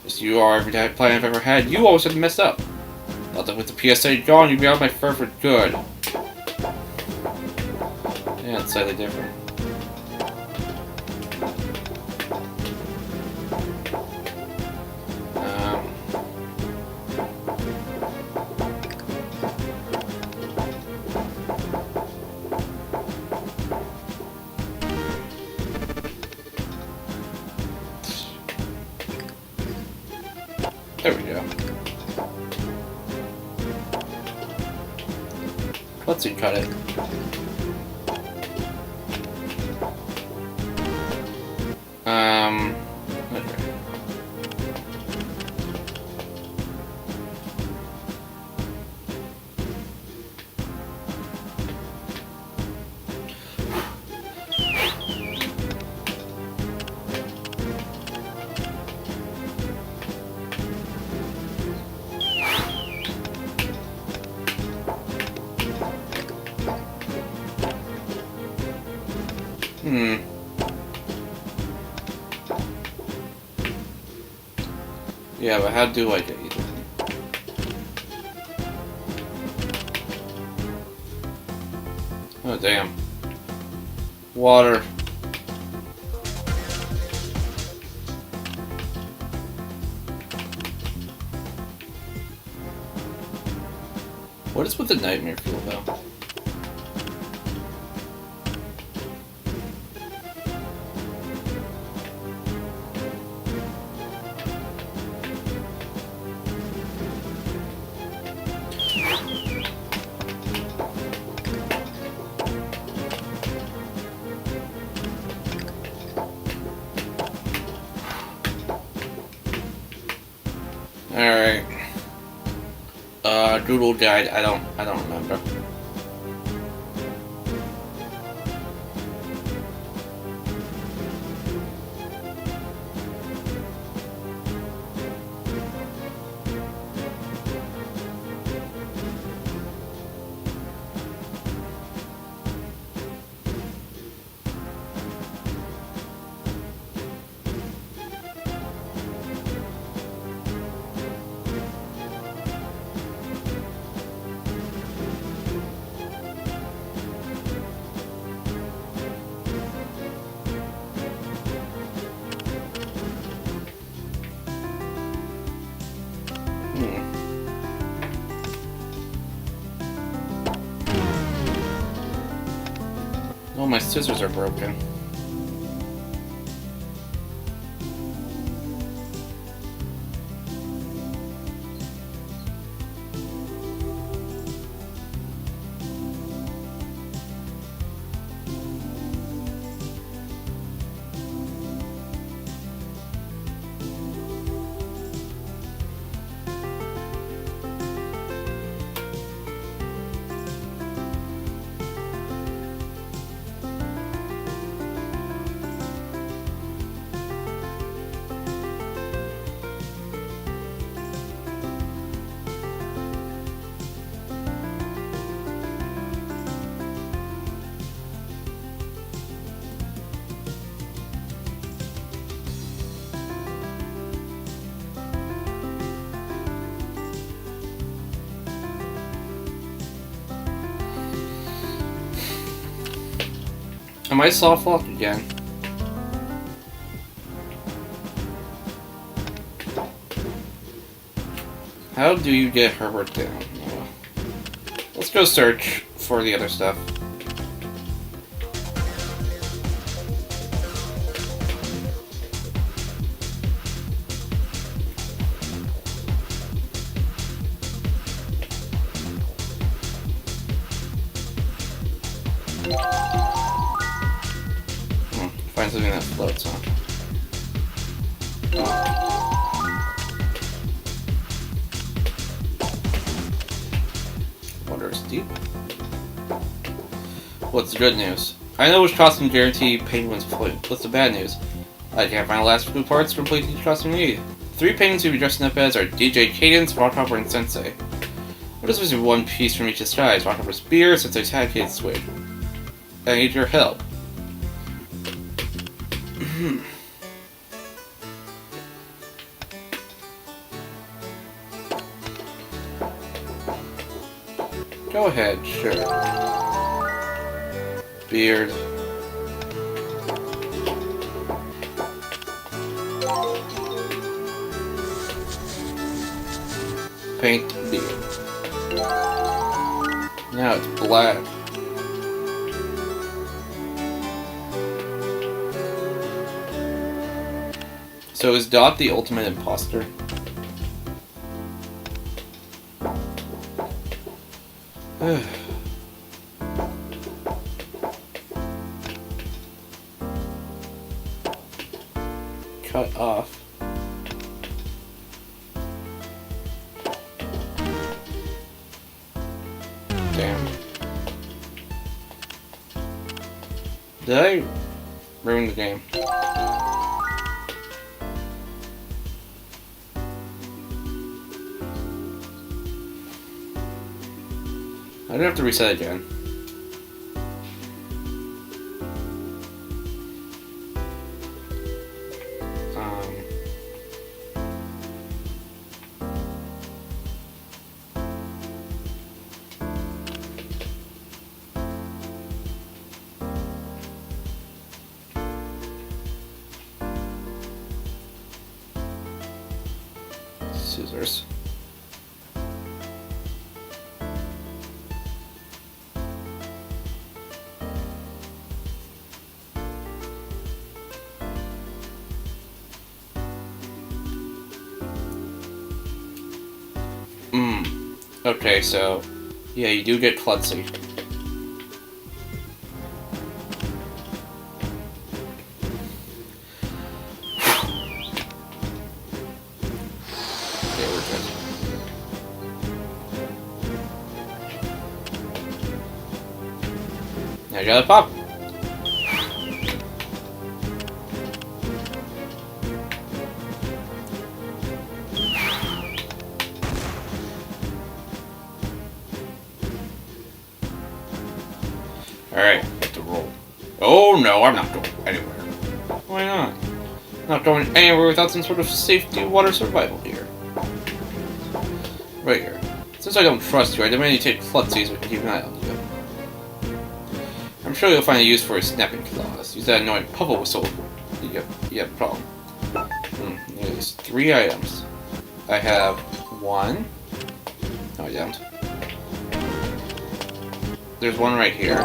As you are every plan I've ever had, you always had to mess up. Thought that with the PSA gone, you'd be out of my fur for good. Yeah, it's slightly different. There we go. Let's see, cut it. Okay. Yeah, but how do I get you there? Oh, damn. Water. What is with the nightmare fuel, though? Alright. Doodle died. I don't remember. Oh, my scissors are broken. Am I soft locked again? How do you get Herbert down? Let's go search for the other stuff. Find something that floats, huh? Water is deep. What's the good news? I know which costume guarantee penguins float. What's the bad news? I can't find the last few parts to complete each costume we need. 3 penguins you'll be dressing up as are DJ Cadence, Rockhopper, and Sensei. We're just missing one piece from each disguise. Rockhopper's beard, Sensei's hat, Cadence's wig. I need your help. Go ahead, sure. Beard. Paint beard. Now it's black. So is Dot the ultimate imposter? Cut off. Damn. Did I ruin the game? I don't have to reset again. Scissors. Okay, so yeah, you do get klutzy. Okay, we're good. Now you gotta pop. Alright, get the roll. Oh no, I'm not going anywhere. Why not? I'm not going anywhere without some sort of safety water survival gear. Right here. Since I don't trust you, I demand you take klutzy so we can keep an eye on you. I'm sure you'll find a use for his snapping claws. Use that annoying puffle whistle. You have a problem. There's 3 items. I have one. No, I don't. There's one right here.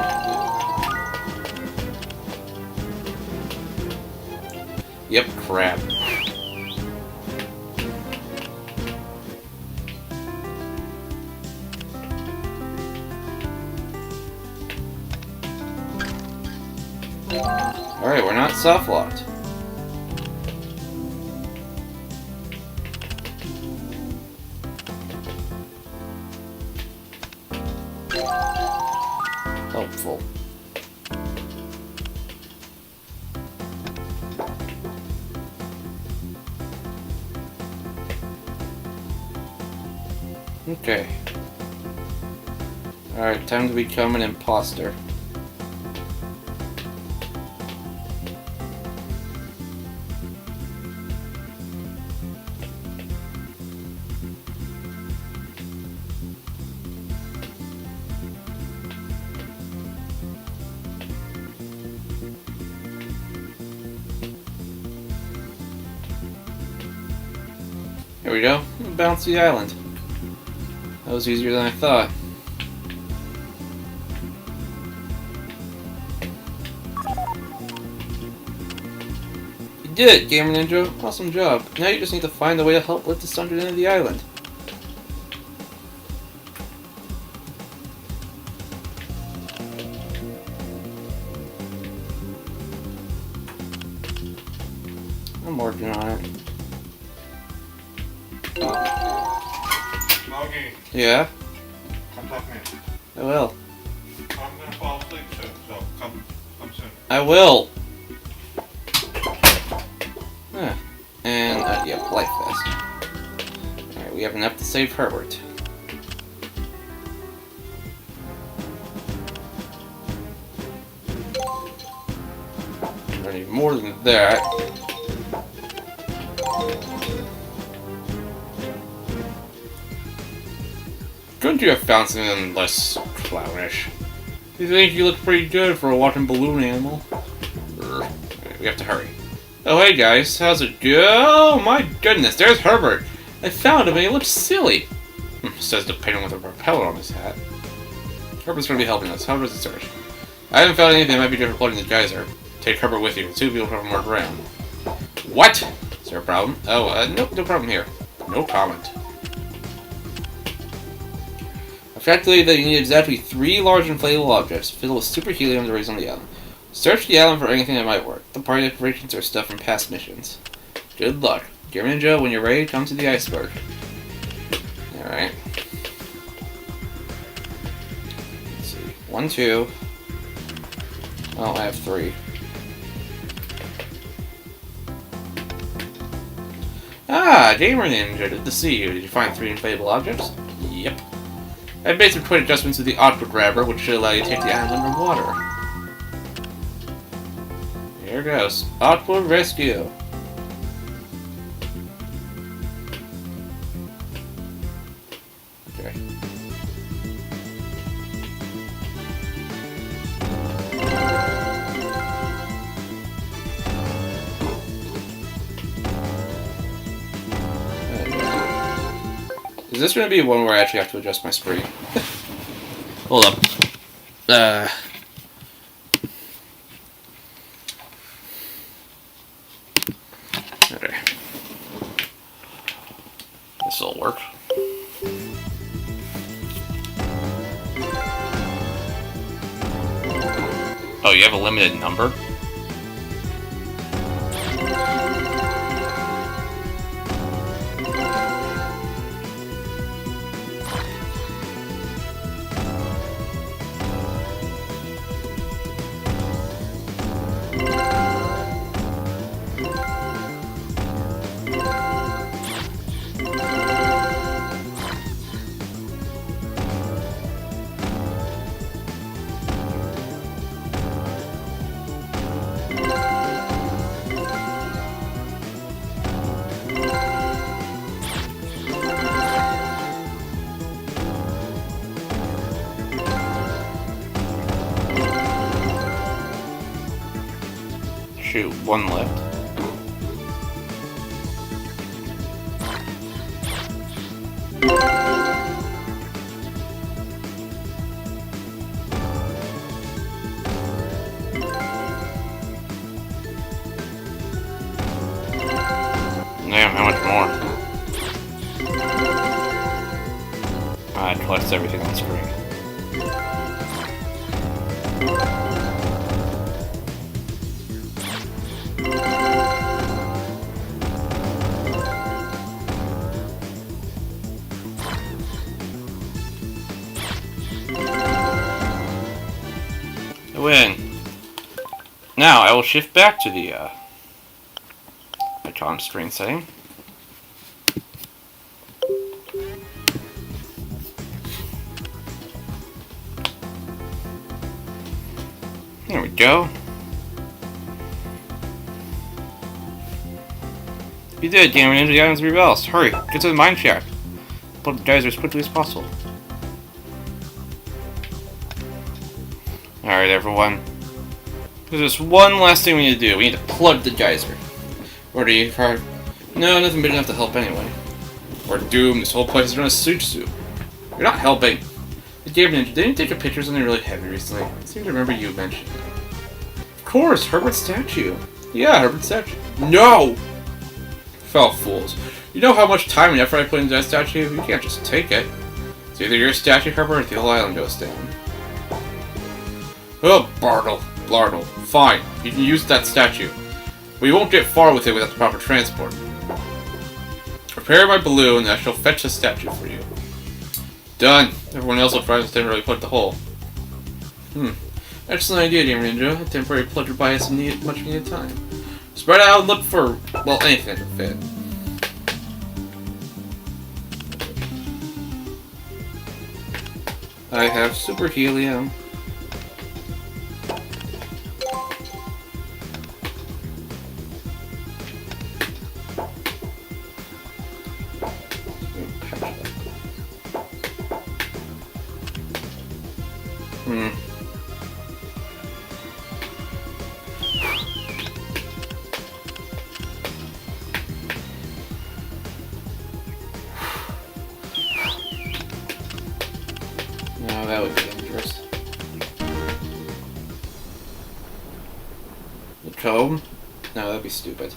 Yep, crap. Alright, we're not soft-locked. Helpful. Okay. Alright, time to become an imposter. Here we go. Bounce the island. That was easier than I thought. You did it, Gamer Ninja. Awesome job. Now you just need to find a way to help lift the sundered end of the island. I'm working on it. Moggy, Yeah? come talk to me. I will. I'm gonna fall asleep soon, so come soon. I will! And, yep, Life Vest. Alright, we have enough to save Herbert. I need more than that. Couldn't you have found something less clownish? You think you look pretty good for a walking balloon animal? We have to hurry. Oh hey guys, how's it go? Oh my goodness, there's Herbert! I found him and he looks silly! Says the penguin with a propeller on his hat. Herbert's gonna be helping us. How does it search? I haven't found anything that might be different flooding the geyser. Take Herbert with you. 2 people from more ground. What? Is there a problem? Oh, nope, no problem here. No comment. Effectively, that you need exactly 3 large inflatable objects filled with super helium to raise on the island. Search the island for anything that might work. The party decorations are stuff from past missions. Good luck. Gamer Ninja, when you're ready, come to the iceberg. Alright. Let's see. 1, 2. Oh, I have 3. Ah, Gamer Ninja, good to see you. Did you find 3 inflatable objects? Yep. I've made some quick adjustments to the aqua grabber, which should allow you to take the island underwater. Here goes. Aqua rescue. Okay. Is this going to be one where I actually have to adjust my screen? Hold up. Okay. This'll work. Oh, you have a limited number? Shoot, 1 left. it collects everything on screen. I win. Now I will shift back to the icon screen setting. There we go. You did, GamerNinja. The items rebels. Hurry, get to the mine shaft. Put the geyser as quickly as possible. Alright, everyone. There's just one last thing we need to do. We need to plug the geyser. Or do you... No, nothing big enough to help anyway. We're doomed. This whole place is run a suit soup. You're not helping. The GamerNinja, didn't you take your pictures when they're really heavy recently? I seem to remember you mentioned it. Of course, Herbert's statue. Yeah, Herbert's statue. No! Fell fools. You know how much time and effort I put into that statue? You can't just take it. It's either your statue, Herbert, or the whole island goes down. Oh, Blardle. Fine, you can use that statue. But you won't get far with it without the proper transport. Prepare my balloon, and I shall fetch the statue for you. Done. Everyone else will try to temporarily plug the hole. Excellent idea, GamerNinja. A temporary plug would buy us much needed time. Spread out and look for, well, anything that can fit. I have super helium. No, that would be dangerous. The comb? No, that'd be stupid.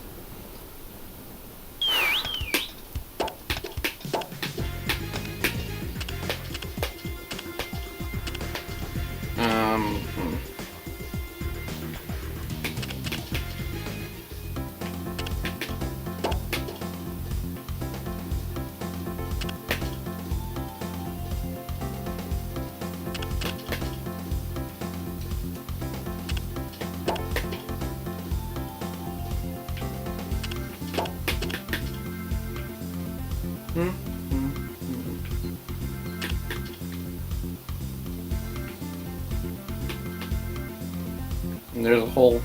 And there's a hole.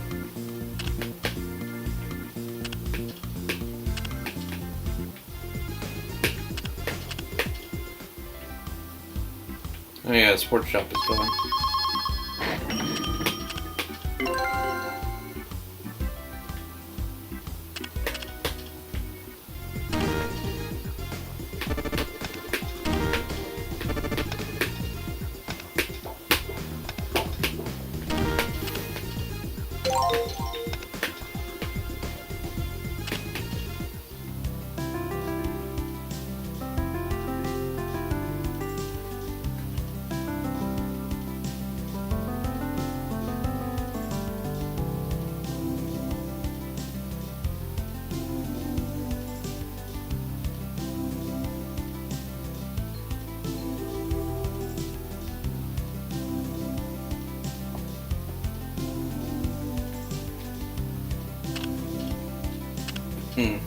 Oh yeah, the sports shop is gone. Tape.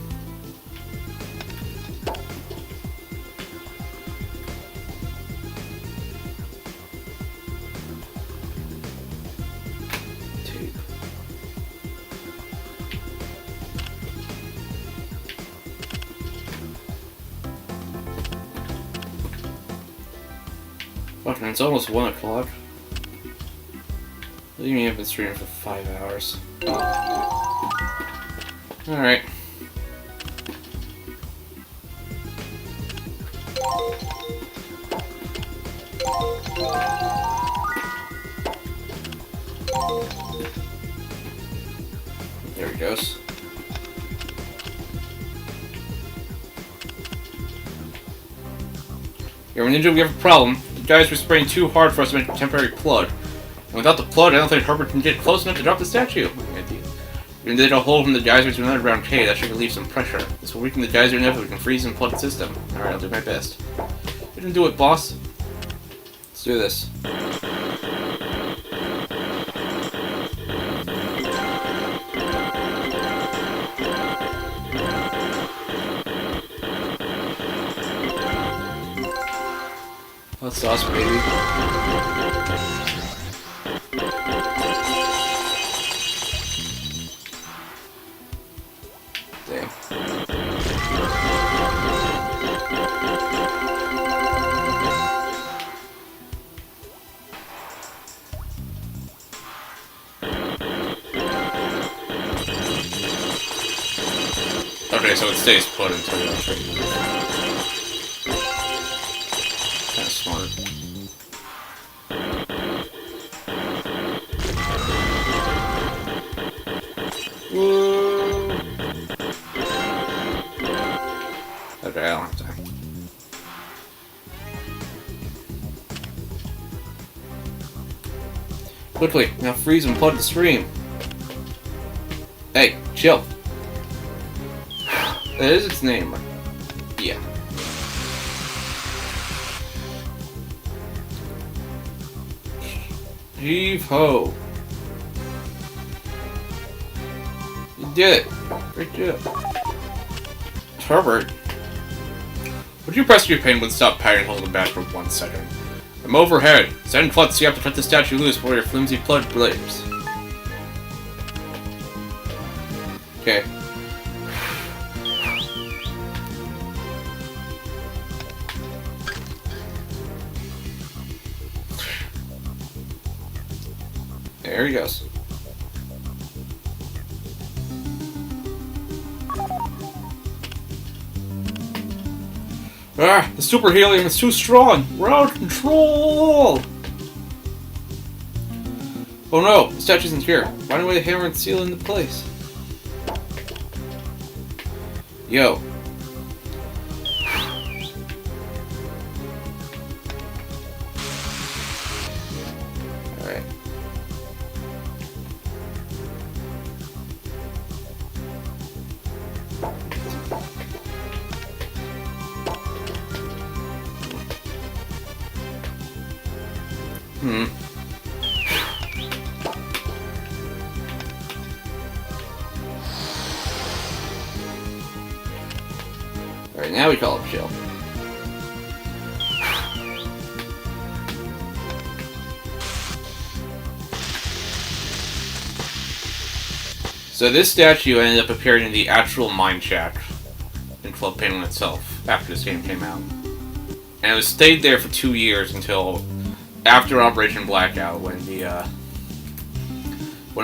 Fucking, it's almost 1 o'clock. Leave me up and streaming for 5 hours. Alright. There he goes. Ninja, we have a problem. The guys were spraying too hard for us to make a temporary plug. And without the plug, I don't think Herbert can get close enough to drop the statue. We did a hole from the geyser to an underground cave. That should relieve some pressure. This will weaken the geyser enough that we can freeze and plug the system. Alright, I'll do my best. You can do it, boss. Let's do this. Hot sauce, baby. Damn. Okay, so it stays put until you actually move it. Kinda smart. Woo! Okay, I don't have time. Quickly, now freeze and plug the stream. Hey, chill. That is its name, right? Yeah. Heave ho. You did it. Great job. Herbert. Would you press your pain would stop Pattern holding back for 1 second? I'm overhead. Send Klutz, you have to cut the statue loose before your flimsy plug breaks. Okay. There he goes. Ah, the super helium is too strong. We're out of control. Oh no, the statue isn't here. Find a way to hammer and seal it into place. Yo. Alright. Alright, now we call it chill. So this statue ended up appearing in the actual mine shack in Club Penguin itself after this game came out. And it was stayed there for 2 years until after Operation Blackout, when it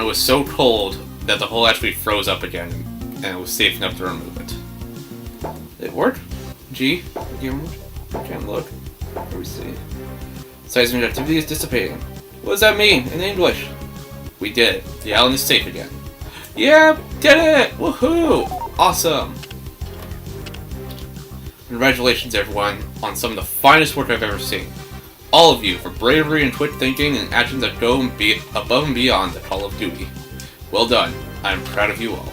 was so cold that the hole actually froze up again, and it was safe enough to remove it. It worked? G? Can't look. What do we see? Seismic activity is dissipating. What does that mean in English? We did it. The island is safe again. Yeah, did it! Woohoo! Awesome! Congratulations, everyone, on some of the finest work I've ever seen. All of you for bravery and quick thinking and actions that go above and beyond the call of duty. Well done. I am proud of you all.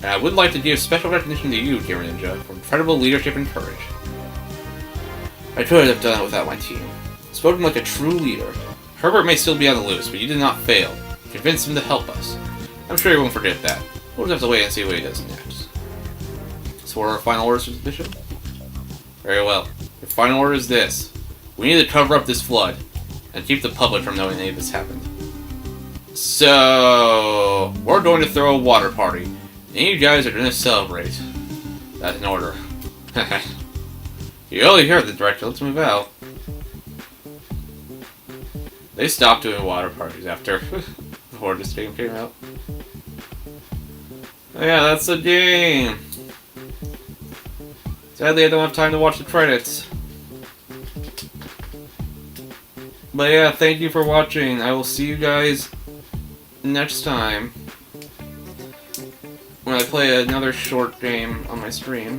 And I would like to give special recognition to you, GamerNinja, for incredible leadership and courage. I could have done it without my team. Spoken like a true leader. Herbert may still be on the loose, but you did not fail. You convinced him to help us. I'm sure he won't forget that. We'll just have to wait and see what he does next. So what are our final orders for this mission? Very well. Your final order is this. We need to cover up this flood, and keep the public from knowing any of this happened. So, we're going to throw a water party, and you guys are going to celebrate. That's an order. You only heard the director, let's move out. They stopped doing water parties after before this game came out. Oh yeah, that's the game. Sadly, I don't have time to watch the credits. But yeah, thank you for watching. I will see you guys next time when I play another short game on my stream.